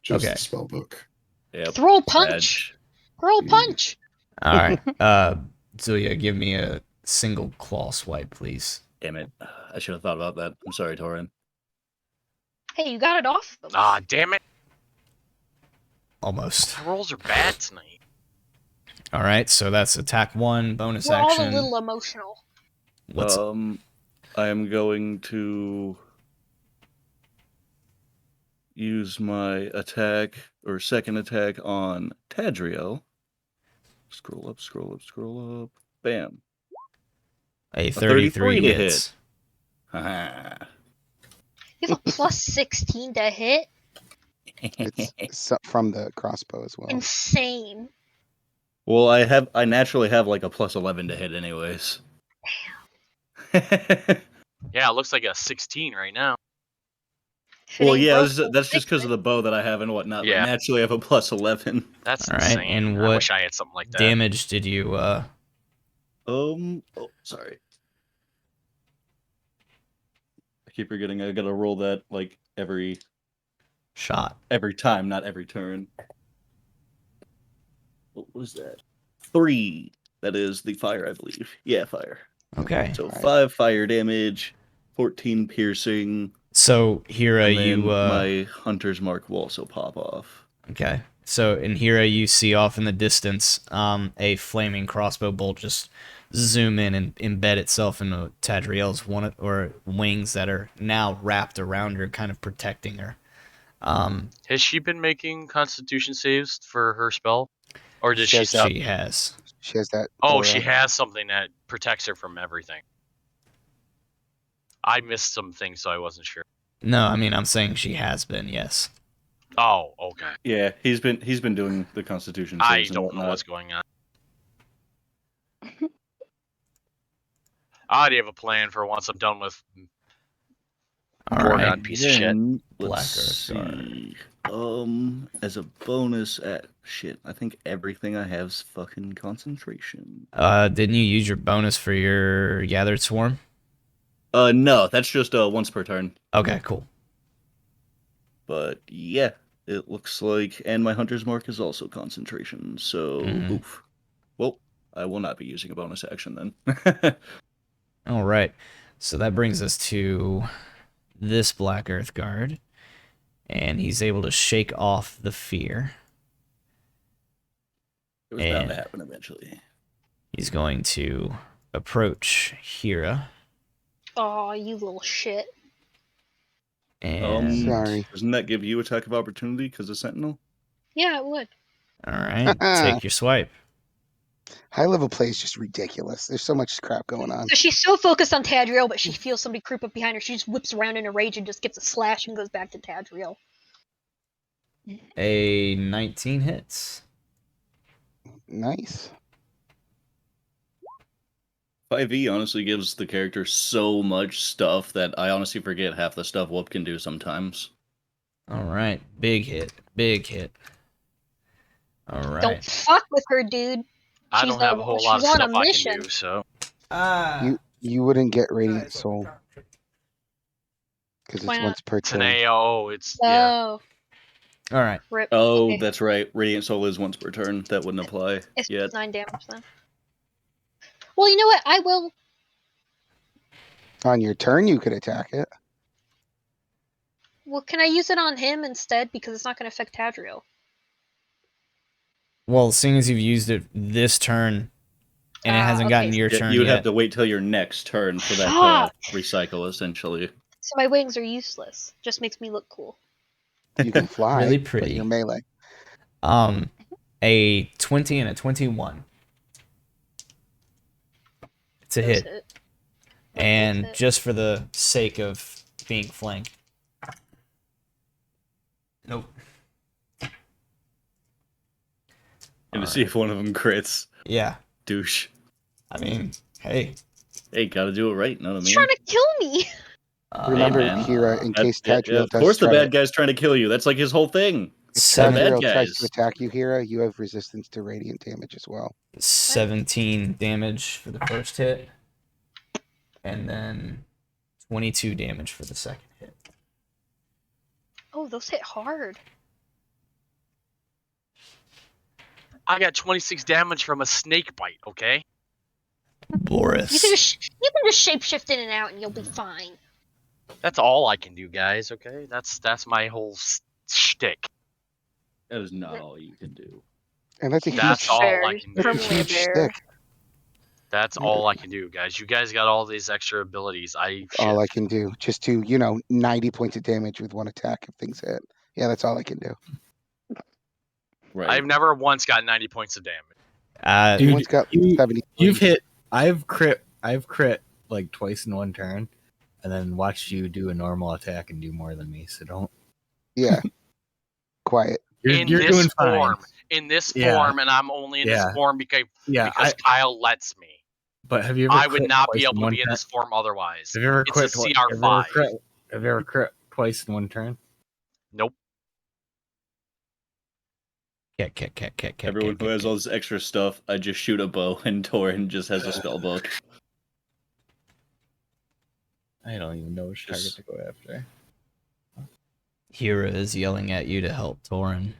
Just Okay. the spell book. Yep. Throw a punch. Throw a punch. All right. Zulia, give me a single claw swipe, please. Damn it. I should have thought about that. I'm sorry, Torin. Hey, you got it off them. Ah, damn it. Almost. The rolls are bad tonight. All right, so that's attack 1, bonus We're all action. a little emotional. What's I am going to use my attack or second attack on Tadriel. Scroll up, scroll up, scroll up. Bam. a 33 to hits? Haha. You have a plus 16 to hit. It's from the crossbow as well. Insane. Well, I naturally have like a plus 11 to hit anyways. Yeah, it looks like a 16 right now. If it Well, ain't yeah, broke, that's don't just fix because of it. the bow that I have and whatnot. Yeah. But naturally, I have a plus 11. That's All right, insane. and I what wish I had something like that. damage did you? Oh, sorry. I keep forgetting. I gotta roll that like every Shot. time, not every turn. What was that? 3. That is the fire, I believe. Yeah, fire. Okay. So Right. 5 fire damage, 14 piercing, So Hira, and then you my hunter's mark will also pop off. okay. So in Hira, you see off in the distance, a flaming crossbow bolt just zoom in and embed itself into Tadriel's wings that are now wrapped around her, kind of protecting her. Has she been making Constitution saves for her spell, or does She she has stop? She has. She has that. Oh, aura. she has something that protects her from everything. I missed some things, so I wasn't sure. No, I mean I'm saying she has been. Yes. Oh, okay. Yeah, he's been doing the Constitution I saves and don't whatnot. know what's going on. I already have a plan for once I'm done with All Gorgon right. piece of shit. Then, Black let's Earth Guard. see. As a bonus at shit, I think everything I have is fucking concentration. Didn't you use your bonus for your gathered swarm? No, that's just once per turn. Okay, cool. But yeah, it looks like, and my hunter's mark is also concentration. So, oof. Well, I will not be using a bonus action then. All right. So that brings us to this Black Earth Guard, and he's able to shake off the fear. It was bound And to happen eventually. he's going to approach Hira. Oh, you little shit. And Sorry. Doesn't that give you attack of opportunity because of Sentinel? Yeah, it would. all right, take your swipe. High level play is just ridiculous. There's so much crap going on. So she's so focused on Tadriel, but she feels somebody creep up behind her. She just whips around in a rage and just gets a slash and goes back to Tadriel. A 19 hits. Nice. 5e honestly gives the character so much stuff that I honestly forget half the stuff Whoop can do sometimes. All right, big hit, big hit. All Don't right. fuck with her, dude. I don't have a whole lot of she's on a stuff I mission. can do, so. You wouldn't get Radiant Soul because Why it's not? once per turn. Taneo, it's, yeah. Oh, All right. rip. Oh, Okay. that's right. Radiant Soul is once per turn. That wouldn't apply It's yet. 9 damage then. Well, you know what? I will. On your turn, you could attack it. Well, can I use it on him instead? Because it's not going to affect Tadriel. Well, seeing as you've used it this turn, and it hasn't okay. gotten to your Yeah, turn you would yet. have to wait till your next turn for that to recycle, essentially. So my wings are useless. Just makes me look cool. You can fly. Really but pretty. you're melee. A 20 and a 21. It's a Those hit. hit. And hit. just for the sake of being flanked. Nope. And to see if one of them crits. Yeah. Douche. I mean, hey. Hey, gotta do it right, know what I He's mean? trying to kill me. Remember, man. Hira, in case Tadriel of does course the try bad to, guy's trying to kill you. That's like his whole thing. if Seven- bad Tadriel tries guys. to attack you, Hira, you have resistance to radiant damage as well. 17 damage for the first hit. And then 22 damage for the second hit. Oh, those hit hard. I got 26 damage from a snake bite, okay? Boris. You can just shapeshift in and out and you'll be fine. That's all I can do, guys, okay? That's my whole shtick. That is not all you can do. And that's a huge, That's all Bear. I can that's do. a Probably a huge bear. stick. That's all I can do, guys. You guys got all these extra abilities. All I can do. Just do, 90 points of damage with one attack if things hit. Yeah, that's all I can do. Right. I've never once got 90 points of damage. Dude, One's got you- 70. You've hit. I've crit like twice in one turn, and then watched you do a normal attack and do more than me. So don't. Yeah. Quiet. in You're this doing fine. form. In this Yeah. form, and I'm only in this Yeah. form because Yeah, Kyle lets me. but have you ever? I would crit not twice be in able to one be in turn? this form otherwise. Have you ever It's crit? a CR5. Have you ever crit twice in one turn? Nope. Cat. Everyone who has all this extra stuff, I just shoot a bow, and Torin just has a spell book. I don't even know which target Just- to go after. Hira is yelling at you to help Torin.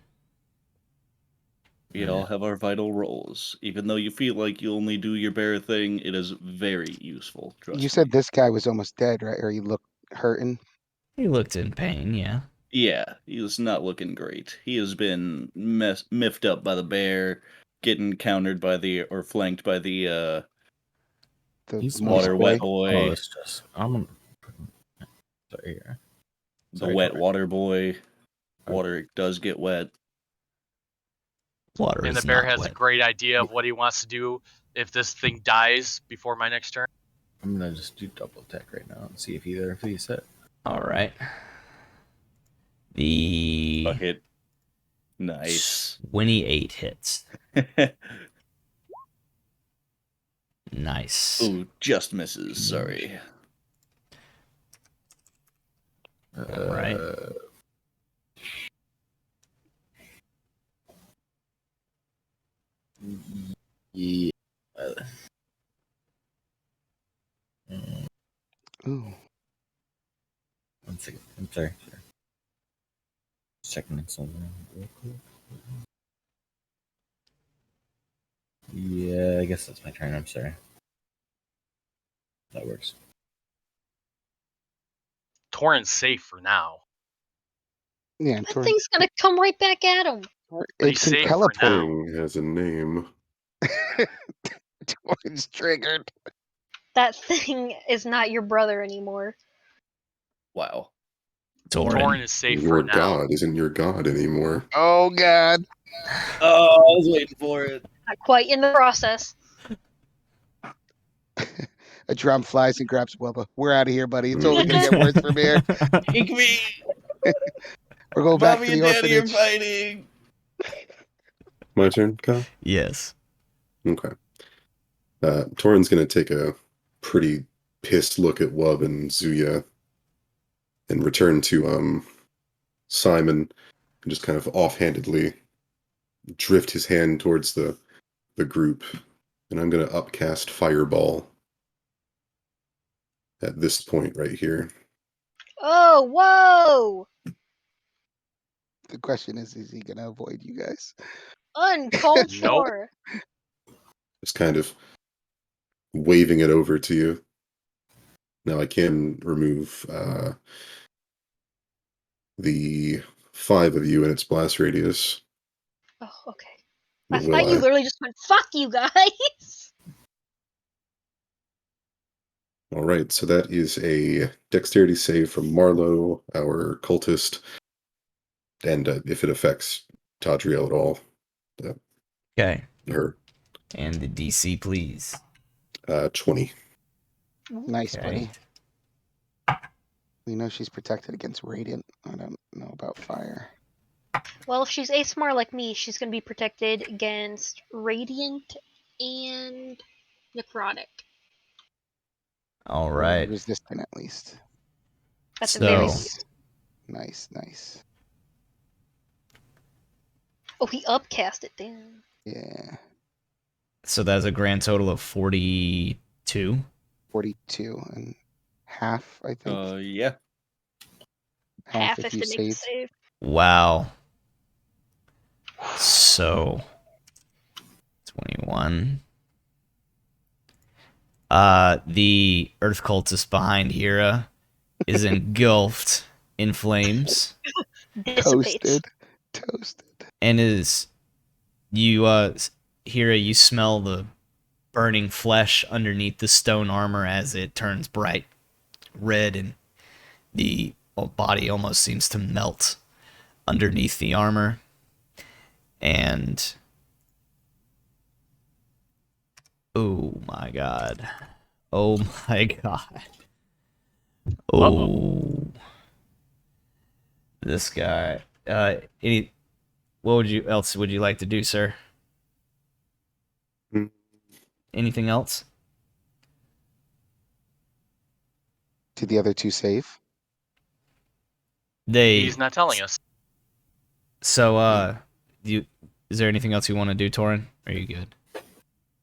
We all have our vital roles. Even though you feel like you only do your bare thing, it is very useful. Trust You me. said this guy was almost dead, right? Or he looked hurting. He looked in pain, yeah. Yeah, he is not looking great. He has been miffed up by the bear, getting countered by or flanked by the The He's moist water boy. wet boy, Oh, it's just I'm gonna. Sorry, here. the Sorry, wet Torin. water boy. Water does get wet. Water And is the bear not has a wet. great idea of what he wants to do if this thing dies before my next turn. I'm gonna just do double attack right now and see if either of these hit. All right. The A hit. Nice. 28 hits. Nice. Ooh, just misses. Sorry. All right. Yeah. Ooh. One second. I'm sorry. Just checking something real quick. Yeah, I guess that's my turn. I'm sorry. That works. Torin's safe for now. Yeah, That Tor- thing's gonna come right back at him. Tor- But it he's can safe for teleport. now. Thing has a name. Tor's triggered. That thing is not your brother anymore. Wow. Torin. Torin is safe Your for now. god isn't your god anymore. Oh God. Oh, I was waiting for it. Not quite in the process. A drum flies and grabs Wubba. We're out of here, buddy. It's only gonna get worse from here. Take me! We're going back Mommy to and the Daddy are orphanage. fighting! My turn, Kyle? Yes. Okay. Torin's gonna take a pretty pissed look at Wub and Zuya and return to Simon and just kind of offhandedly drift his hand towards the group. And I'm gonna upcast Fireball at this point right here. Oh, whoa! The question is he gonna avoid you guys? Uncalled Nope. for. Just kind of waving it over to you. Now I can remove the 5 of you in its blast radius. Oh, okay. But I will thought you I? literally just went, fuck you guys! All right, so that is a dexterity save from Marlowe, our cultist, and if it affects Tadriel at all, Okay. her And the DC, please. 20. Nice, Okay. buddy. We know she's protected against radiant. I don't know about fire. Well, if she's ASMR like me, she's gonna be protected against radiant and necrotic. All Or right. resistant at least. At the very So- least. Nice. Oh, he upcast it then. Yeah. So that's a grand total of 42. 42 and half, I think. Yeah. Half if if you to make the save. save. Wow. So 21. The earth cultist behind Hira is engulfed in flames Dissipates. Toasted. and is Hira, you smell the burning flesh underneath the stone armor as it turns bright red and the body almost seems to melt underneath the armor. And oh my god. Oh my god. Oh. This guy. What else would you like to do, sir? Hmm. Anything else? Did the other two save? He's not telling us. So, is there anything else you want to do, Torin? Are you good?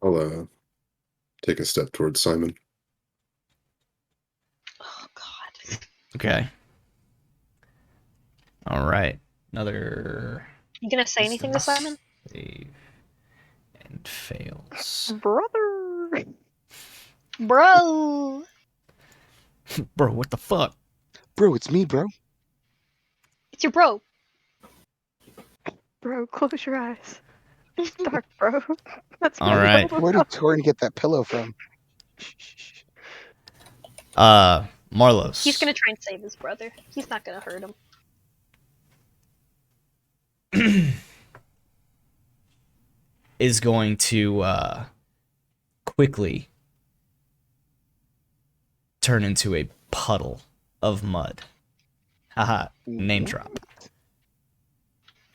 I'll take a step towards Simon. Oh God. Okay. All right. Another You gonna say anything to Simon? save and fails. Brother. Bro. Bro, what the fuck? Bro, it's me, bro. It's your bro. Bro, close your eyes. It's dark, bro. That's All my right. pillow. Where did Torin get that pillow from? Marlos. He's gonna try and save his brother. He's not gonna hurt him. is going to quickly turn into a puddle of mud. Haha, name drop.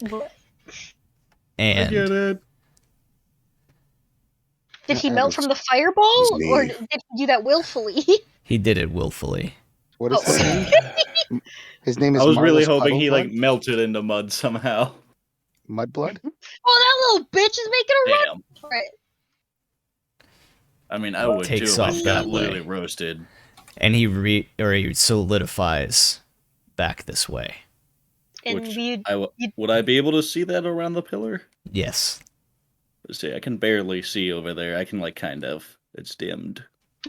What? And it. Did he That melt was- from the fireball, was me. or did he do that willfully? he did it willfully. What is his Oh. name? His name is I was really Marlos hoping he Puddleblood? melted into mud somehow. Mudblood? Oh, that little bitch is making a run Damn. for it. I mean, I would Takes too. If off he that got literally way. roasted. And he solidifies back this way. And Which we would I be able to see that around the pillar? Yes. Let's see, I can barely see over there. I can like kind of. It's dimmed.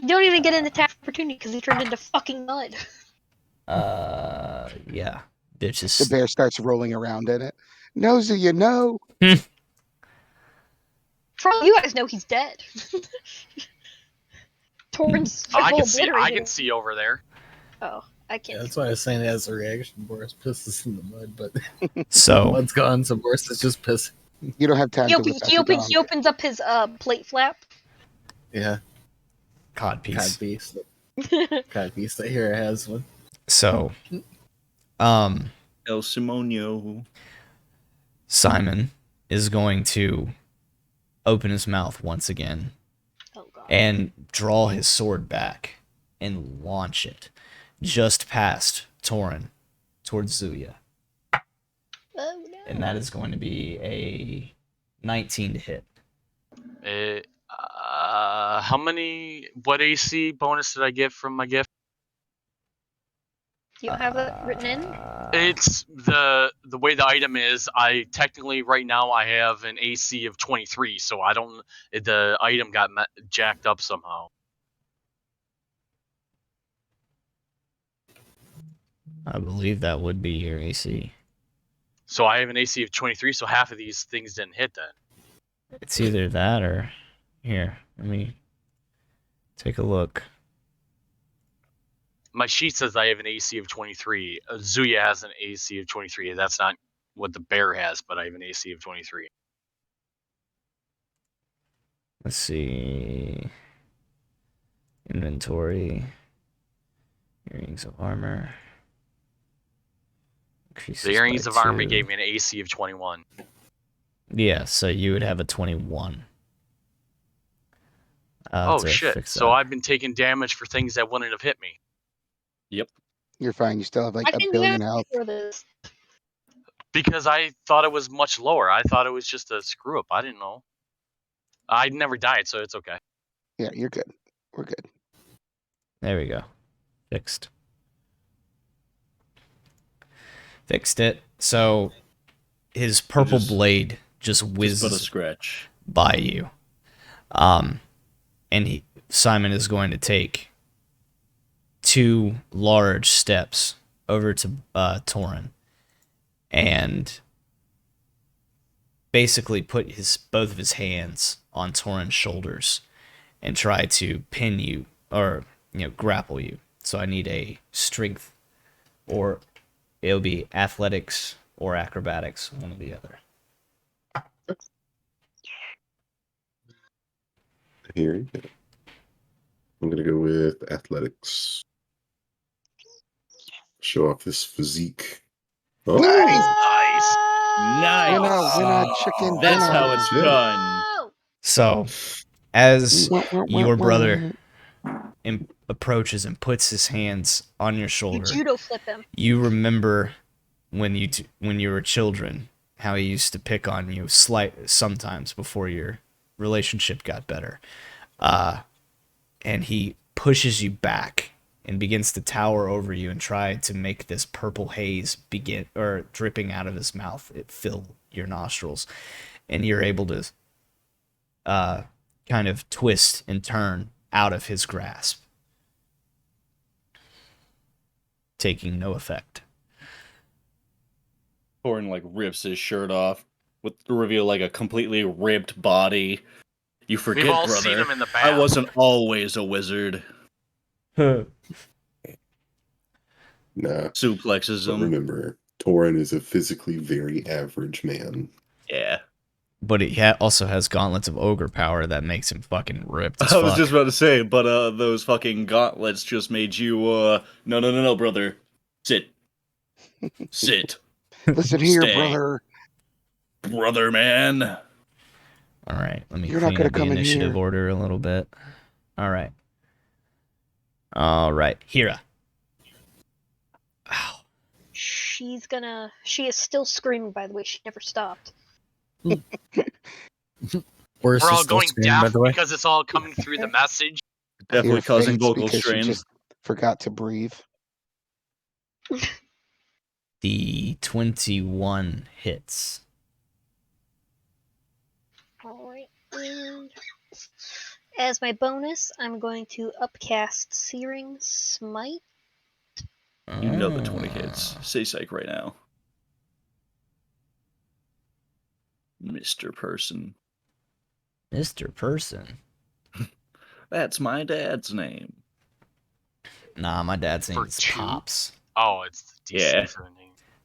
don't even get an attack opportunity because he turned into fucking mud. Yeah. Bitch The is bear starts rolling around in it. Nosy, you know. For all you guys know, he's dead. Torrens I full can see. I obliterated can him. see over there. Oh, I Yeah, can't. that's why I was saying as a reaction, Boris pisses in the mud, but so mud's gone, so Boris is just pissing. You don't have time He, to op- whip out he, the open, gong. he opens up his plate flap. Yeah, codpiece. Codpiece that here has one. So El Simonio. Simon is going to open his mouth once again Oh god. and draw his sword back and launch it just past Torin towards Zuya. Oh no. And that is going to be a 19 to hit. How many? What AC bonus did I get from my gift? Do you have that written in? It's the way the item is. I technically right now I have an AC of 23, so I don't. The item got jacked up somehow. I believe that would be your AC. So I have an AC of 23, so half of these things didn't hit then. It's either that or here. Let me take a look. My sheet says I have an AC of 23. Zuya has an AC of 23. That's not what the bear has, but I have an AC of 23. Let's see. Inventory. Earrings of armor. Increases The earrings by of armor 2. gave me an AC of 21. Yeah, so you would have a 21. Oh to shit! fix So that. I've been taking damage for things that wouldn't have hit me. Yep. You're fine. You still have like I a can billion do health. for this. Because I thought it was much lower. I thought it was just a screw up. I didn't know. I never died, so it's okay. Yeah, you're good. We're good. There we go. Fixed. Fixed it. So his purple blade just Just but a whizzes scratch. by you. And Simon is going to take 2 large steps over to Torin and basically put both of his hands on Torin's shoulders and try to pin you or grapple you. So I need a strength, or it'll be athletics or acrobatics, one or the other. Here you go. I'm gonna go with athletics. Show off this physique. Oh, Nice. Nice. Winner, chicken That's dinner. how it's Yeah. done. Oh! So, as Wah, wah, wah, your wah. brother approaches and puts his hands on your You shoulder, judo flip him. you remember when you were children, how he used to pick on you sometimes before your relationship got better. And he pushes you back and begins to tower over you and try to make this purple haze dripping out of his mouth. It fill your nostrils, and you're able to kind of twist and turn out of his grasp, taking no effect. Torin like rips his shirt off with to reveal like a completely ripped body. You forget, We've all brother. seen him in the bath. I wasn't always a wizard. Nah, Suplexes but him. remember, Torin is a physically very average man. Yeah. But he also has gauntlets of ogre power that makes him fucking ripped as I was fuck. just about to say, but those fucking gauntlets just made you no, brother. Sit. Sit. Listen here, Stay. brother. Brother man. All right, let me You're not clean gonna up the come in initiative here. order a little bit. All right. All right, Hira. Ow. She is still screaming, by the way. She never stopped. Boris We're is all still going screaming, by deaf the way. because it's all coming through the message. Definitely Here causing fades vocal because strain. she just forgot to breathe. The 21 hits. Alright, and as my bonus, I'm going to upcast Searing Smite. You know the 20 hits. Say psych right now. Mr. Person. Mr. Person. That's my dad's name. Nah, my dad's name For is 2? Pops. Oh, it's the DC Yeah. for the name.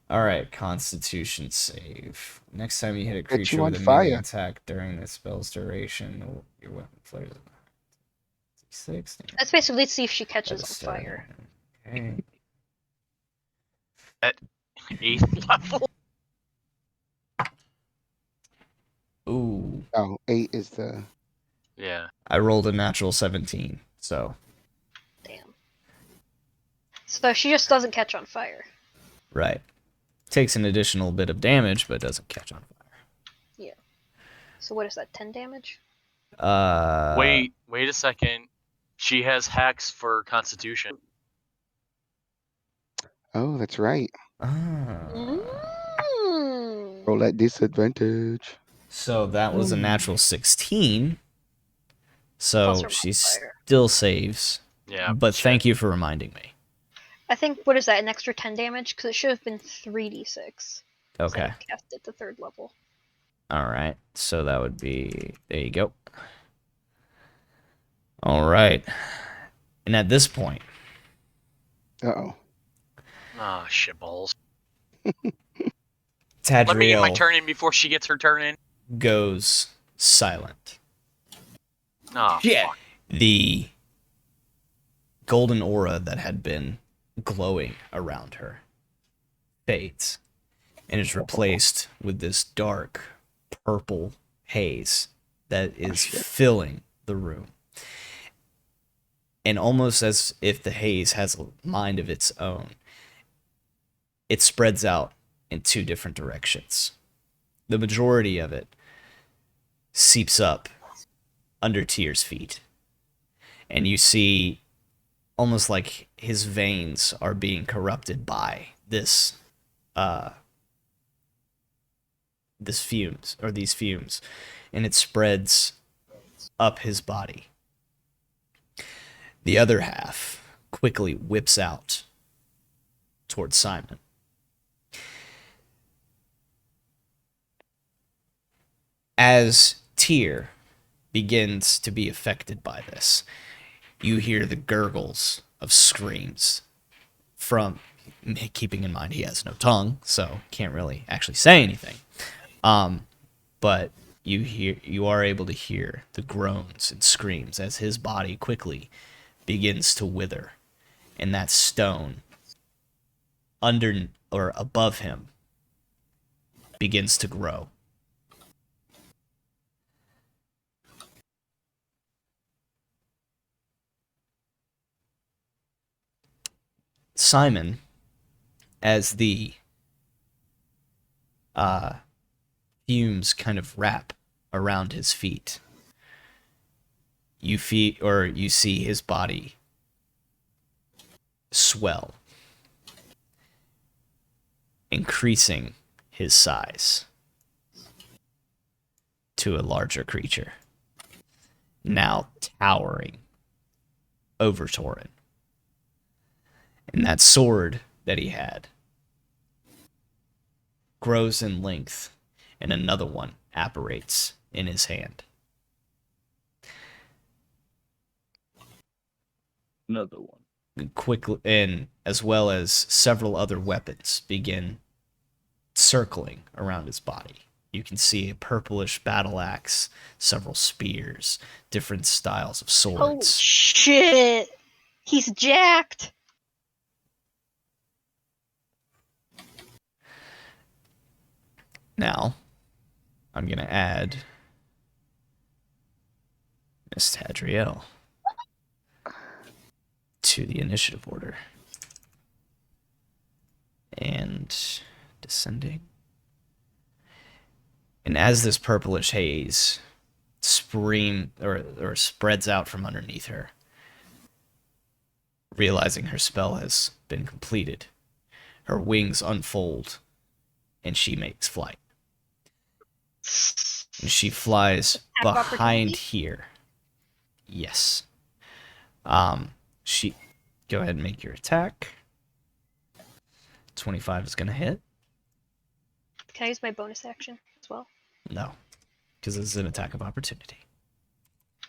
All right, Constitution save. Next time you hit a Get creature you with on a melee fire. attack during the spell's duration, your weapon flares. 6. That's basically, let's see if she catches on fire. Okay. At 8th level? Ooh, Oh, 8 is the. Yeah. I rolled a natural 17, so Damn. So she just doesn't catch on fire. right. Takes an additional bit of damage, but doesn't catch on fire. So what is that, 10 damage? Wait a second. She has hacks for Constitution. Oh, that's right. Ah. Roll at disadvantage. So that was a natural 16. So Plus or she modifier. still saves. Yeah. But shit. thank you for reminding me. I think, what is that, an extra 10 damage? Because it should have been 3d6. Okay. I cast it to 3rd level. All right. So that would be. There you go. All right. And at this point, Uh-oh. Ah, shitballs. Let me get my Tadriel turn in before she gets her turn in. goes silent. Oh, Yeah. fuck. The golden aura that had been glowing around her fades and is replaced with this dark purple haze that is filling the room. And almost as if the haze has a mind of its own, it spreads out in 2 different directions. The majority of it seeps up under Tyr's feet. And you see almost like his veins are being corrupted by these fumes, and it spreads up his body. The other half quickly whips out towards Simon. As Tyr begins to be affected by this, you hear the gurgles of screams from, keeping in mind he has no tongue, so can't really actually say anything. But you are able to hear the groans and screams as his body quickly begins to wither, and that stone under or above him begins to grow. Simon, as the fumes kind of wrap around his feet. You see his body swell, increasing his size to a larger creature, now towering over Torin. And that sword that he had grows in length, and another one apparates in his hand. Another one. Quickly, and as well as several other weapons begin circling around his body. You can see a purplish battle axe, several spears, different styles of Holy swords. shit! He's jacked! Now, I'm going to add Miss Tadriel to the initiative order. And descending. And as this purplish haze spreads out from underneath her, realizing her spell has been completed, her wings unfold, and she makes flight. And she flies Attack behind opportunity? here. Yes. She go ahead and make your attack. 25 is gonna hit. Can I use my bonus action as well? No, because this is an attack of opportunity.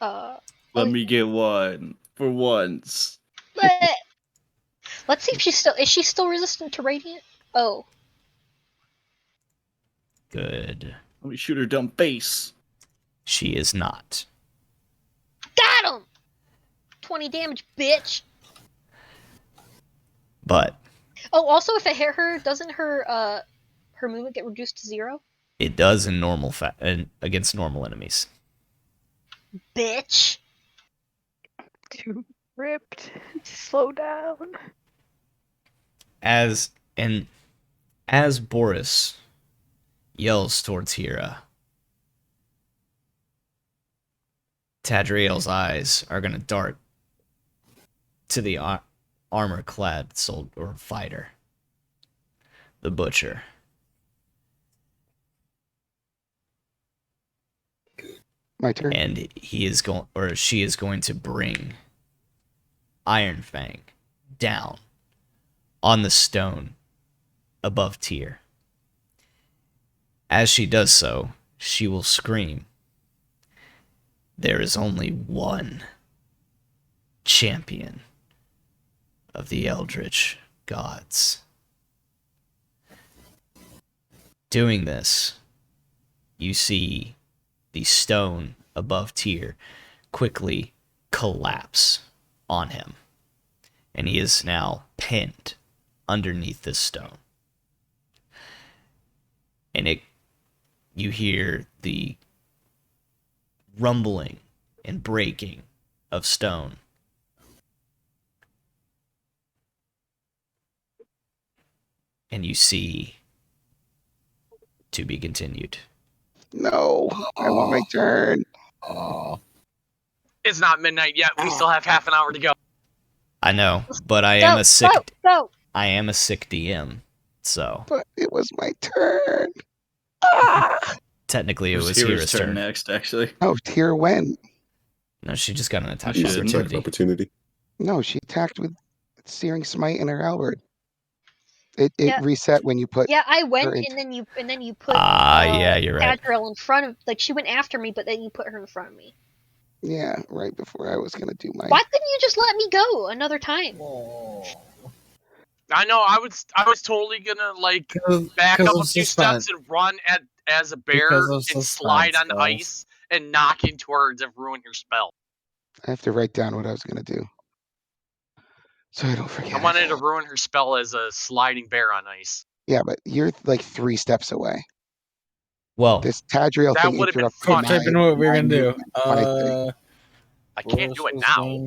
Let me get one for once. Let's see if is she still resistant to radiant? Oh. Good. Let me shoot her dumb face. She is not. Got him! 20 damage, bitch! But Oh, also if I hit her, doesn't her movement get reduced to 0? it does in against normal enemies. Bitch! Too ripped. Slow down. As Boris yells towards Hera, Tadriel's eyes are gonna dart to the armor-clad soldier or fighter, the butcher. My turn. And she is going to bring Iron Fang down on the stone above Tyr. As she does so, she will scream, "There is only one champion of the Eldritch gods." Doing this, you see the stone above Tyr quickly collapse on him, and he is now pinned underneath this stone. And you hear the rumbling and breaking of stone. And you see to be continued. No, I want my turn. Oh, It's not midnight yet. We still have half an hour to go. I know, but I am a sick Go! I am a sick DM, so But it was my turn. technically it was Hera's Hera's turn. next, actually. Oh, Tyr went. No, she just got an attack She of didn't. Attack of opportunity. opportunity. No, she attacked with Searing Smite and her halberd. It Yeah. reset when you put. Yeah, I went, Her and then you put Yeah, you're right. Tadriel in front of, like, she went after me, but then you put her in front of me. Yeah, right before I was gonna do my. Why couldn't you just let me go another time? I know. I was totally gonna like back because up a of few suspense. steps and run as a bear Because of and suspense, slide on the guys. ice and knock into her to ruin your spell. I have to write down what I was gonna do, so I don't forget. I wanted to ruin her spell as a sliding bear on ice. Yeah, but you're like 3 steps away. Well, This Tadriel That thing would have been interrupted fun. Quick type in what we're my gonna do. movement, my thing. I can't do it now.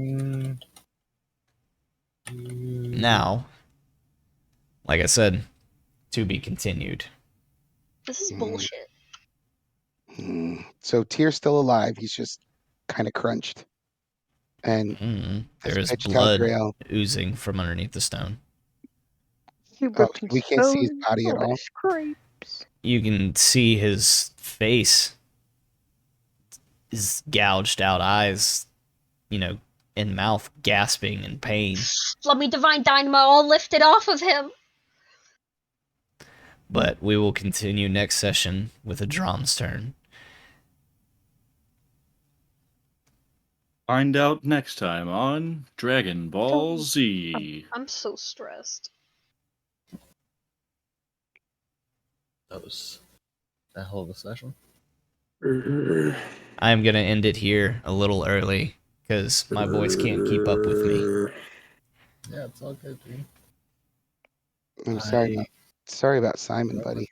now, like I said, to be continued. This is Mm. bullshit. So Tyr's still alive. He's just kind of crunched. And this There is bitch blood Tadriel. oozing from underneath the stone. Hubert Oh, can we can't see his smell body at all the all. scrapes. You can see his face, his gouged out eyes, and mouth gasping in pain. Let me divine dynamo. I'll lift it off of him. But we will continue next session with a Drom's turn. Find out next time on Dragon Ball Z. I'm so stressed. That was a hell of a session. I'm going to end it here a little early because my voice can't keep up with me. Yeah, it's all good, dude. I'm sorry. Sorry about Simon, buddy.